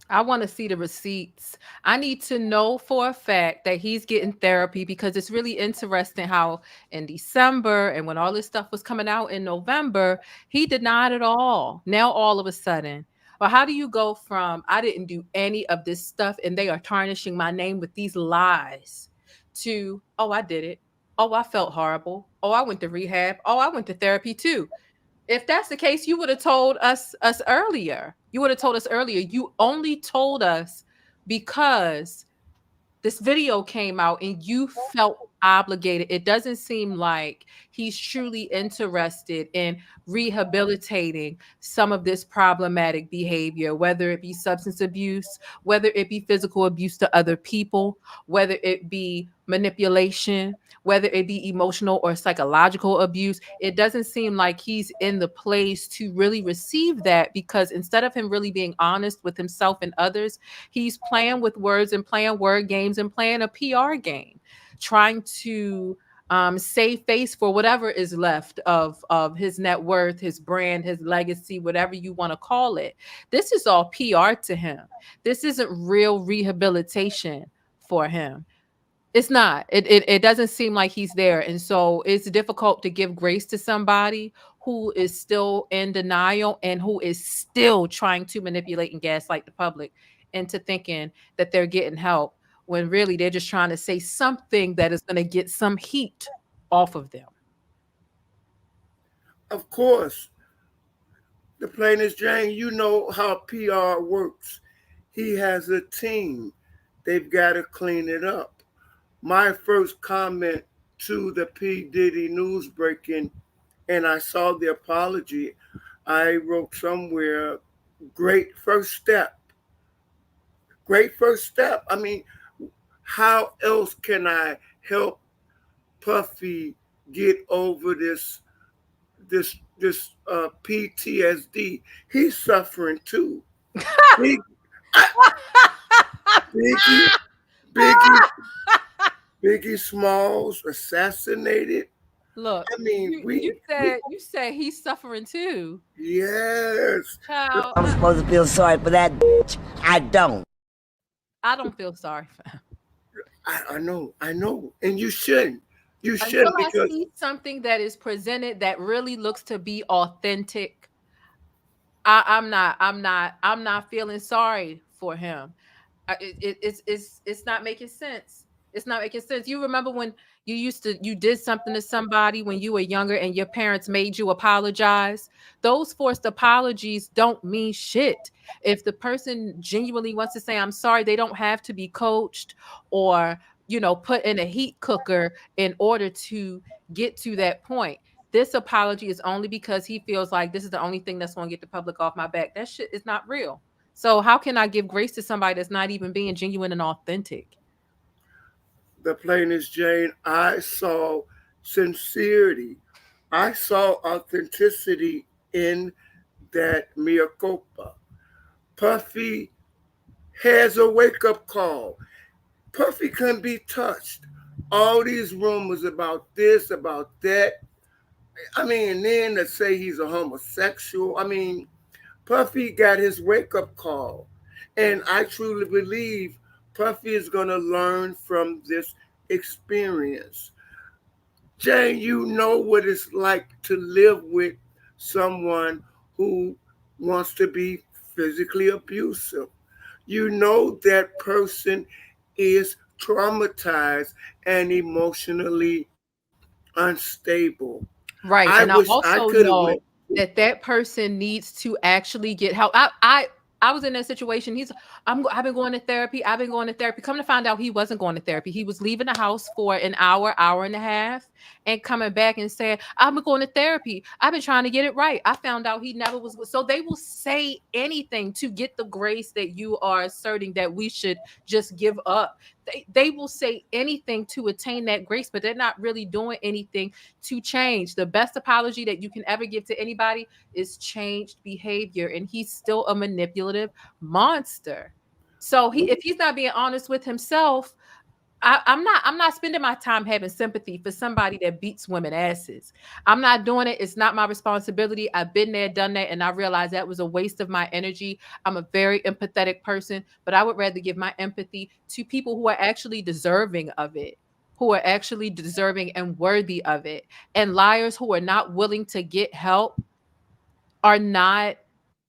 I want to see the receipts. I need to know for a fact that he's getting therapy, because it's really interesting how in December and when all this stuff was coming out in November, he denied it all. Now, all of a sudden. But how do you go from I didn't do any of this stuff and they are tarnishing my name with these lies to, oh, I did it. Oh, I felt horrible. Oh, I went to rehab. Oh, I went to therapy too. If that's the case, you would have told us earlier. You would have told us earlier. You only told us because this video came out and you felt obligated. It doesn't seem like he's truly interested in rehabilitating some of this problematic behavior, whether it be substance abuse, whether it be physical abuse to other people, whether it be manipulation, whether it be emotional or psychological abuse. It doesn't seem like he's in the place to really receive that, because instead of him really being honest with himself and others, he's playing with words and playing word games and playing a PR game, trying to save face for whatever is left of his net worth, his brand, his legacy, whatever you want to call it. This is all PR to him. This isn't real rehabilitation for him. It's not. It doesn't seem like he's there. And so it's difficult to give grace to somebody who is still in denial and who is still trying to manipulate and gaslight the public into thinking that they're getting help, when really they're just trying to say something that is going to get some heat off of them. Of course, the plainest Jane, you know how PR works. He has a team. They've got to clean it up. My first comment to the P. Diddy news breaking, and I saw the apology, I wrote somewhere, great first step. Great first step. I mean, how else can I help Puffy get over this PTSD? He's suffering too. Biggie Smalls assassinated. Look, I mean, you said he's suffering too. Yes. Child, I'm supposed to feel sorry for that bitch. I don't. I don't feel sorry for him. I know, and you shouldn't. You shouldn't, Until because I see something that is presented that really looks to be authentic, I'm not feeling sorry for him. It's not making sense. It's not making sense. You remember when you did something to somebody when you were younger and your parents made you apologize? Those forced apologies don't mean shit. If the person genuinely wants to say I'm sorry, they don't have to be coached or, put in a heat cooker in order to get to that point. This apology is only because he feels like this is the only thing that's going to get the public off my back. That shit is not real. So how can I give grace to somebody that's not even being genuine and authentic? the plainest Jane, I saw sincerity. I saw authenticity in that mea culpa. Puffy has a wake-up call. Puffy couldn't be touched. All these rumors about this, about that. I mean, then to say he's a homosexual. I mean, Puffy got his wake-up call. And I truly believe Puffy is going to learn from this experience. Jane, you know what it's like to live with someone who wants to be physically abusive. You know that person is traumatized and emotionally unstable. Right. And I also know that person needs to actually get help. I was in that situation. I've been going to therapy. I've been going to therapy. Come to find out, he wasn't going to therapy. He was leaving the house for an hour, hour and a half, and coming back and saying, I've been going to therapy. I've been trying to get it right. I found out he never was. So they will say anything to get the grace that you are asserting that we should just give up. They will say anything to attain that grace, but they're not really doing anything to change. The best apology that you can ever give to anybody is changed behavior, and he's still a manipulative monster. So if he's not being honest with himself, I'm not spending my time having sympathy for somebody that beats women asses. I'm not doing it. It's not my responsibility. I've been there, done that, and I realized that was a waste of my energy. I'm a very empathetic person, but I would rather give my empathy to people who are actually deserving of it, who are actually deserving and worthy of it. And liars who are not willing to get help are not,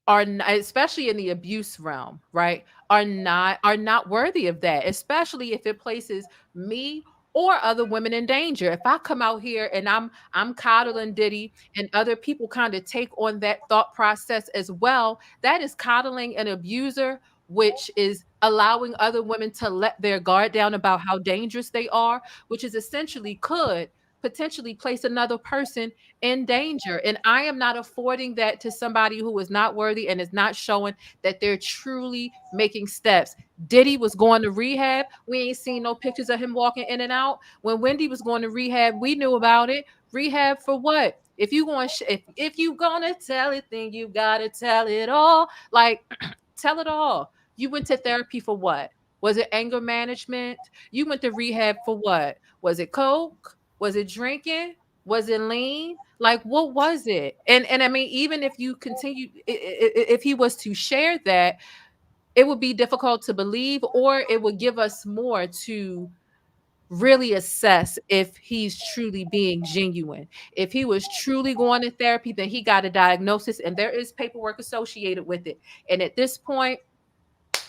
especially in the abuse realm, right, are not worthy of that, especially if it places me or other women in danger. If I come out here and I'm coddling Diddy and other people kind of take on that thought process as well, that is coddling an abuser which is allowing other women to let their guard down about how dangerous they are, which is essentially could potentially place another person in danger. And I am not affording that to somebody who is not worthy and is not showing that they're truly making steps. Diddy was going to rehab. We ain't seen no pictures of him walking in and out. When Wendy was going to rehab, we knew about it. Rehab for what? If you going if you gonna tell it, then you gotta tell it all. Like, tell it all. You went to therapy for what? Was it anger management? You went to rehab for what? Was it coke? Was it drinking? Was it lean? Like, what was it? And I mean, even if you continue, if he was to share that, it would be difficult to believe, or it would give us more to really assess if he's truly being genuine. If he was truly going to therapy, then he got a diagnosis and there is paperwork associated with it. And at this point,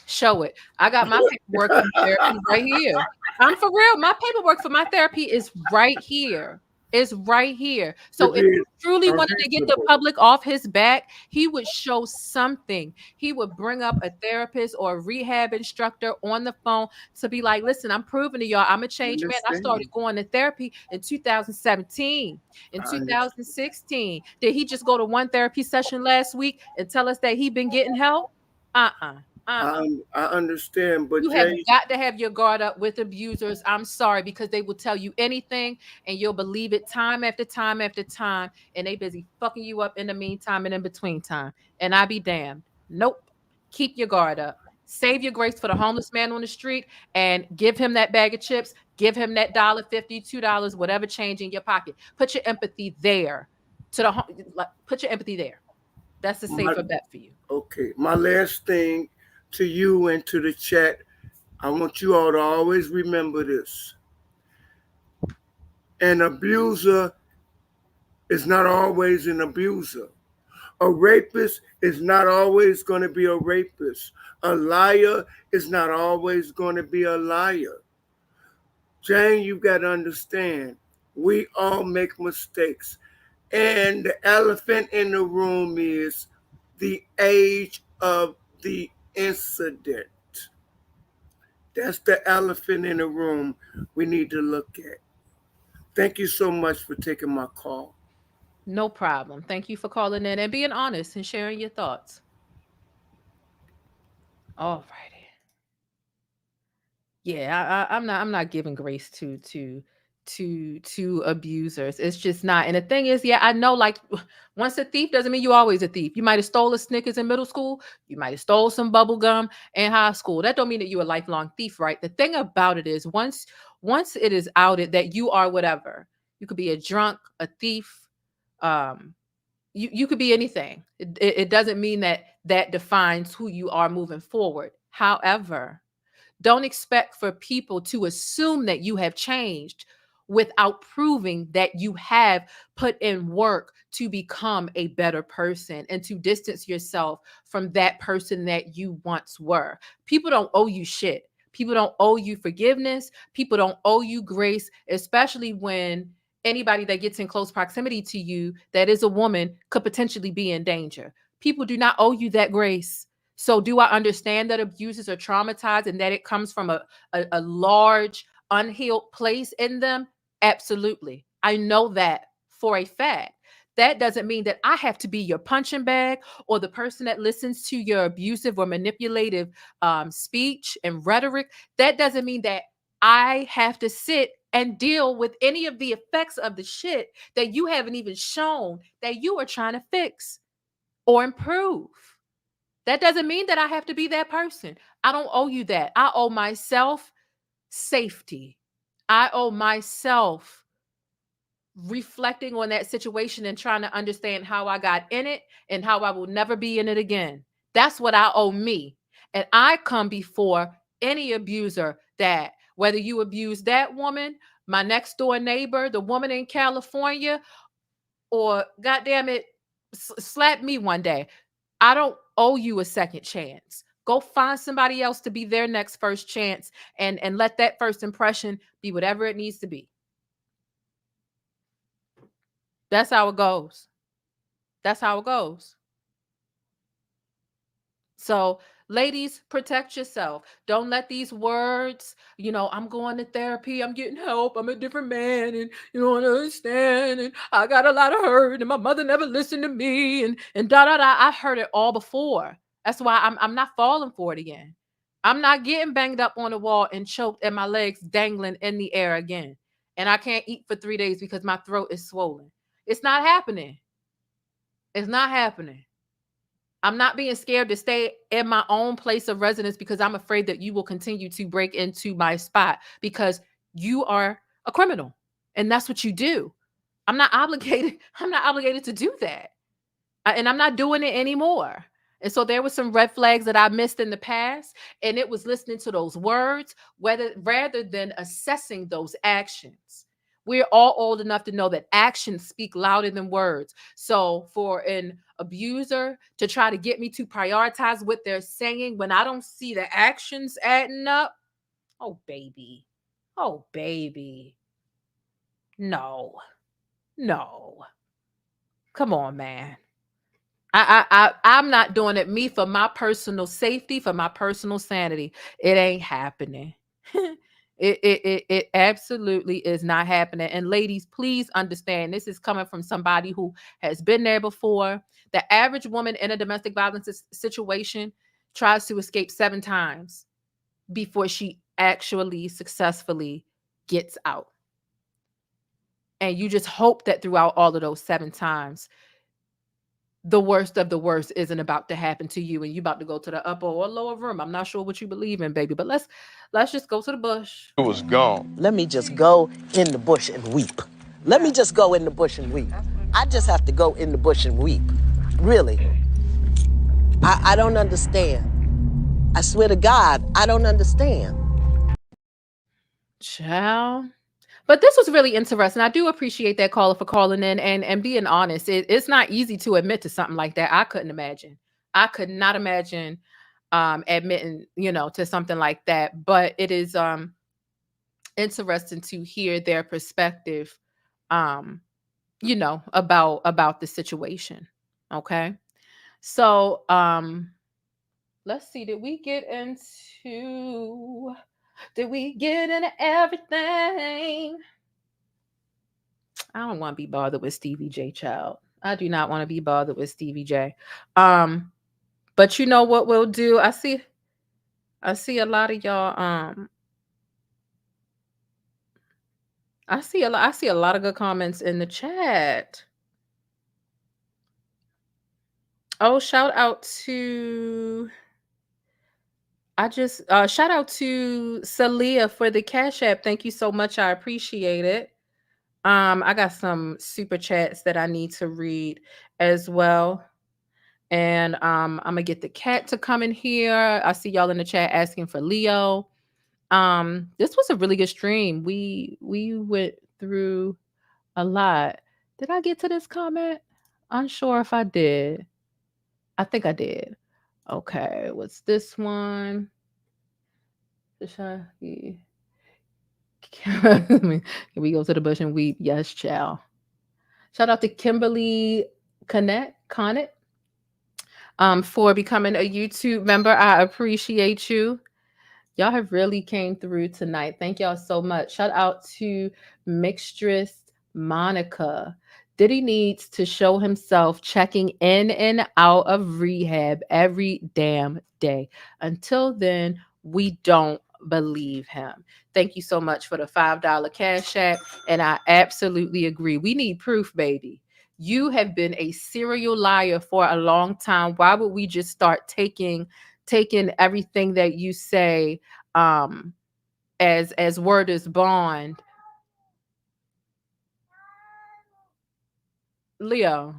show it. I got my paperwork from therapy right here. I'm for real. My paperwork for my therapy is right here. It's right here. So if he truly wanted to get the public off his back, he would show something. He would bring up a therapist or a rehab instructor on the phone to be like, listen, I'm proving to y'all I'm a changed man. I started going to therapy in 2017. In 2016, did he just go to one therapy session last week and tell us that he been getting help? I understand, but you have got to have your guard up with abusers. I'm sorry, because they will tell you anything and you'll believe it time after time after time, and they busy fucking you up in the meantime and in between time. And I be damned. Nope. Keep your guard up. Save your grace for the homeless man on the street and give him that bag of chips. Give him that $1.50, $2, whatever change in your pocket. Put your empathy there. Put your empathy there. That's a safer bet for you. Okay. My last thing to you and to the chat, I want you all to always remember this. An abuser is not always an abuser. A rapist is not always going to be a rapist. A liar is not always going to be a liar. Jane, you got to understand, we all make mistakes. And the elephant in the room is the age of the incident. That's the elephant in the room we need to look at. Thank you so much for taking my call. No problem. Thank you for calling in and being honest and sharing your thoughts. All righty. Yeah, I'm not giving grace to abusers. It's just not. And the thing is, yeah, I know, like, once a thief doesn't mean you always a thief. You might have stole a Snickers in middle school. You might have stole some bubble gum in high school. That don't mean that you're a lifelong thief, right? The thing about it is, once it is outed that you are whatever, you could be a drunk, a thief, you could be anything. It doesn't mean that defines who you are moving forward. However, don't expect for people to assume that you have changed without proving that you have put in work to become a better person and to distance yourself from that person that you once were. People don't owe you shit. People don't owe you forgiveness. People don't owe you grace, especially when anybody that gets in close proximity to you that is a woman could potentially be in danger. People do not owe you that grace. So do I understand that abusers are traumatized and that it comes from a large unhealed place in them? Absolutely. I know that for a fact. That doesn't mean that I have to be your punching bag or the person that listens to your abusive or manipulative speech and rhetoric. That doesn't mean that I have to sit and deal with any of the effects of the shit that you haven't even shown that you are trying to fix or improve. That doesn't mean that I have to be that person. I don't owe you that. I owe myself safety. I owe myself reflecting on that situation and trying to understand how I got in it and how I will never be in it again. That's what I owe me. And I come before any abuser that, whether you abuse that woman, my next door neighbor, the woman in California, or goddamn it, slap me one day. I don't owe you a second chance. Go find somebody else to be their next first chance and let that first impression be whatever it needs to be. That's how it goes. That's how it goes. So Ladies, protect yourself. Don't let these words, I'm going to therapy, I'm getting help, I'm a different man, and you don't understand, and I got a lot of hurt, and my mother never listened to me, and da da da. I heard it all before. That's why I'm not falling for it again. I'm not getting banged up on the wall and choked and my legs dangling in the air again. And I can't eat for 3 days because my throat is swollen. It's not happening. It's not happening. I'm not being scared to stay in my own place of residence because I'm afraid that you will continue to break into my spot because you are a criminal and that's what you do. I'm not obligated. I'm not obligated to do that. And I'm not doing it anymore. And so there were some red flags that I missed in the past, and it was listening to those words rather than assessing those actions. We're all old enough to know that actions speak louder than words. So for an abuser to try to get me to prioritize what they're saying when I don't see the actions adding up, oh baby, no, come on, man. I'm not doing it. Me, for my personal safety, for my personal sanity, it ain't happening. It absolutely is not happening. And ladies, please understand, this is coming from somebody who has been there before. The average woman in a domestic violence situation tries to escape 7 times before she actually successfully gets out. And you just hope that throughout all of those 7 times, the worst of the worst isn't about to happen to you and you about to go to the upper or lower room. I'm not sure what you believe in, baby, but let's just go to the bush. It was gone. Let me just go in the bush and weep. Let me just go in the bush and weep. I just have to go in the bush and weep. Really. I don't understand. I swear to God, I don't understand. Child. But this was really interesting. I do appreciate that caller for calling in and being honest. It's not easy to admit to something like that. I couldn't imagine. I could not imagine admitting, to something like that. But it is interesting to hear their perspective, about the situation. Okay. So let's see. Did we get into everything? I don't want to be bothered with Stevie J, child. I do not want to be bothered with Stevie J. But you know what we'll do? I see a lot of y'all. I see a lot of good comments in the chat. Oh, shout out to Celia for the Cash App. Thank you so much. I appreciate it. I got some super chats that I need to read as well. And I'm gonna get the cat to come in here. I see y'all in the chat asking for Leo. This was a really good stream. We went through a lot. Did I get to this comment? Unsure if I did. I think I did. Okay, what's this one? Can we go to the bush and weep? Yes, child. Shout out to Kimberly Connett for becoming a YouTube member. I appreciate you. Y'all have really came through tonight. Thank y'all so much. Shout out to Mixtress Monica. Diddy needs to show himself checking in and out of rehab every damn day. Until then, we don't believe him. Thank you so much for the $5 Cash App. And I absolutely agree. We need proof, baby. You have been a serial liar for a long time. Why would we just start taking everything that you say as word is bond? Leo,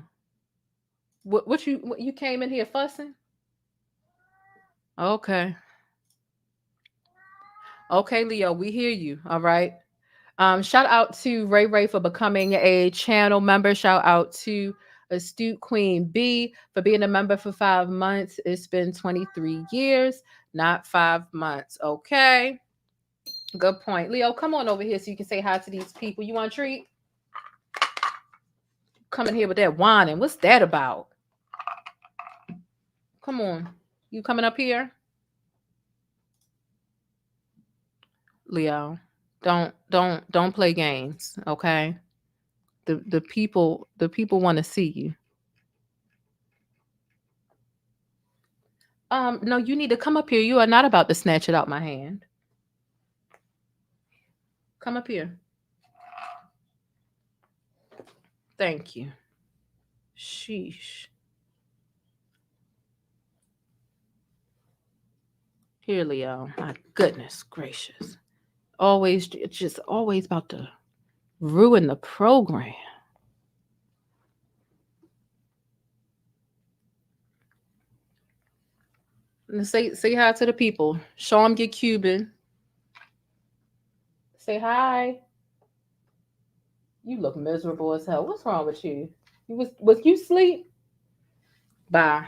what you came in here fussing? Okay, Leo, we hear you. All right. Shout out to Ray for becoming a channel member. Shout out to Astute Queen B for being a member for 5 months. It's been 23 years, not 5 months. Okay. Good point. Leo, come on over here so you can say hi to these people. You want a treat? Coming here with that whining. What's that about? Come on. You coming up here? Leo. Don't play games, okay? The people want to see you. No, you need to come up here. You are not about to snatch it out my hand. Come up here. Thank you. Sheesh. Here, Leo. My goodness gracious. Always, it's just always about to ruin the program. And say hi to the people. Show them your Cuban. Say hi. You look miserable as hell. What's wrong with you? Was you sleep? Bye.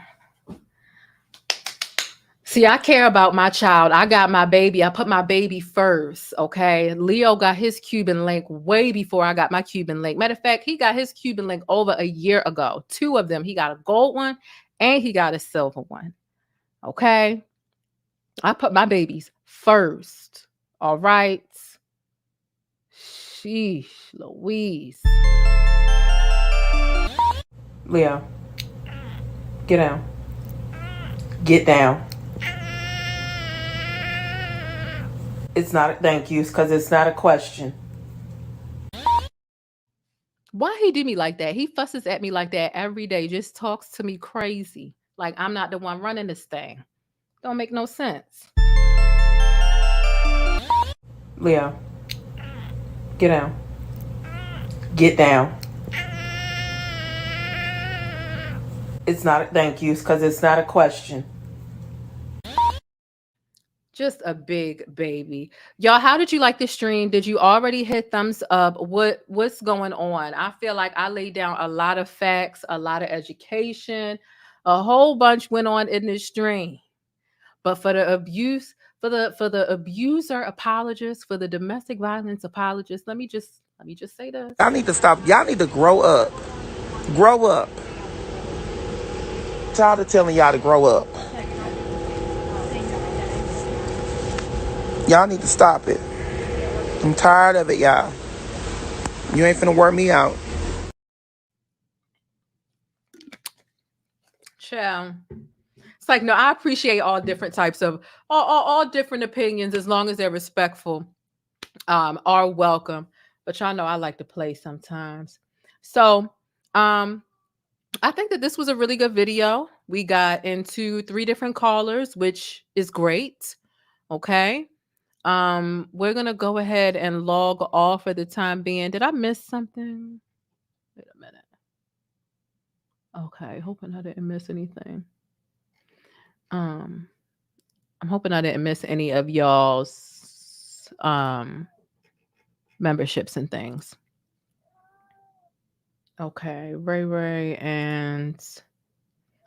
See, I care about my child. I got my baby. I put my baby first, okay? Leo got his Cuban link way before I got my Cuban link. Matter of fact, he got his Cuban link over a year ago. 2 of them. He got a gold one and he got a silver one, okay? I put my babies first, all right? Sheesh, Louise. Leo, get down. Get down. It's not a thank you, because it's not a question. Why he do me like that? He fusses at me like that every day, just talks to me crazy. Like I'm not the one running this thing. Don't make no sense. Leo, get down. Get down. It's not a thank you, because it's not a question. Just a big baby. Y'all, how did you like the stream? Did you already hit thumbs up? What's going on? I feel like I laid down a lot of facts, a lot of education. A whole bunch went on in this stream. But for the abuse, for the abuser apologists, for the domestic violence apologists, let me just say this. Y'all need to stop. Y'all need to grow up. Grow up. Tired of telling y'all to grow up. Y'all need to stop it. I'm tired of it, y'all. You ain't finna work me out. Child. It's like, no, I appreciate all different types of all different opinions as long as they're respectful, are welcome. But y'all know I like to play sometimes. So I think that this was a really good video. We got into 3 different callers, which is great. Okay. We're gonna go ahead and log off for the time being. Did I miss something? Wait a minute. Okay, hoping I didn't miss anything. I'm hoping I didn't miss any of y'all's memberships and things. Okay, Ray, and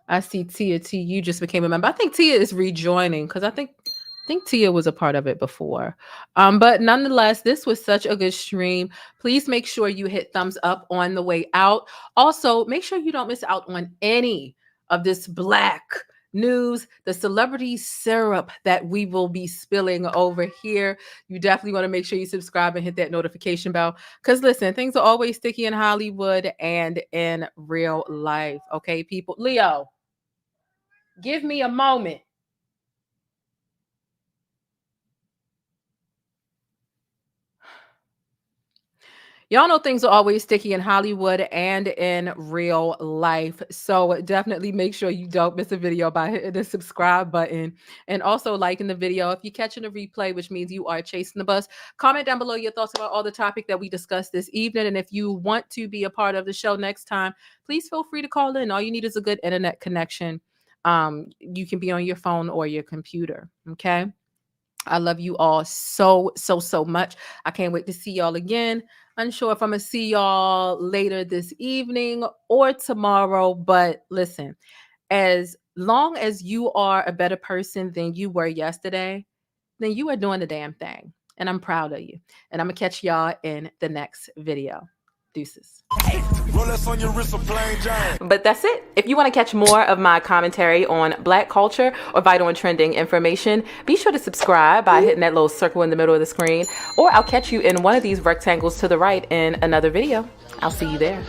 I see Tia T. You just became a member. I think Tia is rejoining because I think Tia was a part of it before. But nonetheless, this was such a good stream. Please make sure you hit thumbs up on the way out. Also, make sure you don't miss out on any of this Black news, the celebrity syrup that we will be spilling over here. You definitely want to make sure you subscribe and hit that notification bell. Because listen, things are always sticky in Hollywood and in real life. Okay, people. Leo, give me a moment. Y'all know things are always sticky in Hollywood and in real life. So definitely make sure you don't miss a video by hitting the subscribe button and also liking the video. If you're catching a replay, which means you are chasing the bus, comment down below your thoughts about all the topic that we discussed this evening. And if you want to be a part of the show next time, please feel free to call in. All you need is a good internet connection. You can be on your phone or your computer. Okay. I love you all so much. I can't wait to see y'all again. Unsure if I'm going to see y'all later this evening or tomorrow. But listen, as long as you are a better person than you were yesterday, then you are doing the damn thing. And I'm proud of you. And I'm going to catch y'all in the next video. Deuces. But that's it. If you want to catch more of my commentary on Black culture or vital and trending information, be sure to subscribe by hitting that little circle in the middle of the screen, or I'll catch you in one of these rectangles to the right in another video. I'll see you there.